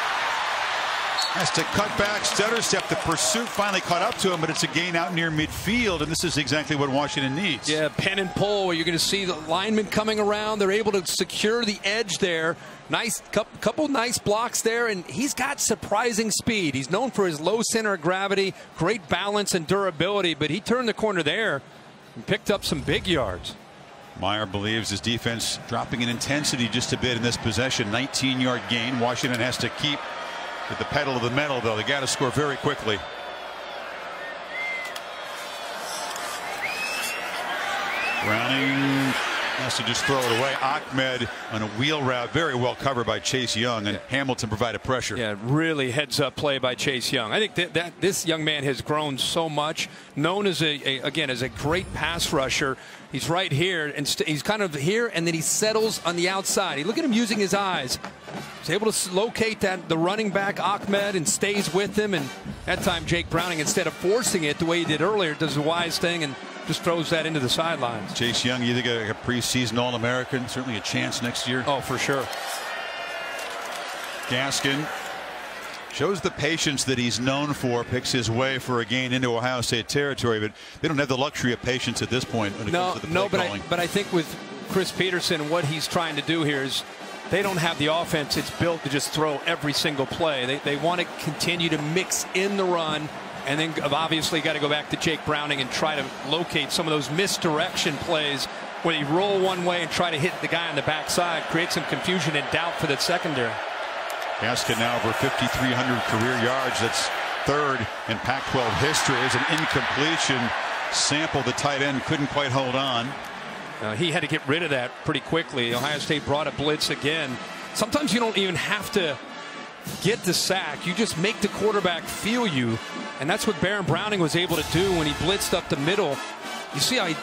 Has to cut back, stutter step. The pursuit finally caught up to him, but it's a gain out near midfield, and this is exactly what Washington needs. Yeah, pen and pull. You're going to see the linemen coming around. They're able to secure the edge there. Nice couple nice blocks there, and he's got surprising speed. He's known for his low center of gravity, great balance and durability, but he turned the corner there and picked up some big yards. Meyer believes his defense dropping in intensity just a bit in this possession. 19-yard gain. Washington has to keep with the pedal to the metal, though. They got to score very quickly. Browning has to just throw it away. Ahmed on a wheel route, very well covered by Chase Young, and Hamilton provided pressure. Yeah, really heads up play by Chase Young. I think that this young man has grown so much, known as as a great pass rusher. He's right here, and he's kind of here, and then he settles on the outside. Look at him using his eyes. He's able to locate the running back Ahmed and stays with him. And that time Jake Browning, instead of forcing it the way he did earlier, does a wise thing and just throws that into the sidelines. Chase Young, you think a preseason All-American, certainly a chance next year. Oh, for sure. Gaskin shows the patience that he's known for, picks his way for a gain into Ohio State territory, but they don't have the luxury of patience at this point when it comes to the play calling. But I think with Chris Peterson, what he's trying to do here is they don't have the offense. It's built to just throw every single play. They want to continue to mix in the run, and then obviously got to go back to Jake Browning and try to locate some of those misdirection plays where you roll one way and try to hit the guy on the backside, create some confusion and doubt for the secondary. Gaskin now over 5,300 career yards. That's third in Pac-12 history. As an incompletion. Sample, the tight end, couldn't quite hold on. He had to get rid of that pretty quickly. Ohio State brought a blitz again. Sometimes you don't even have to get the sack. You just make the quarterback feel you. And that's what Baron Browning was able to do when he blitzed up the middle. You see how he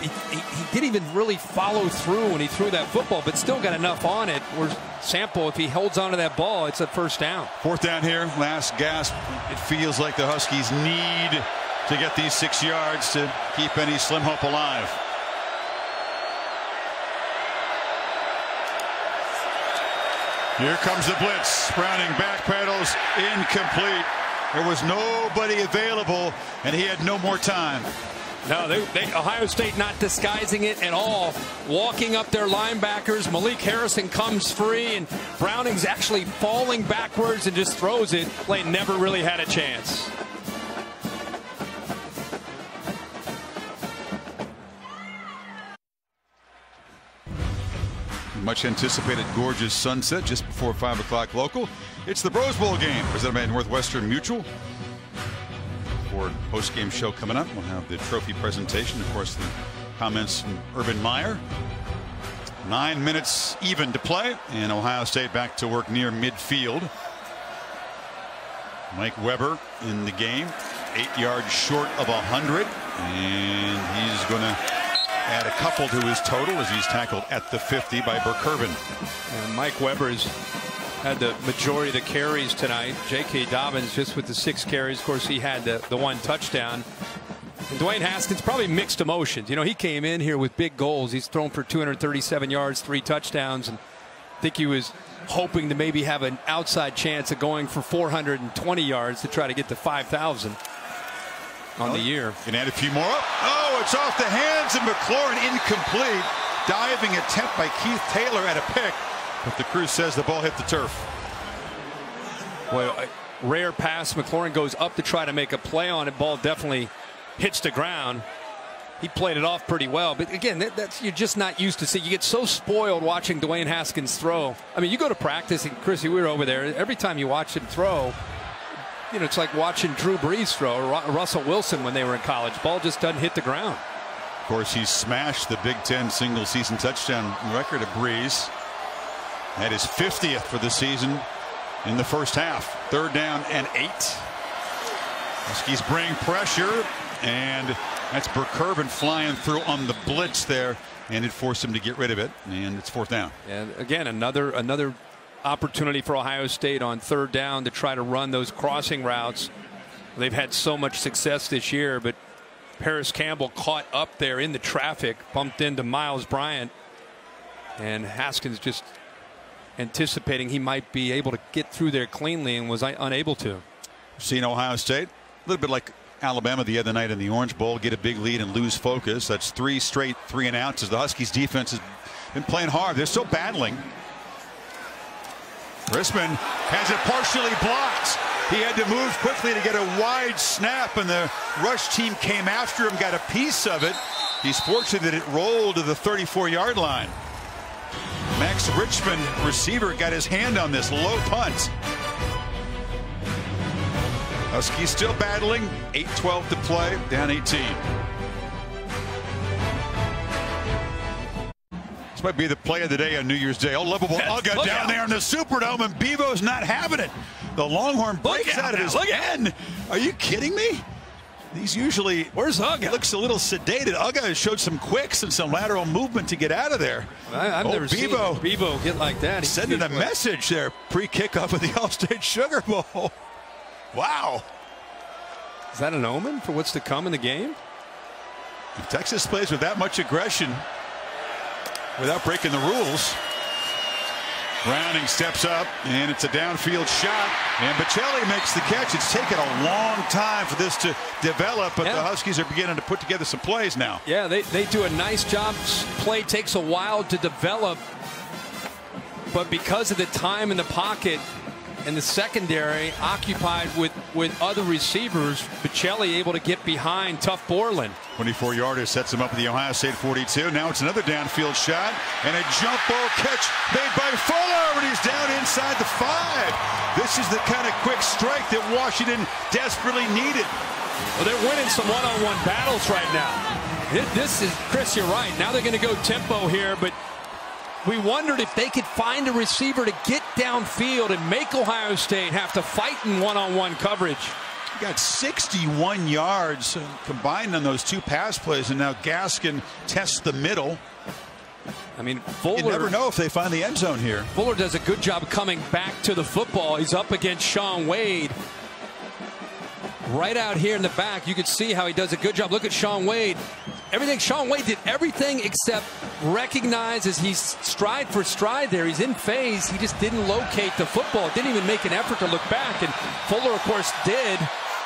didn't even really follow through when he threw that football, but still got enough on it. Where Sample, if he holds onto that ball, it's a first down. Fourth down here, last gasp. It feels like the Huskies need to get these 6 yards to keep any slim hope alive. Here comes the blitz. Browning backpedals, incomplete. There was nobody available, and he had no more time. No, Ohio State not disguising it at all. Walking up their linebackers. Malik Harrison comes free, and Browning's actually falling backwards and just throws it. Play never really had a chance. Much anticipated gorgeous sunset just before 5 o'clock local. It's the Rose Bowl game presented by Northwestern Mutual. For post-game show coming up, we'll have the trophy presentation, of course the comments from Urban Meyer. 9 minutes even to play, and Ohio State back to work near midfield. Mike Weber in the game, 8 yards short of 100, and he's going to add a couple to his total as he's tackled at the 50 by Burr-Kirven. And Mike Weber's had the majority of the carries tonight. J.K. Dobbins just with the 6 carries. Of course, he had the 1 touchdown. And Dwayne Haskins probably mixed emotions. You know, he came in here with big goals. He's thrown for 237 yards, 3 touchdowns, and I think he was hoping to maybe have an outside chance of going for 420 yards to try to get to 5,000 on the year. Can add a few more up. Oh, it's off the hands of McLaurin, incomplete. Diving attempt by Keith Taylor at a pick, but the crew says the ball hit the turf. Well, a rare pass. McLaurin goes up to try to make a play on it. Ball definitely hits the ground. He played it off pretty well, but again, that's you're just not used to see. You get so spoiled watching Dwayne Haskins throw. I mean, you go to practice, and Chrissy, we were over there. Every time you watch him throw, you know, it's like watching Drew Brees throw, or Russell Wilson when they were in college. Ball just doesn't hit the ground. Of course, he smashed the Big Ten single-season touchdown record of Brees. That is 50th for the season in the first half. 3rd down and 8. Huskies bring pressure, and that's Burr-Kirven flying through on the blitz there, and it forced him to get rid of it, and it's 4th down. And again, another opportunity for Ohio State on 3rd down to try to run those crossing routes. They've had so much success this year, but Paris Campbell caught up there in the traffic, bumped into Miles Bryant, and Haskins just anticipating he might be able to get through there cleanly and was unable to. Seen Ohio State a little bit like Alabama the other night in the Orange Bowl, get a big lead and lose focus. That's 3 straight 3 and outs as the Huskies defense has been playing hard. They're still battling. Chrisman has it partially blocked. He had to move quickly to get a wide snap, and the rush team came after him, got a piece of it. He's fortunate that it rolled to the 34-yard line. Max Richmond, receiver, got his hand on this low punt. Huskies still battling. 8:12 to play, down 18. This might be the play of the day on New Year's Day. Oh, lovable Uga down there in the Superdome, and Bevo's not having it. The Longhorn breaks out of his end. Are you kidding me? He's usually, where's Uga? He looks a little sedated. Uga has showed some quicks and some lateral movement to get out of there. I've never seen Bevo get like that. He's sending a message there pre-kickoff of the All-State Sugar Bowl. Wow. Is that an omen for what's to come in the game? If Texas plays with that much aggression without breaking the rules. Browning steps up, and it's a downfield shot, and Bocelli makes the catch. It's taken a long time for this to develop, but the Huskies are beginning to put together some plays now. Yeah, they do a nice job. Play takes a while to develop, but because of the time in the pocket and the secondary occupied with other receivers, Bocelli able to get behind Tough Borland. 24-yarder sets him up at the Ohio State 42. Now it's another downfield shot and a jump ball catch made by Fuller. covered. He's down inside the 5. This is the kind of quick strike that Washington desperately needed. Well, they're winning some one-on-one battles right now. This is, Chris, you're right. Now they're going to go tempo here, but we wondered if they could find a receiver to get downfield and make Ohio State have to fight in one-on-one coverage. Got 61 yards combined on those 2 pass plays, and now Gaskin tests the middle. I mean, Fuller, you never know if they find the end zone here. Fuller does a good job coming back to the football. He's up against Shaun Wade. Right out here in the back, you can see how he does a good job. Look at Shaun Wade. Shaun Wade did everything except recognize as he's stride for stride there. He's in phase. He just didn't locate the football. Didn't even make an effort to look back. And Fuller, of course, did.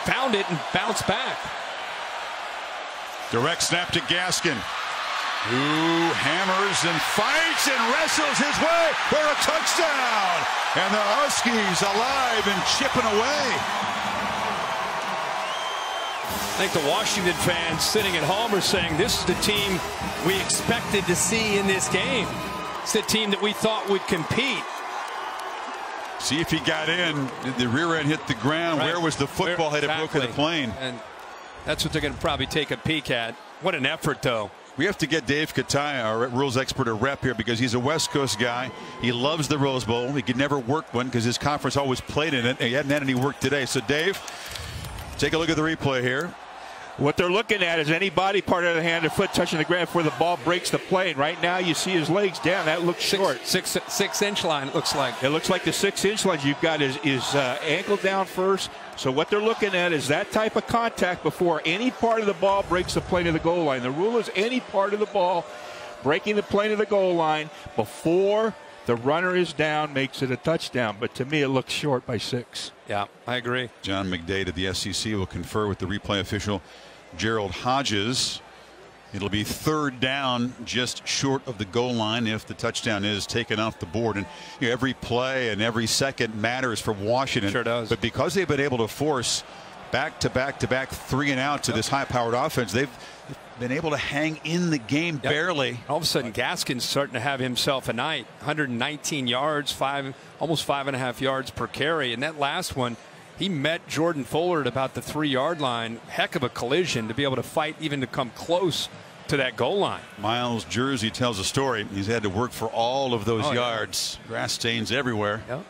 Found it and bounced back. Direct snap to Gaskin, who hammers and fights and wrestles his way for a touchdown. And the Huskies alive and chipping away. I think the Washington fans sitting at home are saying this is the team we expected to see in this game. It's the team that we thought would compete. See if he got in. Did the rear end hit the ground? Right. Where was the football? Had it broken the plane? And that's what they're going to probably take a peek at. What an effort, though. We have to get Dave Kataya, our rules expert, a rep here because he's a West Coast guy. He loves the Rose Bowl. He could never work one because his conference always played in it. He hadn't had any work today. So, Dave, take a look at the replay here. What they're looking at is any body part of the hand or foot touching the ground before the ball breaks the plane. Right now, you see his legs down. That looks short. 6-inch line, it looks like. It looks like the 6-inch line. You've got his ankle down first. So what they're looking at is that type of contact before any part of the ball breaks the plane of the goal line. The rule is any part of the ball breaking the plane of the goal line before the runner is down makes it a touchdown. But to me, it looks short by 6. Yeah, I agree. John McDade at the SEC will confer with the replay official Gerald Hodges. It'll be 3rd down just short of the goal line if the touchdown is taken off the board. And every play and every second matters for Washington. Sure does. But because they've been able to force back-to-back 3-and-out to this high-powered offense, they've been able to hang in the game barely. All of a sudden, Gaskin's starting to have himself a night. 119 yards, almost 5.5 yards per carry. And that last one, he met Jordan Fuller at about the 3-yard line. Heck of a collision to be able to fight even to come close to that goal line. Miles Jersey tells a story. He's had to work for all of those yards. Yeah. Grass stains everywhere. Yep.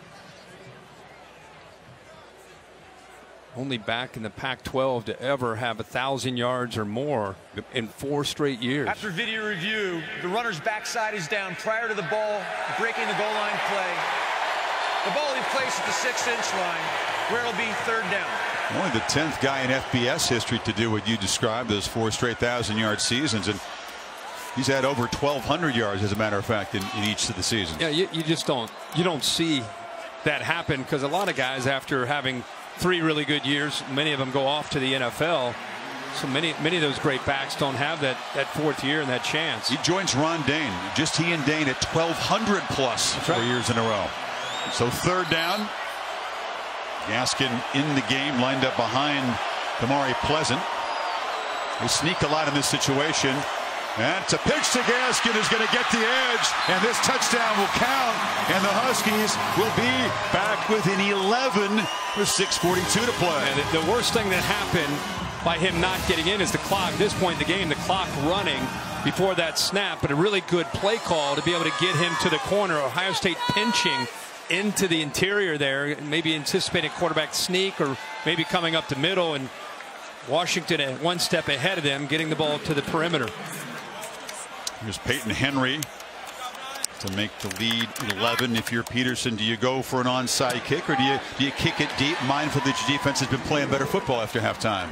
Only back in the Pac-12 to ever have 1,000 yards or more in 4 straight years. After video review, the runner's backside is down prior to the ball breaking the goal line play. The ball will be placed at the 6-inch line, where it'll be 3rd down. Only the 10th guy in FBS history to do what you described, those 4 straight 1,000-yard seasons, and he's had over 1,200 yards, as a matter of fact, in each of the seasons. Yeah, you just don't see that happen because a lot of guys, after having 3 really good years, many of them go off to the NFL. So many of those great backs don't have that 4th year and that chance. He joins Ron Dane, just he and Dane at 1,200 plus 4 years in a row. So 3rd down. Gaskin in the game, lined up behind Damari Pleasant. They sneak a lot in this situation. And it's a pitch to Gaskin, who's going to get the edge, and this touchdown will count, and the Huskies will be back within 11 with 6:42 to play. And the worst thing that happened by him not getting in is the clock. At this point in the game, the clock running before that snap, but a really good play call to be able to get him to the corner. Ohio State pinching into the interior there, maybe anticipating quarterback sneak or maybe coming up the middle, and Washington at 1 step ahead of them, getting the ball to the perimeter. Here's Peyton Henry to make the lead 11. If you're Peterson, do you go for an onside kick, or do you kick it deep, mindful that your defense has been playing better football after halftime?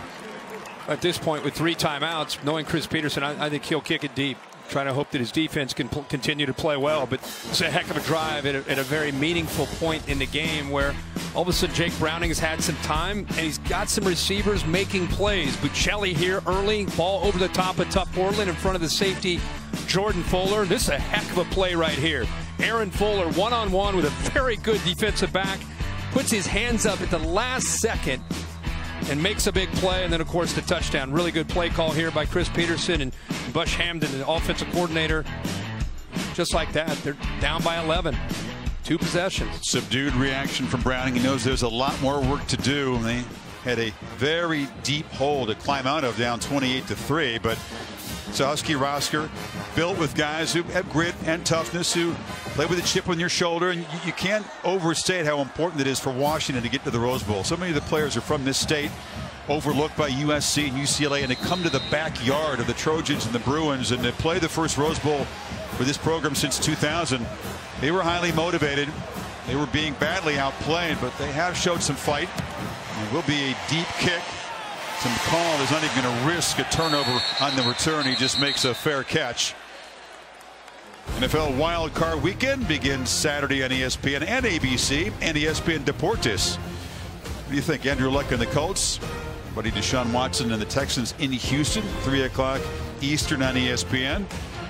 At this point, with 3 timeouts, knowing Chris Peterson, I think he'll kick it deep, trying to hope that his defense can continue to play well. But it's a heck of a drive at a very meaningful point in the game where all of a sudden Jake Browning has had some time and he's got some receivers making plays. Buccelli here early, ball over the top of Tuck Portland in front of the safety Jordan Fuller. This is a heck of a play right here. Aaron Fuller one-on-one with a very good defensive back, puts his hands up at the last second and makes a big play, and then of course the touchdown. Really good play call here by Chris Peterson and Bush Hamden, the offensive coordinator. Just like that, they're down by 11. 2 possessions. Subdued reaction from Browning. He knows there's a lot more work to do. They had a very deep hole to climb out of, down 28-3, but it's a Husky roster built with guys who have grit and toughness, who play with a chip on your shoulder, and you can't overstate how important it is for Washington to get to the Rose Bowl. So many of the players are from this state, overlooked by USC and UCLA, and to come to the backyard of the Trojans and the Bruins and to play the first Rose Bowl for this program since 2000. They were highly motivated. They were being badly outplayed, but they have showed some fight. It will be a deep kick. Some call is not even going to risk a turnover on the return. He just makes a fair catch. NFL Wild Card Weekend begins Saturday on ESPN and ABC and ESPN Deportes. What do you think? Andrew Luck and the Colts, buddy Deshaun Watson and the Texans in Houston, 3 o'clock Eastern on ESPN.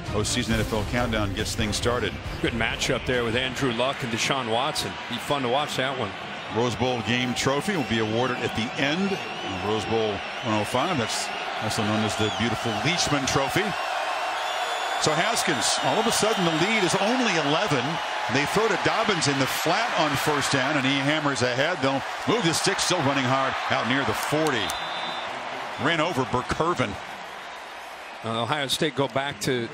Postseason NFL Countdown gets things started. Good matchup there with Andrew Luck and Deshaun Watson. Be fun to watch that one. Rose Bowl game trophy will be awarded at the end of Rose Bowl 105. That's also known as the beautiful Leachman Trophy. So Haskins, all of a sudden the lead is only 11. They throw to Dobbins in the flat on first down, and he hammers ahead. They'll move the stick, still running hard out near the 40. Ran over Burke-Irvin. Ohio State go back to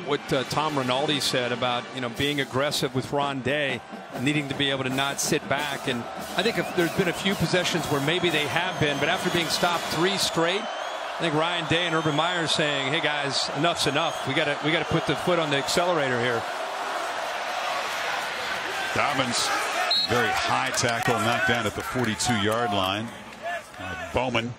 what Tom Rinaldi said about being aggressive with Rondé, needing to be able to not sit back. And I think if there's been a few possessions where maybe they have been, but after being stopped 3 straight, I think Ryan Day and Urban Meyer saying, "Hey guys, enough's enough. We got to put the foot on the accelerator here." Dobbins, very high tackle, knocked down at the 42-yard line. Bowman.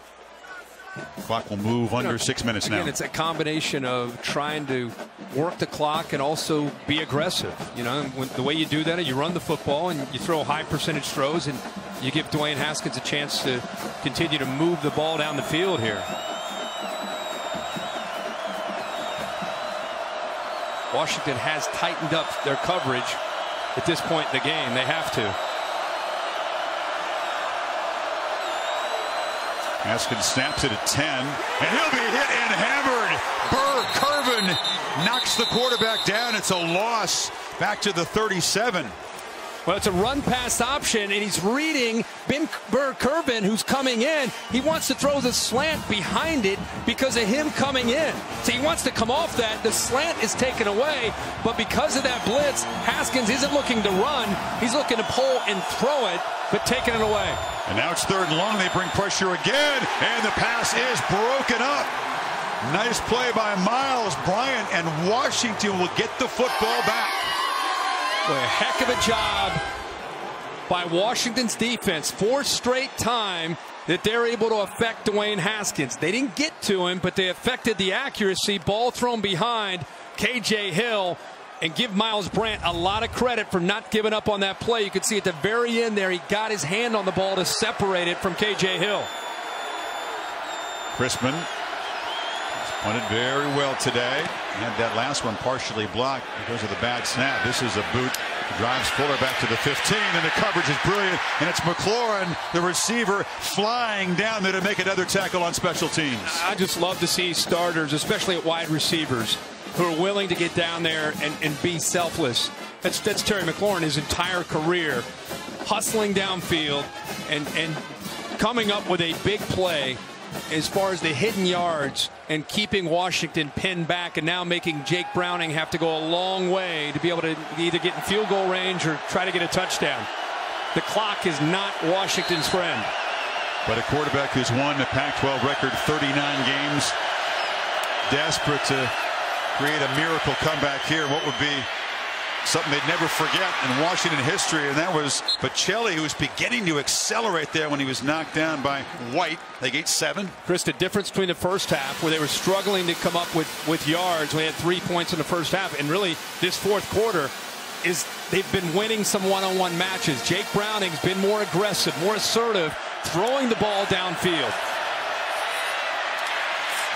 Clock will move under 6 minutes now. Again, it's a combination of trying to work the clock and also be aggressive. The way you do that, you run the football and you throw high percentage throws, and you give Dwayne Haskins a chance to continue to move the ball down the field here. Washington has tightened up their coverage at this point in the game. They have to. Haskins snaps it at 10, and he'll be hit and hammered. Burke-Irvin knocks the quarterback down. It's a loss back to the 37. Well, it's a run-pass option, and he's reading Burke-Irvin, who's coming in. He wants to throw the slant behind it because of him coming in. So he wants to come off that. The slant is taken away, but because of that blitz, Haskins isn't looking to run. He's looking to pull and throw it, but taking it away. And now it's 3rd and long. They bring pressure again, and the pass is broken up. Nice play by Miles Bryant, and Washington will get the football back. Boy, a heck of a job by Washington's defense. 4th straight time that they're able to affect Dwayne Haskins. They didn't get to him, but they affected the accuracy. Ball thrown behind KJ Hill, and give Miles Bryant a lot of credit for not giving up on that play. You could see at the very end there, he got his hand on the ball to separate it from KJ Hill. Chrisman punted very well today. Had that last one partially blocked because of the bad snap. This is a boot. Drives Fuller back to the 15, and the coverage is brilliant. And it's McLaurin, the receiver, flying down there to make another tackle on special teams. I just love to see starters, especially at wide receivers, who are willing to get down there and be selfless. That's Terry McLaurin his entire career, hustling downfield and coming up with a big play as far as the hidden yards and keeping Washington pinned back, and now making Jake Browning have to go a long way to be able to either get in field goal range or try to get a touchdown. The clock is not Washington's friend. But a quarterback who's won the Pac-12 record 39 games, desperate to create a miracle comeback here. What would be something they'd never forget in Washington history, and that was Pacelli, who was beginning to accelerate there when he was knocked down by White. They get 7. Chris, the difference between the first half, where they were struggling to come up with yards, we had 3 points in the first half, and really this 4th quarter is they've been winning some one-on-one matches. Jake Browning's been more aggressive, more assertive, throwing the ball downfield.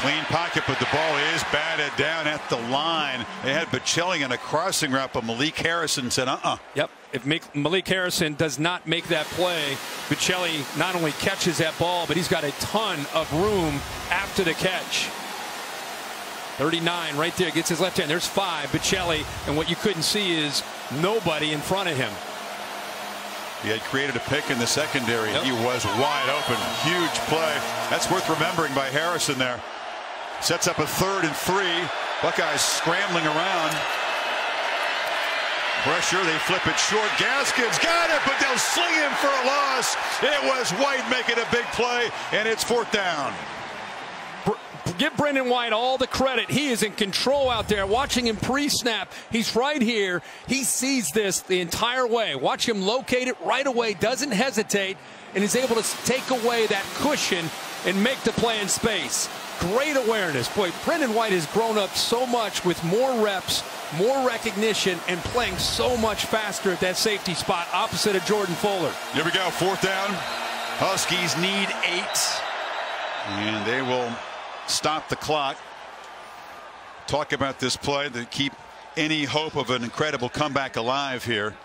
Clean pocket, but the ball is batted down at the line. They had Pacelli on a crossing route, but Malik Harrison said, Yep. If Malik Harrison does not make that play, Pacelli not only catches that ball, but he's got a ton of room after the catch. 39 right there, gets his left hand. There's 5, Bichelli, and what you couldn't see is nobody in front of him. He had created a pick in the secondary. He was wide open. Huge play. That's worth remembering by Harrison there. Sets up a 3rd and 3. Buckeyes scrambling around. Pressure, they flip it short. Gaskins got it, but they'll sling him for a loss. It was White making a big play, and it's 4th down. Give Brendan White all the credit. He is in control out there. Watching him pre-snap. He's right here. He sees this the entire way. Watch him locate it right away. Doesn't hesitate and is able to take away that cushion and make the play in space. Great awareness. Boy, Brendan White has grown up so much with more reps, more recognition, and playing so much faster at that safety spot opposite of Jordan Fuller. Here we go. 4th down. Huskies need 8. And they will stop the clock. Talk about this play to keep any hope of an incredible comeback alive here.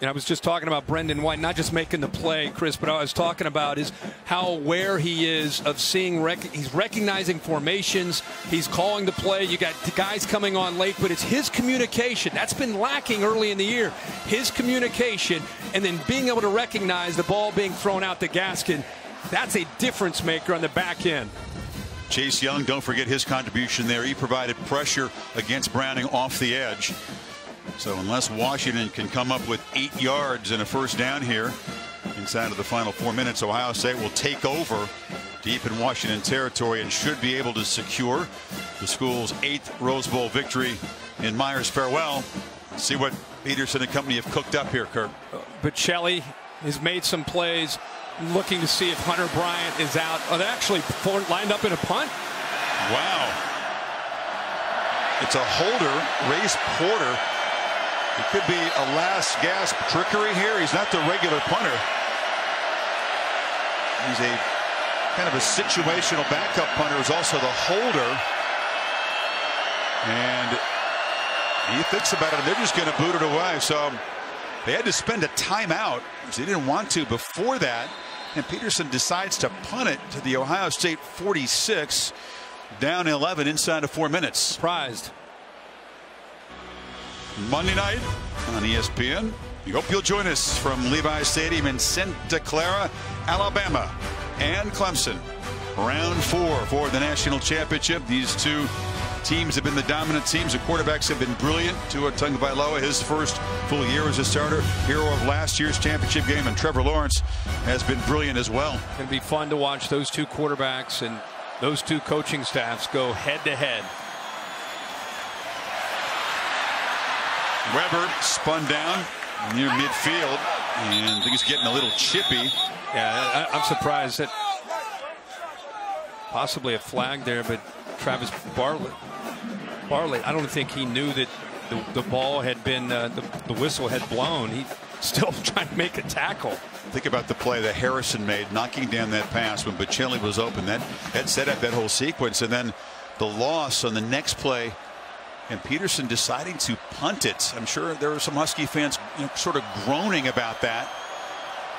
And I was just talking about Brendan White, not just making the play, Chris, but I was talking about is how aware he is of seeing, he's recognizing formations, he's calling the play. You got guys coming on late, but it's his communication. That's been lacking early in the year. His communication, and then being able to recognize the ball being thrown out to Gaskin. That's a difference maker on the back end. Chase Young, don't forget his contribution there. He provided pressure against Browning off the edge. So unless Washington can come up with 8 yards and a 1st down here inside of the final 4 minutes, Ohio State will take over deep in Washington territory and should be able to secure the school's 8th Rose Bowl victory in Myers farewell. See what Peterson and company have cooked up here, Kirk. Bichelli has made some plays, looking to see if Hunter Bryant is out. Oh, they're actually lined up in a punt. Wow. It's a holder, Race Porter. It could be a last gasp trickery here. He's not the regular punter. He's a kind of a situational backup punter who's also the holder. And he thinks about it, and they're just going to boot it away. So they had to spend a timeout because they didn't want to before that. And Peterson decides to punt it to the Ohio State 46, down 11 inside of 4 minutes. Surprised. Monday night on ESPN. We hope you'll join us from Levi's Stadium in Santa Clara, Alabama, and Clemson. Round 4 for the national championship. These two teams have been the dominant teams. The quarterbacks have been brilliant. Tua Tagovailoa, his first full year as a starter, hero of last year's championship game, and Trevor Lawrence has been brilliant as well. It's going to be fun to watch those two quarterbacks and those two coaching staffs go head to head. Weber spun down near midfield, and I think he's getting a little chippy. Yeah, I'm surprised that possibly a flag there, but Travis Bartlett, I don't think he knew that the ball had been, the whistle had blown. He still trying to make a tackle. Think about the play that Harrison made, knocking down that pass when Bichelli was open. That set up that whole sequence, and then the loss on the next play, and Peterson deciding to punt it. I'm sure there were some Husky fans, sort of groaning about that.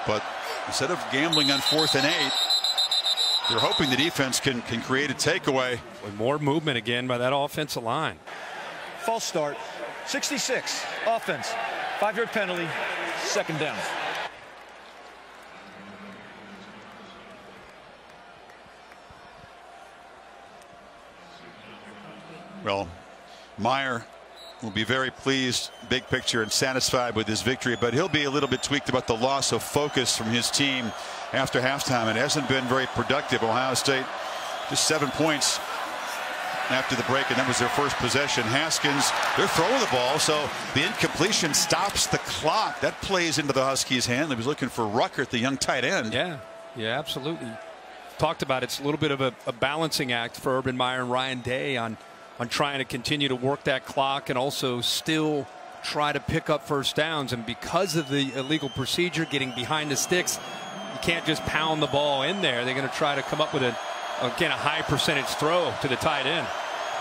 But instead of gambling on 4th and 8, they're hoping the defense can create a takeaway. With more movement again by that offensive line. False start. 66 offense. 5-yard penalty. 2nd down. Well, Meyer will be very pleased, big picture, and satisfied with his victory, but he'll be a little bit tweaked about the loss of focus from his team after halftime. It hasn't been very productive. Ohio State just 7 points after the break, and that was their first possession. Haskins, they're throwing the ball, so the incompletion stops the clock. That plays into the Huskies' hand. He was looking for Ruckert, the young tight end. Yeah, absolutely. Talked about it's a little bit of a balancing act for Urban Meyer and Ryan Day on trying to continue to work that clock and also still try to pick up first downs. And because of the illegal procedure, getting behind the sticks, you can't just pound the ball in there. They're going to try to come up with a high percentage throw to the tight end.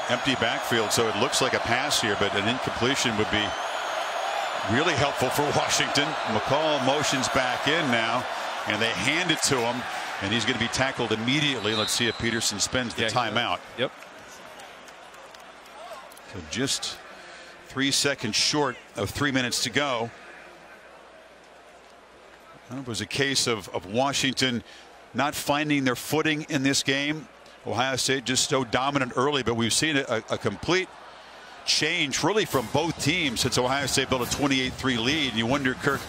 Empty backfield, so it looks like a pass here, but an incompletion would be really helpful for Washington. McCall motions back in now, and they hand it to him. And he's going to be tackled immediately. Let's see if Peterson spends the timeout. Yep. So just 3 seconds short of 3 minutes to go. It was a case of Washington not finding their footing in this game. Ohio State just so dominant early, but we've seen a complete change really from both teams since Ohio State built a 28-3 lead. And you wonder, Kirk,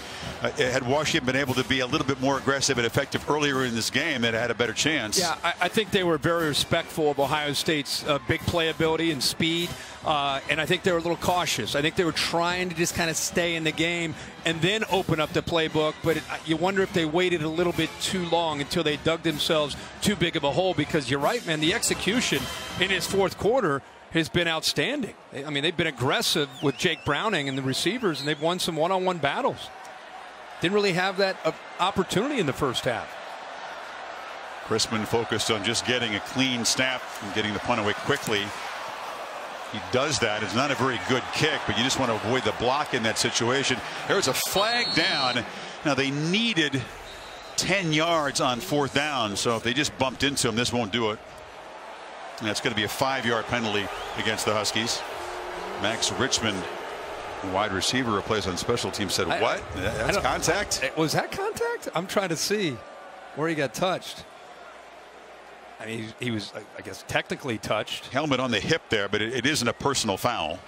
had Washington been able to be a little bit more aggressive and effective earlier in this game, that had a better chance. Yeah, I think they were very respectful of Ohio State's big playability and speed, and I think they were a little cautious. I think they were trying to just kind of stay in the game and then open up the playbook, but you wonder if they waited a little bit too long until they dug themselves too big of a hole, because you're right, man, the execution in his fourth quarter has been outstanding. I mean, they've been aggressive with Jake Browning and the receivers, and they've won some one-on-one battles. Didn't really have that opportunity in the first half. Chrisman focused on just getting a clean snap and getting the punt away quickly. He does that. It's not a very good kick, but you just want to avoid the block in that situation. There was a flag down. Now, they needed 10 yards on fourth down, so if they just bumped into him, this won't do it. And that's going to be a 5-yard penalty against the Huskies. Max Richmond, the wide receiver who plays on special teams, said, what? That's contact? Was that contact? I'm trying to see where he got touched. I mean, he was, I guess, technically touched. Helmet on the hip there, but it isn't a personal foul.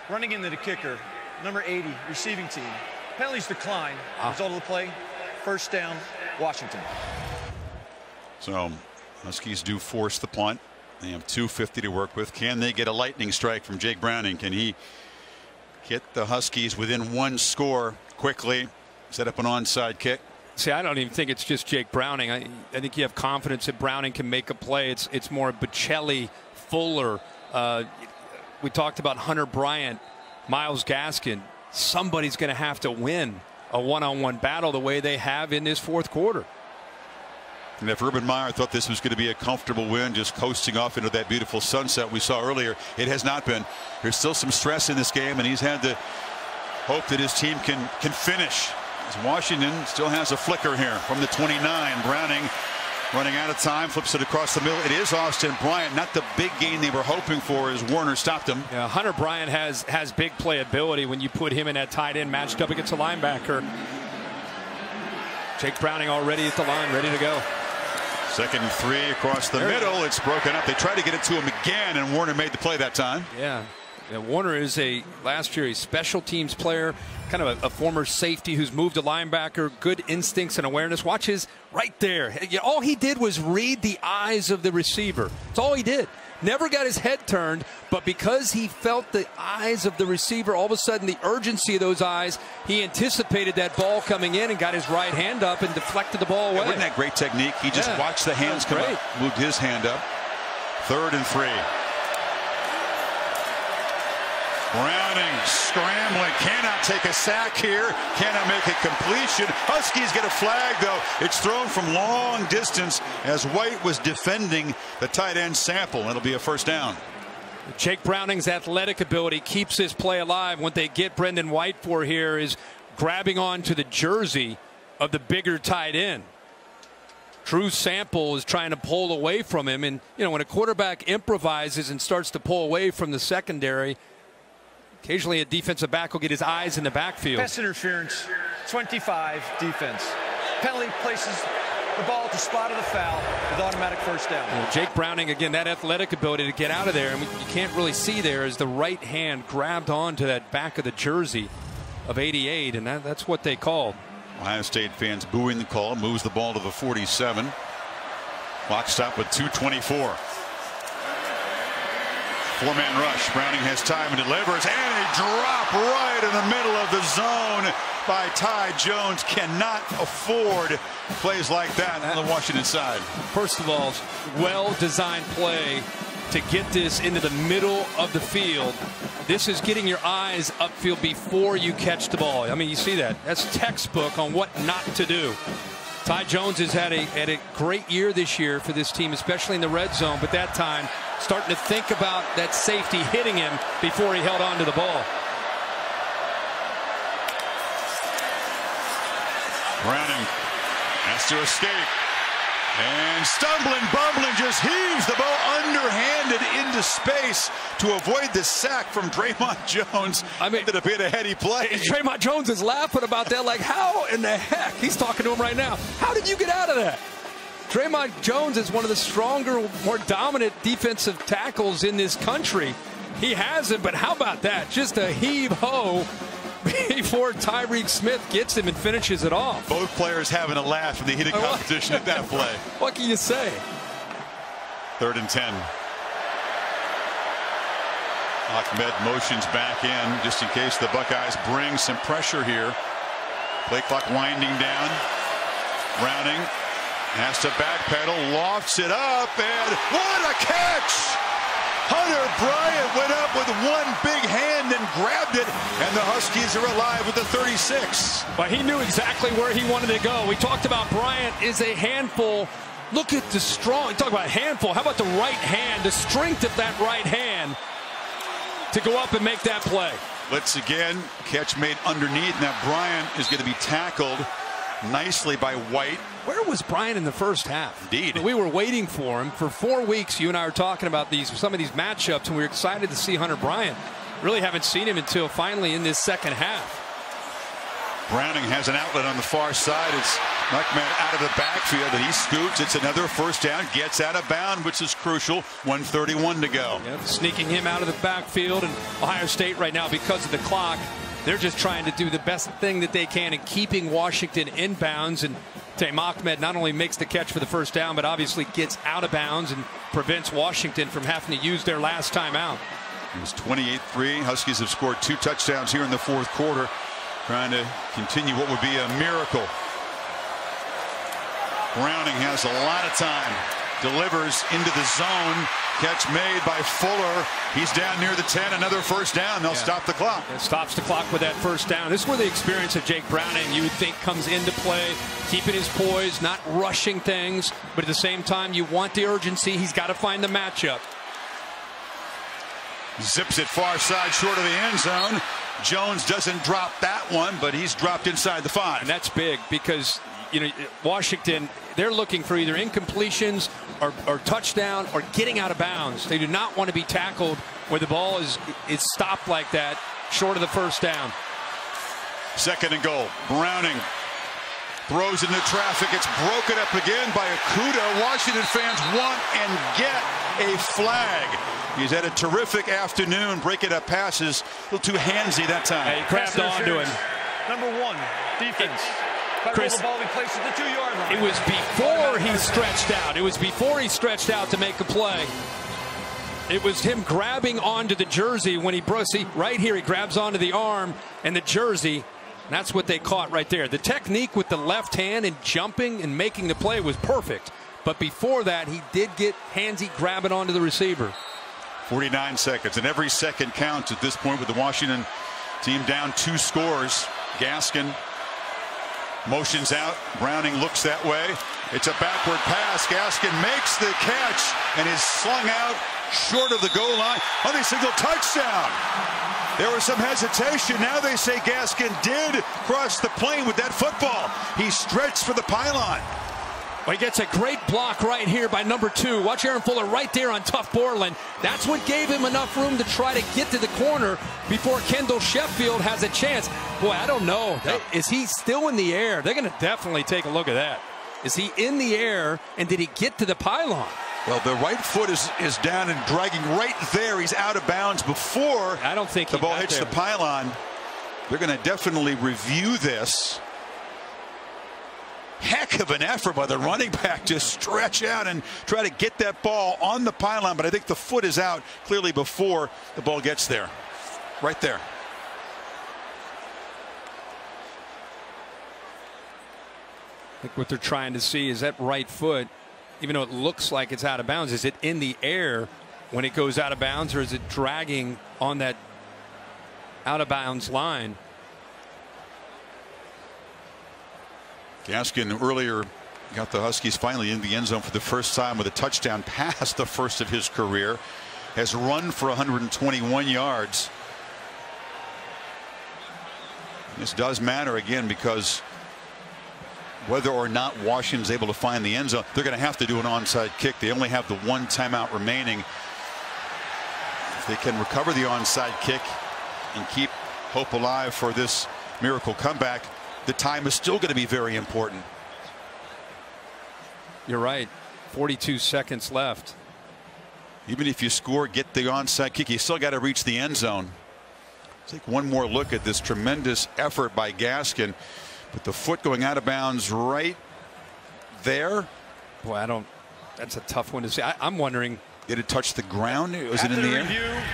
Running into the kicker, number 80, receiving team. Penalties decline. Result of the play, first down, Washington. So Huskies do force the punt. They have 2:50 to work with. Can they get a lightning strike from Jake Browning? Can he get the Huskies within one score quickly, set up an onside kick? See, I don't even think it's just Jake Browning. I think you have confidence that Browning can make a play. It's more Bocelli, Fuller. We talked about Hunter Bryant, Myles Gaskin. Somebody's going to have to win a one-on-one battle the way they have in this fourth quarter. And if Urban Meyer thought this was going to be a comfortable win, just coasting off into that beautiful sunset we saw earlier, it has not been. There's still some stress in this game, and he's had to hope that his team can finish. As Washington still has a flicker here from the 29. Browning running out of time, flips it across the middle. It is Austin Bryant, not the big gain they were hoping for as Warner stopped him. Yeah, Hunter Bryant has big playability when you put him in that tight end matched up against a linebacker. Jake Browning already at the line, ready to go. 2nd and 3 across the middle. It's broken up. They tried to get it to him again, and Warner made the play that time. Yeah. Warner is last year a special teams player, kind of a former safety who's moved to linebacker, good instincts and awareness. Watch his right there. All he did was read the eyes of the receiver. That's all he did. Never got his head turned, but because he felt the eyes of the receiver, all of a sudden the urgency of those eyes, he anticipated that ball coming in and got his right hand up and deflected the ball away. Wasn't that great technique? He just watched the hands come up, moved his hand up. 3rd and 3. Browning scrambling, cannot take a sack here, cannot make a completion. Huskies get a flag, though. It's thrown from long distance as White was defending the tight end Sample. It'll be a first down. Jake Browning's athletic ability keeps this play alive. What they get Brendan White for here is grabbing onto the jersey of the bigger tight end. Drew Sample is trying to pull away from him, and when a quarterback improvises and starts to pull away from the secondary, occasionally a defensive back will get his eyes in the backfield. Pass interference, 25 defense. Penalty places the ball at the spot of the foul with automatic first down. Jake Browning, again, that athletic ability to get out of there, and you can't really see there as the right hand grabbed onto that back of the jersey of 88, and that's what they called. Ohio State fans booing the call, moves the ball to the 47. Clock stop with 2:24. 4-man rush. Browning has time and delivers, and a drop right in the middle of the zone by Ty Jones. Cannot afford plays like that on the Washington side. First of all, well-designed play to get this into the middle of the field. This is getting your eyes upfield before you catch the ball. I mean, you see that. That's textbook on what not to do. Ty Jones has had a great year this year for this team, especially in the red zone, but that time starting to think about that safety hitting him before he held on to the ball. Browning has to escape. And stumbling, bumbling, just heaves the ball underhanded into space to avoid the sack from Draymond Jones. I mean, ended up being a heady play. Draymond Jones is laughing about that, like, how in the heck? He's talking to him right now. How did you get out of that? Draymond Jones is one of the stronger, more dominant defensive tackles in this country. He hasn't, but how about that? Just a heave-ho before Tyreek Smith gets him and finishes it off. Both players having a laugh in the heated competition at that play. What can you say? 3rd and 10. Ahmed motions back in just in case the Buckeyes bring some pressure here. Play clock winding down. Browning has to backpedal, lofts it up, and what a catch! Hunter Bryant went up with one big hand and grabbed it, and the Huskies are alive with the 36. But he knew exactly where he wanted to go. We talked about Bryant is a handful. Look at the strong. You talk about handful. How about the right hand, the strength of that right hand to go up and make that play? Blitz again, catch made underneath. Now Bryant is going to be tackled nicely by White. Where was Bryant in the first half? Indeed. We were waiting for him. For 4 weeks, you and I were talking about some of these matchups, and we were excited to see Hunter Bryant. Really haven't seen him until finally in this second half. Browning has an outlet on the far side. It's Ahmed out of the backfield, and he scoots. It's another first down. Gets out of bounds, which is crucial. 1:31 to go. Yep, sneaking him out of the backfield. And Ohio State right now, because of the clock, they're just trying to do the best thing that they can in keeping Washington inbounds. And Taim Ahmed not only makes the catch for the first down, but obviously gets out of bounds and prevents Washington from having to use their last timeout. It was 28-3. Huskies have scored 2 touchdowns here in the fourth quarter, trying to continue what would be a miracle. Browning has a lot of time. Delivers into the zone. Catch made by Fuller. He's down near the 10. Another first down. They'll stop the clock. It stops the clock with that first down. This is where the experience of Jake Browning, you would think, comes into play. Keeping his poise, not rushing things, but at the same time, you want the urgency. He's got to find the matchup. Zips it far side, short of the end zone. Jones doesn't drop that one, but he's dropped inside the 5. And that's big because, you know, Washington, they're looking for either incompletions or touchdown or getting out of bounds. They do not want to be tackled where the ball is stopped like that, short of the first down. 2nd and goal. Browning throws into traffic. It's broken up again by Okudah. Washington fans want and get a flag. He's had a terrific afternoon breaking up passes. A little too handsy that time. He grabbed onto him. Number 1, defense. Chris, the ball, he places the 2-yard line. It was before he stretched out. It was before he stretched out to make a play. It was him grabbing onto the jersey when he broke. See, right here, he grabs onto the arm and the jersey. And that's what they caught right there. The technique with the left hand and jumping and making the play was perfect. But before that, he did get handsy grabbing onto the receiver. 49 seconds, and every second counts at this point with the Washington team down 2 scores. Gaskin motions out. Browning looks that way. It's a backward pass. Gaskin makes the catch and is slung out short of the goal line. Oh, they signal touchdown. There was some hesitation. Now they say Gaskin did cross the plane with that football. He stretched for the pylon. Well, he gets a great block right here by number 2. Watch Aaron Fuller right there on Tough Borland. That's what gave him enough room to try to get to the corner before Kendall Sheffield has a chance. Boy, I don't know. Is he still in the air? They're going to definitely take a look at that. Is he in the air, and did he get to the pylon? Well, the right foot is down and dragging right there. He's out of bounds before I don't think the ball hits the pylon. They're going to definitely review this. Heck of an effort by the running back to stretch out and try to get that ball on the pylon, but I think the foot is out clearly before the ball gets there. Right there. I think what they're trying to see is that right foot, even though it looks like it's out of bounds, is it in the air when it goes out of bounds, or is it dragging on that out of bounds line? Gaskin earlier got the Huskies finally in the end zone for the first time with a touchdown pass, the first of his career. Has run for 121 yards. This does matter again because whether or not Washington's able to find the end zone. They're going to have to do an onside kick. They only have the one timeout remaining. If they can recover the onside kick and keep hope alive for this miracle comeback, the time is still going to be very important. You're right. 42 seconds left. Even if you score, get the onside kick, you still got to reach the end zone. Take one more look at this tremendous effort by Gaskin, but the foot going out of bounds right there. Boy, that's a tough one to see. I'm wondering, did it touch the ground? Was it in the air?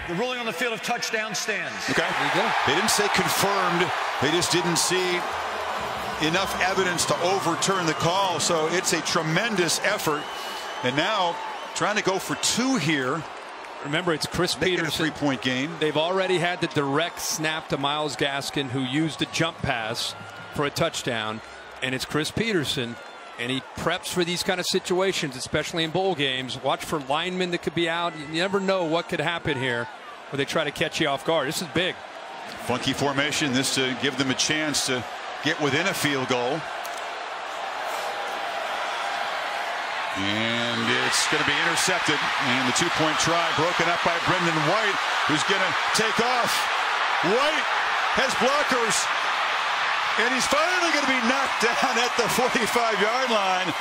The ruling on the field of touchdown stands. Okay. There you go. They didn't say confirmed. They just didn't see enough evidence to overturn the call. So it's a tremendous effort. And now trying to go for 2 here. Remember, it's Chris Peterson. 3-point game. They've already had the direct snap to Myles Gaskin, who used a jump pass for a touchdown. And it's Chris Peterson. And he preps for these kind of situations, especially in bowl games. Watch for linemen that could be out. You never know what could happen here where they try to catch you off guard. This is big. Funky formation. This to give them a chance to get within a field goal. And it's going to be intercepted. And the 2-point try broken up by Brendan White, who's going to take off. White has blockers. And he's finally going to be knocked down at the 45-yard line.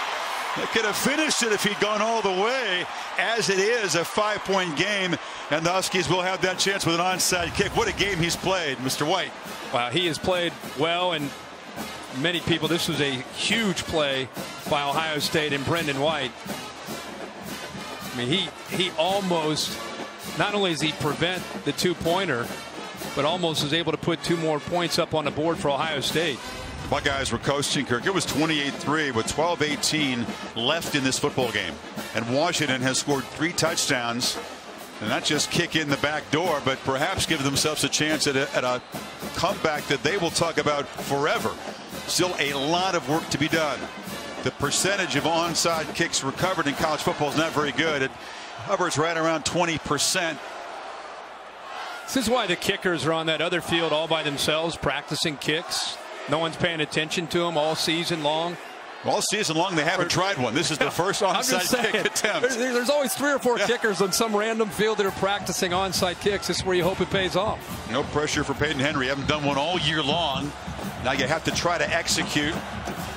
They could have finished it if he'd gone all the way. As it is, a 5-point game, and the Huskies will have that chance with an onside kick. What a game he's played, Mr. White. Wow, he has played well, and many people, this was a huge play by Ohio State and Brendan White. I mean, he almost, not only does he prevent the 2-pointer, but almost is able to put 2 more points up on the board for Ohio State. Buckeyes were coasting, Kirk. It was 28-3 with 12:18 left in this football game. And Washington has scored 3 touchdowns. And not just kick in the back door, but perhaps give themselves a chance at a comeback that they will talk about forever. Still a lot of work to be done. The percentage of onside kicks recovered in college football is not very good. It hovers right around 20%. This is why the kickers are on that other field all by themselves practicing kicks. No one's paying attention to them all season long. All season long they haven't tried one. This is the first onside kick attempt. There's always 3 or 4 kickers on some random field that are practicing onside kicks. This is where you hope it pays off. No pressure for Peyton Henry. Haven't done one all year long. Now you have to try to execute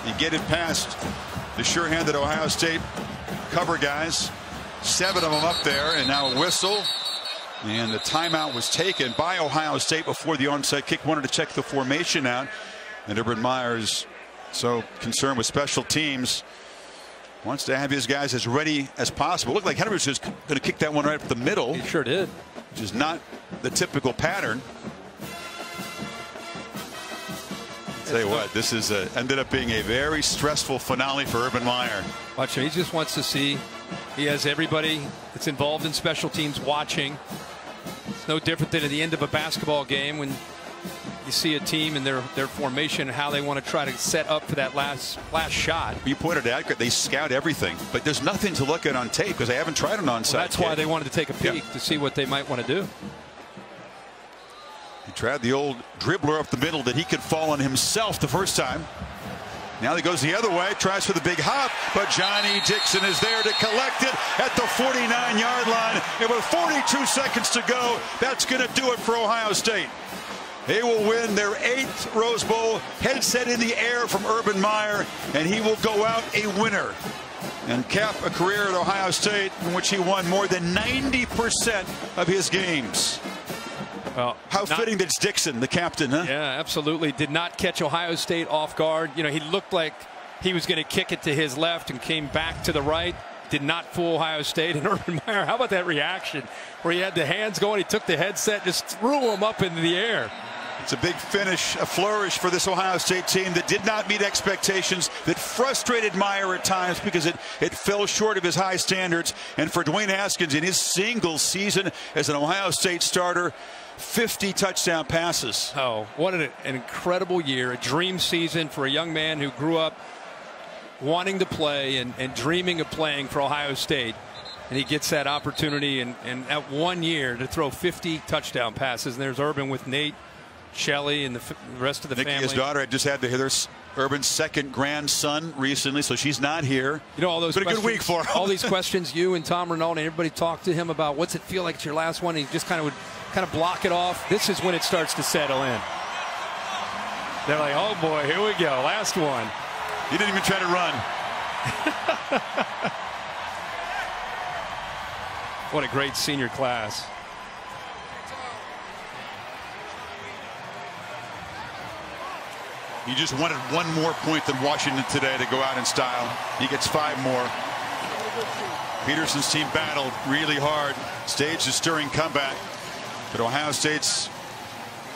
and get it past the sure-handed Ohio State cover guys. 7 of them up there, and now a whistle. And the timeout was taken by Ohio State before the onside kick. Wanted to check the formation out. And Urban Meyer's so concerned with special teams. Wants to have his guys as ready as possible. Looked like Henry was just going to kick that one right up the middle. He sure did. Which is not the typical pattern. Tell you what, this is ended up being a very stressful finale for Urban Meyer. Watch, he just wants to see. He has everybody that's involved in special teams watching. It's no different than at the end of a basketball game when you see a team and their formation, how they want to try to set up for that last shot. You pointed out they scout everything, but there's nothing to look at on tape because they haven't tried an onside that's kick. Why they wanted to take a peek to see what they might want to do. He tried the old dribbler up the middle that he could fall on himself the first time. Now he goes the other way, tries for the big hop, but Johnny Dixon is there to collect it at the 49-yard line. And with 42 seconds to go, that's going to do it for Ohio State. They will win their 8th Rose Bowl, headset in the air from Urban Meyer, and he will go out a winner and cap a career at Ohio State in which he won more than 90% of his games. Well, how fitting that's Dixon, the captain, huh? Yeah, absolutely. Did not catch Ohio State off guard. You know, he looked like he was going to kick it to his left and came back to the right. Did not fool Ohio State. And Urban Meyer, how about that reaction where he had the hands going, he took the headset, just threw him up into the air. It's a big finish, a flourish for this Ohio State team that did not meet expectations, that frustrated Meyer at times because it fell short of his high standards. And for Dwayne Haskins in his single season as an Ohio State starter, 50 touchdown passes. Oh, what an incredible year, a dream season for a young man who grew up wanting to play and dreaming of playing for Ohio State. And he gets that opportunity and at 1 year to throw 50 touchdown passes. And there's Urban with Nate, Shelley, and the rest of the family. His daughter, had just had Urban's second grandson recently, so she's not here. You know, all those. It's been a good week for her. All these questions, you and Tom Rinaldi, and everybody talked to him about what's it feel like it's your last one. And he just kind of block it off. This is when it starts to settle in. They're like, oh boy, here we go, last one. He didn't even try to run. What a great senior class. He just wanted one more point than Washington today to go out in style. He gets 5 more. Peterson's team battled really hard. Staged a stirring comeback. But Ohio State's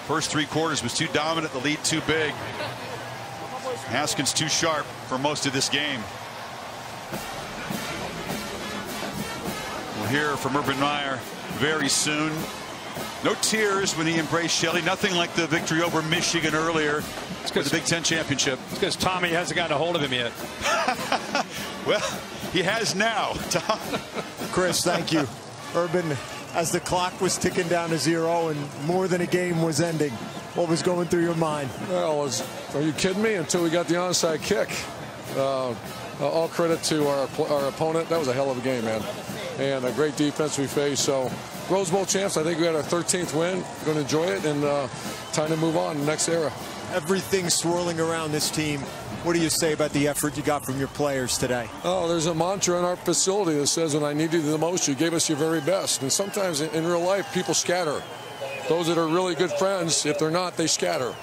first 3 quarters was too dominant. The lead too big. Haskins too sharp for most of this game. We'll hear from Urban Meyer very soon. No tears when he embraced Shelley. Nothing like the victory over Michigan earlier. It's the Big Ten championship. It's because Tommy hasn't gotten a hold of him yet. Well, he has now, Tom. Chris, thank you. Urban, as the clock was ticking down to 0 and more than a game was ending, what was going through your mind? Well, are you kidding me? Until we got the onside kick. All credit to our opponent. That was a hell of a game, man. And a great defense we faced. So, Rose Bowl champs, I think we had our 13th win. Going to enjoy it, and time to move on to the next era. Everything swirling around this team. What do you say about the effort you got from your players today? Oh, there's a mantra in our facility that says, when I needed you the most, you gave us your very best. And sometimes in real life, people scatter. Those that are really good friends, if they're not, they scatter.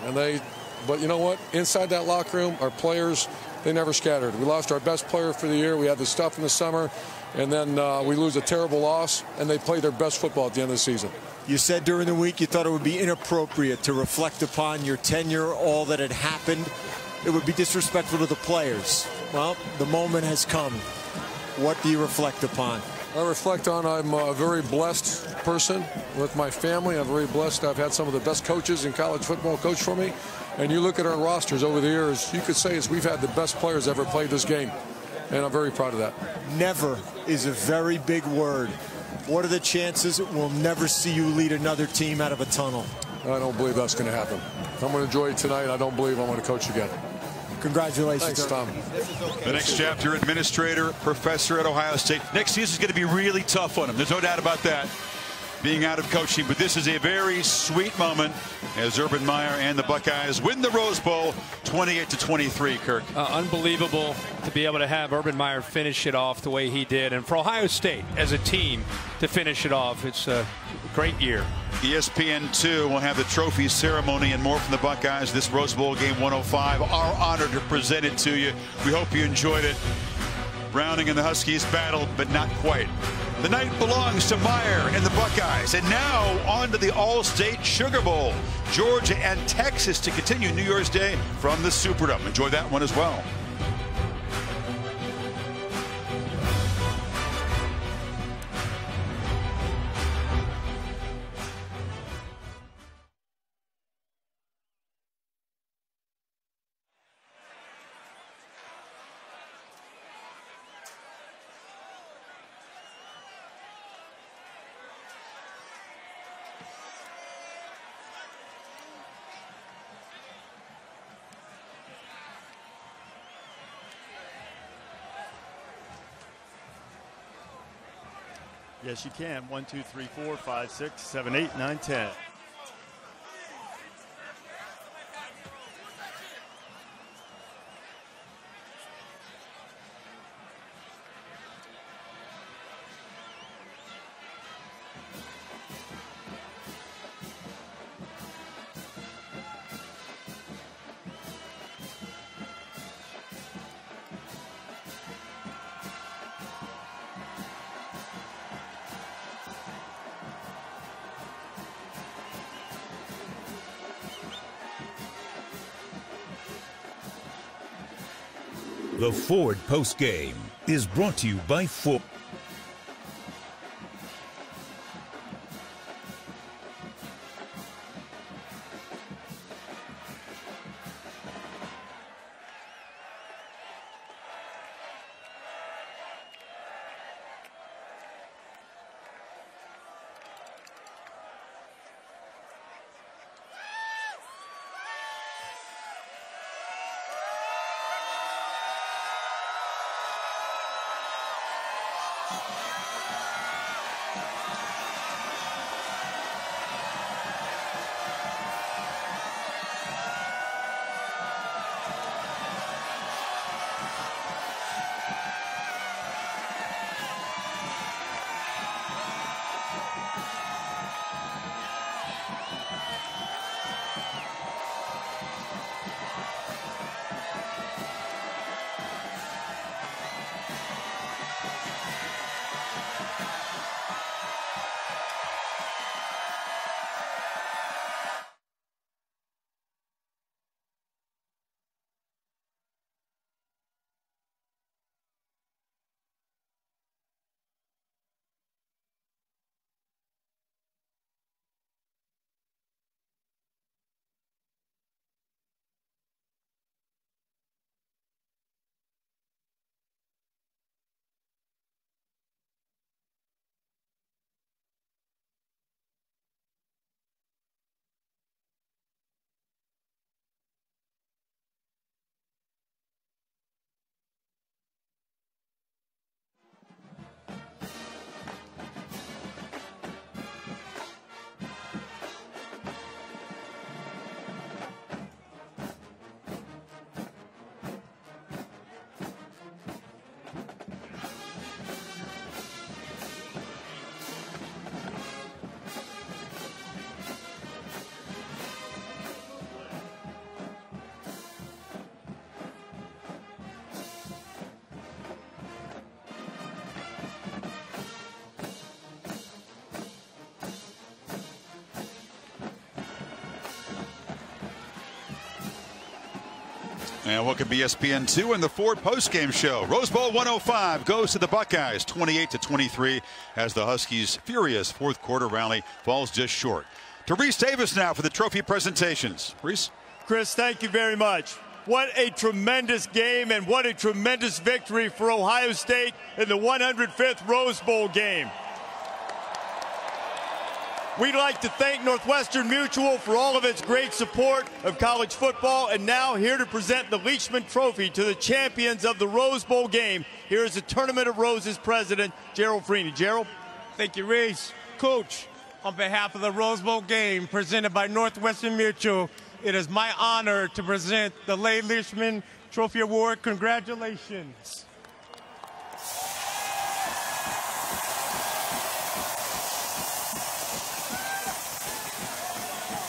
But you know what? Inside that locker room, our players, they never scattered. We lost our best player for the year. We had the stuff in the summer. And then we lose a terrible loss, and they play their best football at the end of the season. You said during the week you thought it would be inappropriate to reflect upon your tenure, all that had happened. It would be disrespectful to the players. Well, the moment has come. What do you reflect upon? I reflect on I'm a very blessed person with my family. I'm very blessed. I've had some of the best coaches in college football coach for me. And you look at our rosters over the years, you could say we've had the best players ever played this game. And I'm very proud of that. Never is a very big word. What are the chances we'll never see you lead another team out of a tunnel? I don't believe that's going to happen. I'm going to enjoy it tonight. I don't believe I'm going to coach again. Congratulations. Thanks, Tom. The next chapter, administrator, professor at Ohio State. Next season is going to be really tough on him. There's no doubt about that, being out of coaching. But this is a very sweet moment as Urban Meyer and the Buckeyes win the Rose Bowl 28-23, Kirk. Unbelievable to be able to have Urban Meyer finish it off the way he did. And for Ohio State as a team to finish it off, it's a great year. ESPN2 will have the trophy ceremony and more from the Buckeyes. This Rose Bowl game 105. Our honor to present it to you. We hope you enjoyed it. Browning and the Huskies battled, but not quite. The night belongs to Meyer and the Buckeyes. And now on to the All-State Sugar Bowl. Georgia and Texas to continue New Year's Day from the Superdome. Enjoy that one as well. Yes, you can. 1, 2, 3, 4, 5, 6, 7, 8, 9, 10. The Ford postgame is brought to you by Ford. And welcome ESPN2 and the Ford postgame show. Rose Bowl 105 goes to the Buckeyes 28-23 as the Huskies' furious fourth quarter rally falls just short. To Reese Davis now for the trophy presentations. Reese? Chris, thank you very much. What a tremendous game and what a tremendous victory for Ohio State in the 105th Rose Bowl game. We'd like to thank Northwestern Mutual for all of its great support of college football, and now here to present the Leachman Trophy to the champions of the Rose Bowl game. Here is the Tournament of Roses president, Gerald Freeney. Gerald? Thank you, Reese. Coach, on behalf of the Rose Bowl game presented by Northwestern Mutual, it is my honor to present the Leigh Leachman Trophy Award. Congratulations.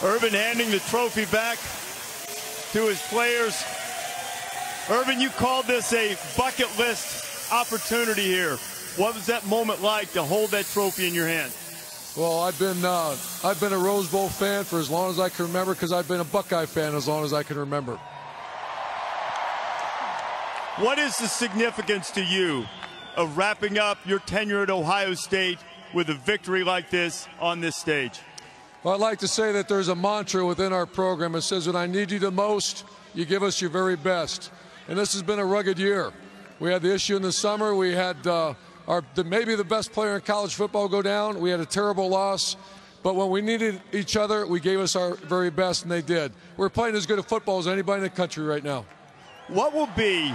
Urban handing the trophy back to his players. Urban, you called this a bucket list opportunity here. What was that moment like to hold that trophy in your hand? Well, I've been a Rose Bowl fan for as long as I can remember because I've been a Buckeye fan as long as I can remember. What is the significance to you of wrapping up your tenure at Ohio State with a victory like this on this stage? Well, I'd like to say that there's a mantra within our program. It says, when I need you the most, you give us your very best. And this has been a rugged year. We had the issue in the summer. We had maybe the best player in college football go down. We had a terrible loss. But when we needed each other, we gave us our very best, and they did. We're playing as good a football as anybody in the country right now. What will be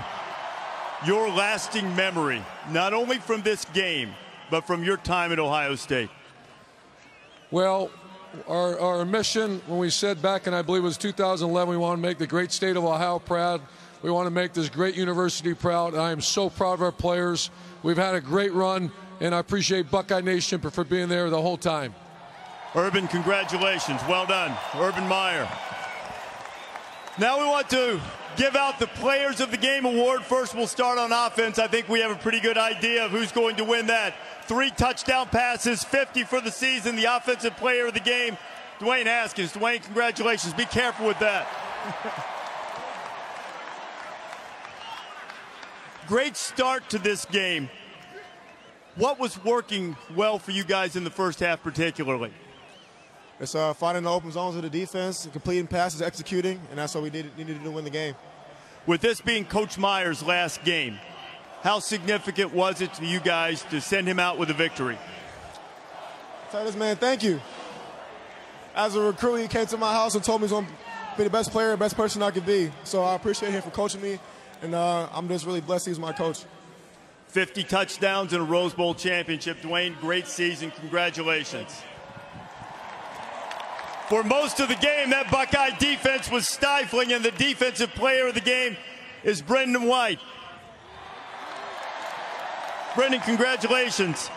your lasting memory, not only from this game, but from your time at Ohio State? Well, our mission, when we said back in, I believe it was 2011, we want to make the great state of Ohio proud. We want to make this great university proud. I am so proud of our players. We've had a great run, and I appreciate Buckeye Nation for being there the whole time. Urban, congratulations. Well done. Urban Meyer. Now we want to give out the Players of the Game award. First, we'll start on offense. I think we have a pretty good idea of who's going to win that. 3 touchdown passes, 50 for the season, the offensive player of the game, Dwayne Haskins. Dwayne, congratulations. Be careful with that. Great start to this game. What was working well for you guys in the first half particularly? It's finding the open zones of the defense, completing passes, executing, and that's what we needed to win the game. With this being Coach Meyer's last game, how significant was it to you guys to send him out with a victory? Tell this man, thank you. As a recruit, he came to my house and told me he's going to be the best player, best person I could be. So I appreciate him for coaching me, and I'm just really blessed he's my coach. 50 touchdowns and a Rose Bowl championship. Dwayne, great season. Congratulations. For most of the game, that Buckeye defense was stifling, and the defensive player of the game is Brendan White. Brendan, congratulations.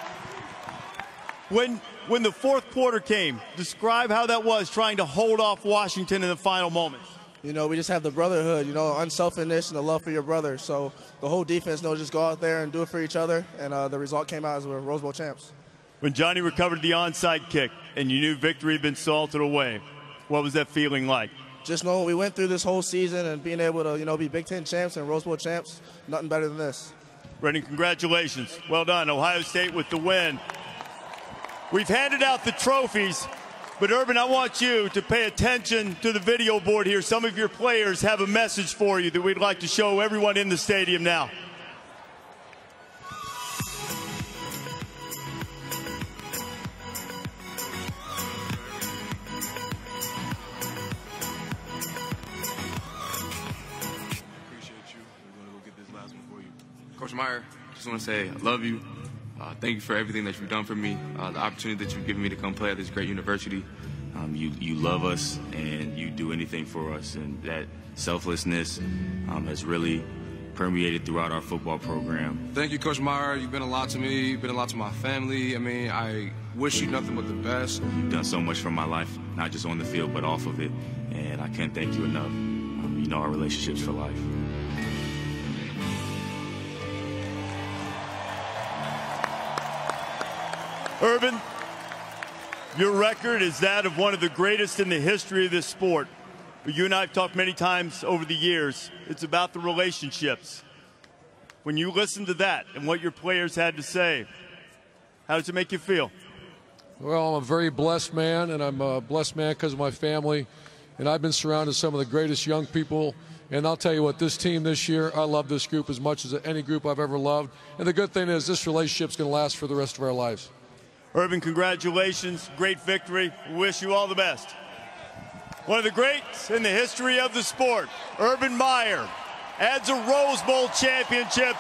When the fourth quarter came, describe how that was trying to hold off Washington in the final moments. You know, we just have the brotherhood, you know, unselfishness and the love for your brother. So the whole defense knows just go out there and do it for each other, and the result came out as we're Rose Bowl champs. When Johnny recovered the onside kick and you knew victory had been salted away, what was that feeling like? Just knowing we went through this whole season and being able to, you know, be Big Ten champs and Rose Bowl champs, nothing better than this. Brendan, congratulations. Well done. Ohio State with the win. We've handed out the trophies, but Urban, I want you to pay attention to the video board here. Some of your players have a message for you that we'd like to show everyone in the stadium now. Coach Meyer, just want to say I love you. Thank you for everything that you've done for me, the opportunity that you've given me to come play at this great university. You love us and you do anything for us, and that selflessness has really permeated throughout our football program. Thank you, Coach Meyer. You've been a lot to me. You've been a lot to my family. I mean, I wish you nothing but the best. You've done so much for my life, not just on the field, but off of it, and I can't thank you enough. You know our relationship's for life. Urban, your record is that of one of the greatest in the history of this sport. but you and I have talked many times over the years. It's about the relationships. When you listen to that and what your players had to say, how does it make you feel? Well, I'm a very blessed man, and I'm a blessed man because of my family. And I've been surrounded with some of the greatest young people. And I'll tell you what, this team this year, I love this group as much as any group I've ever loved. And the good thing is this relationship's going to last for the rest of our lives. Urban, congratulations. Great victory. We wish you all the best. One of the greats in the history of the sport, Urban Meyer, adds a Rose Bowl championship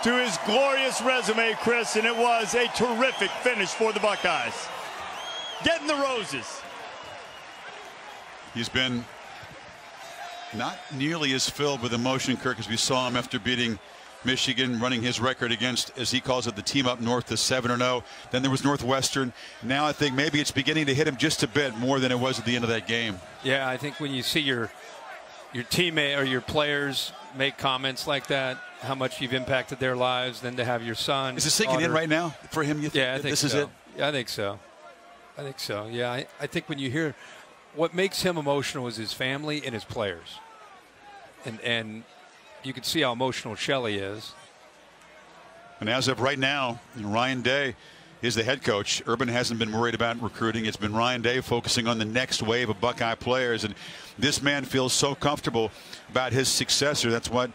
to his glorious resume, Chris, and it was a terrific finish for the Buckeyes. Getting the roses. He's been not nearly as filled with emotion, Kirk, as we saw him after beating Michigan, running his record against, as he calls it, the team up north to 7-0. Then there was Northwestern. Now I think maybe it's beginning to hit him just a bit more than it was at the end of that game. Yeah, I think when you see your teammate or your players make comments like that, how much you've impacted their lives, then to have your son. Is it sinking in right now for him? Yeah, I think this so. is it? Yeah, I think so. I think so. Yeah, I think when you hear what makes him emotional is his family and his players. And you can see how emotional Shelley is. And as of right now, Ryan Day is the head coach. Urban hasn't been worried about recruiting. It's been Ryan Day focusing on the next wave of Buckeye players. And this man feels so comfortable about his successor. That's what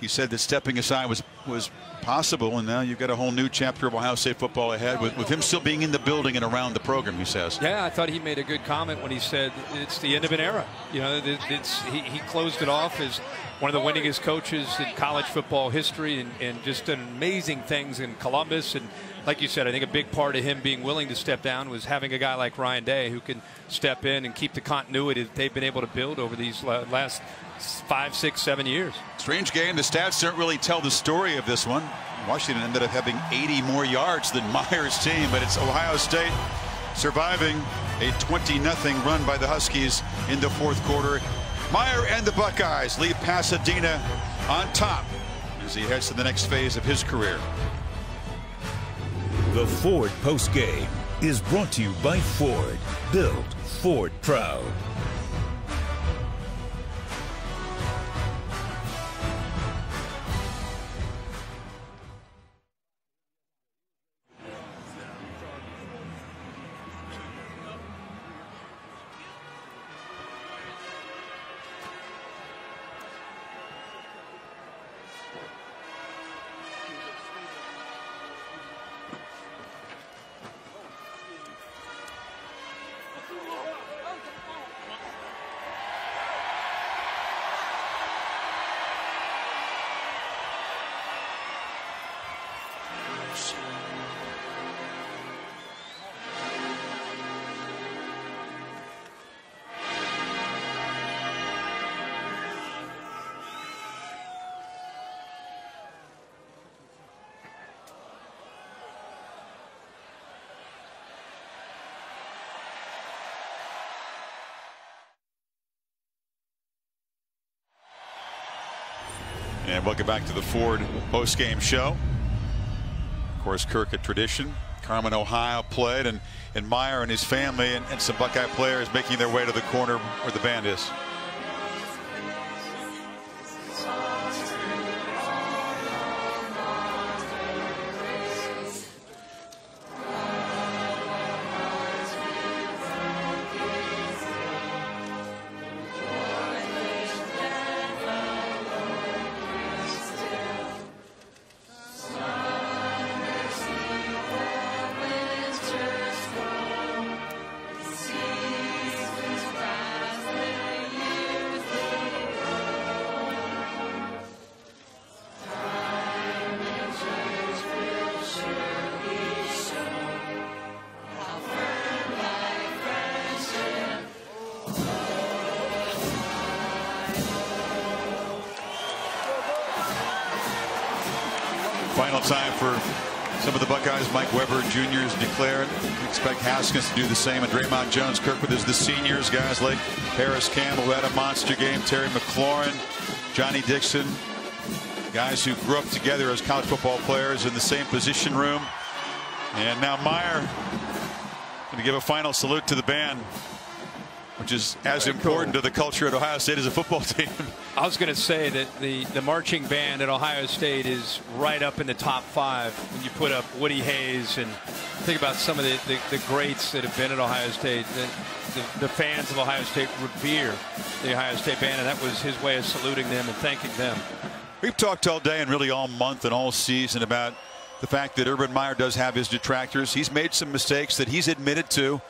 he said, that stepping aside was possible. And now you've got a whole new chapter of Ohio State football ahead with him still being in the building and around the program, he says. Yeah, I thought he made a good comment when he said it's the end of an era. You know, he closed it off as one of the winningest coaches in college football history, and just done amazing things in Columbus. And like you said, I think a big part of him being willing to step down was having a guy like Ryan Day who can step in and keep the continuity that they've been able to build over these last 5, 6, 7 years. Strange game. The stats don't really tell the story of this one. Washington ended up having 80 more yards than Meyer's team, but it's Ohio State surviving a 20-0 run by the Huskies in the fourth quarter. Meyer and the Buckeyes leave Pasadena on top as he heads to the next phase of his career. The Ford postgame is brought to you by Ford. Built Ford proud. And welcome back to the Ford postgame show. Of course, Kirk, a tradition. Carmen, Ohio played, and Meyer and his family and some Buckeye players making their way to the corner where the band is. Final time for some of the Buckeyes. Mike Weber Jr. is declared. We expect Haskins to do the same, and Draymond Jones. Kirk with the seniors, guys like Harris Campbell, who had a monster game, Terry McLaurin, Johnny Dixon, guys who grew up together as college football players in the same position room. And now Meyer going to give a final salute to the band which is as important to the culture at Ohio State as a football team. I was going to say that the marching band at Ohio State is right up in the top 5 when you put up Woody Hayes and think about some of the greats that have been at Ohio State. The fans of Ohio State revere the Ohio State band, and that was his way of saluting them and thanking them. We've talked all day and really all month and all season about the fact that Urban Meyer does have his detractors. He's made some mistakes that he's admitted to.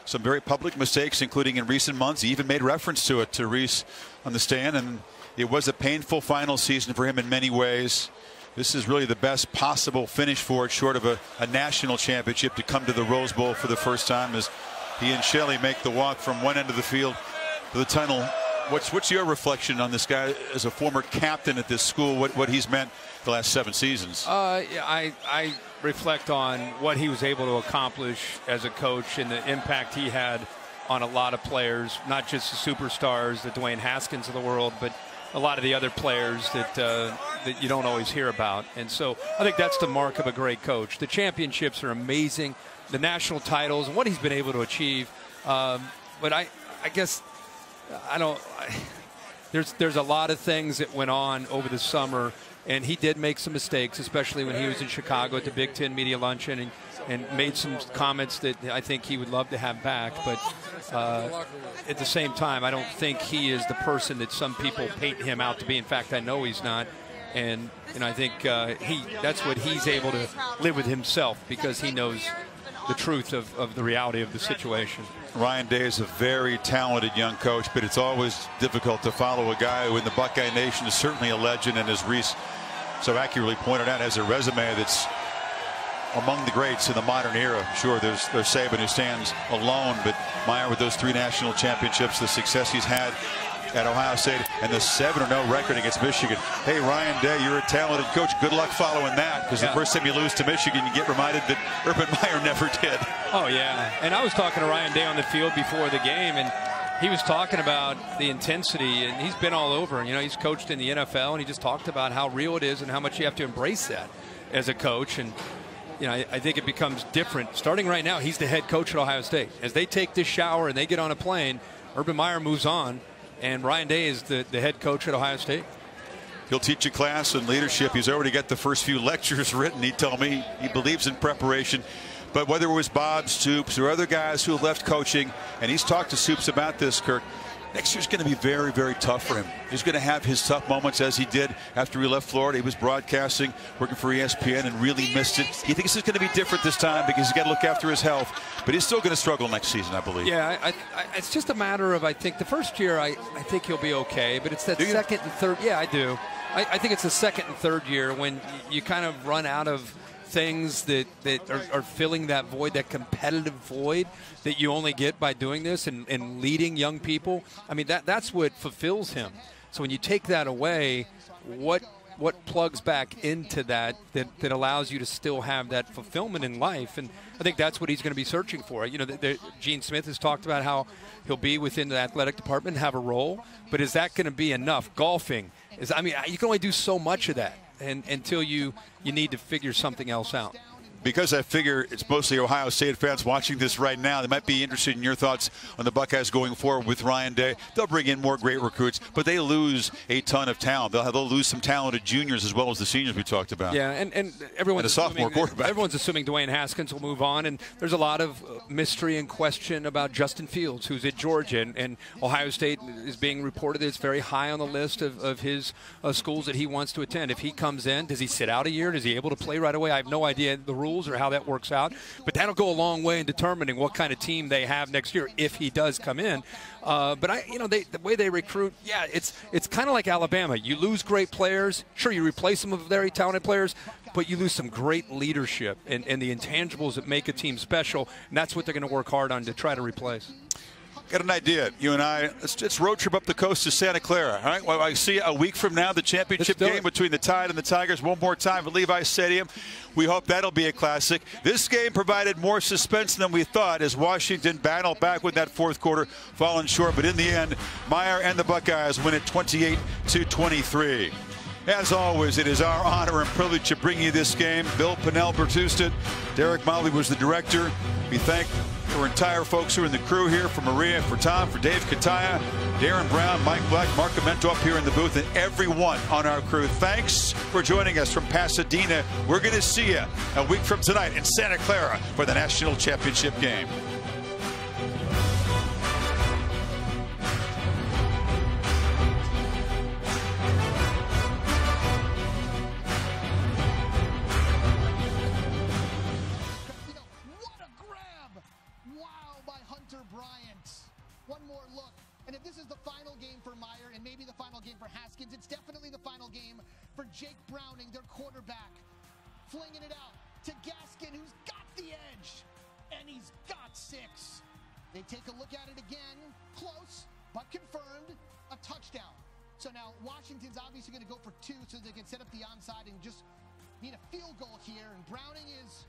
Some very public mistakes, including in recent months. He even made reference to it to Reese on the stand, and it was a painful final season for him in many ways. This is really the best possible finish for it, short of a national championship, to come to the Rose Bowl for the first time as he and Shelley make the walk from one end of the field to the tunnel. What's your reflection on this guy as a former captain at this school, what he's meant the last 7 seasons? I reflect on what he was able to accomplish as a coach and the impact he had on a lot of players, not just the superstars, the Dwayne Haskins of the world, but a lot of the other players that you don't always hear about. And so I think that's the mark of a great coach. The championships are amazing, the national titles, and what he's been able to achieve. But I guess there's a lot of things that went on over the summer, and he did make some mistakes, especially when he was in Chicago at the Big Ten Media Luncheon and made some comments that I think he would love to have back. But at the same time, I don't think he is the person that some people paint him out to be. In fact, I know he's not. And I think that's what he's able to live with himself, because he knows the truth of the reality of the situation. Ryan Day is a very talented young coach, but it's always difficult to follow a guy who in the Buckeye Nation is certainly a legend, and as Reese so accurately pointed out, has a resume that's among the greats in the modern era. Sure, there's Saban, who stands alone, but Meyer with those 3 national championships, the success he's had at Ohio State, and the 7-0 record against Michigan. Hey, Ryan Day, you're a talented coach. Good luck following that, because the first time you lose to Michigan, you get reminded that Urban Meyer never did. Oh, yeah. And I was talking to Ryan Day on the field before the game, and he was talking about the intensity, and he's been all over. He's coached in the NFL, and he just talked about how real it is and how much you have to embrace that as a coach. And I think it becomes different. Starting right now, he's the head coach at Ohio State. As they take this shower and they get on a plane, Urban Meyer moves on, and Ryan Day is the head coach at Ohio State. He'll teach a class in leadership. He's already got the first few lectures written. He told me he believes in preparation. But whether it was Bob Stoops or other guys who left coaching, and he's talked to Stoops about this, Kirk, next year's going to be very, very tough for him. He's going to have his tough moments, as he did after he left Florida. He was broadcasting, working for ESPN, and really missed it. He thinks it's going to be different this time because he's got to look after his health. But he's still going to struggle next season, I believe. Yeah, it's just a matter of, I think, the first year, I think he'll be okay. But it's that second and third. Yeah, I do. I think it's the second and third year when you kind of run out of things that are filling that void, that competitive void that you only get by doing this and leading young people. I mean, that's what fulfills him. So when you take that away, what plugs back into that allows you to still have that fulfillment in life? And I think that's what he's going to be searching for. Gene Smith has talked about how he'll be within the athletic department and have a role, but is that going to be enough? Golfing you can only do so much of that. And until you need to figure something else out. Because I figure it's mostly Ohio State fans watching this right now, they might be interested in your thoughts on the Buckeyes going forward with Ryan Day. They'll bring in more great recruits, but they lose a ton of talent. They'll lose some talented juniors as well as the seniors we talked about. Yeah, and everyone's a sophomore quarterback. Everyone's assuming Dwayne Haskins will move on, and there's a lot of mystery and question about Justin Fields, who's at Georgia, and Ohio State is being reported that it's very high on the list of his schools that he wants to attend. If he comes in, does he sit out a year? Is he able to play right away? I have no idea the rules or how that works out, but that'll go a long way in determining what kind of team they have next year if he does come in. But the way they recruit, yeah, it's kind of like Alabama. You lose great players, sure, you replace them with very talented players, but you lose some great leadership and the intangibles that make a team special, and that's what they're going to work hard on to try to replace. Got an idea, you and I. Let's road trip up the coast to Santa Clara. All right. Well, I see a week from now the championship game between the Tide and the Tigers one more time at Levi's Stadium. We hope that'll be a classic. This game provided more suspense than we thought as Washington battled back with that fourth quarter, falling short. But in the end, Meyer and the Buckeyes win it 28-23. As always, it is our honor and privilege to bring you this game. Bill Pennell produced it. Derek Motley was the director. me thank our entire folks who are in the crew here, for Maria, for Tom, for Dave Kataya, Darren Brown, Mike Black, Mark Amento up here in the booth, and everyone on our crew. Thanks for joining us from Pasadena. We're going to see you a week from tonight in Santa Clara for the National Championship game. One more look, and if this is the final game for Meyer and maybe the final game for Haskins, it's definitely the final game for Jake Browning, their quarterback. Flinging it out to Gaskin, who's got the edge, and he's got 6. They take a look at it again, close, but confirmed, a touchdown. So now Washington's obviously going to go for 2 so they can set up the onside and just need a field goal here, and Browning is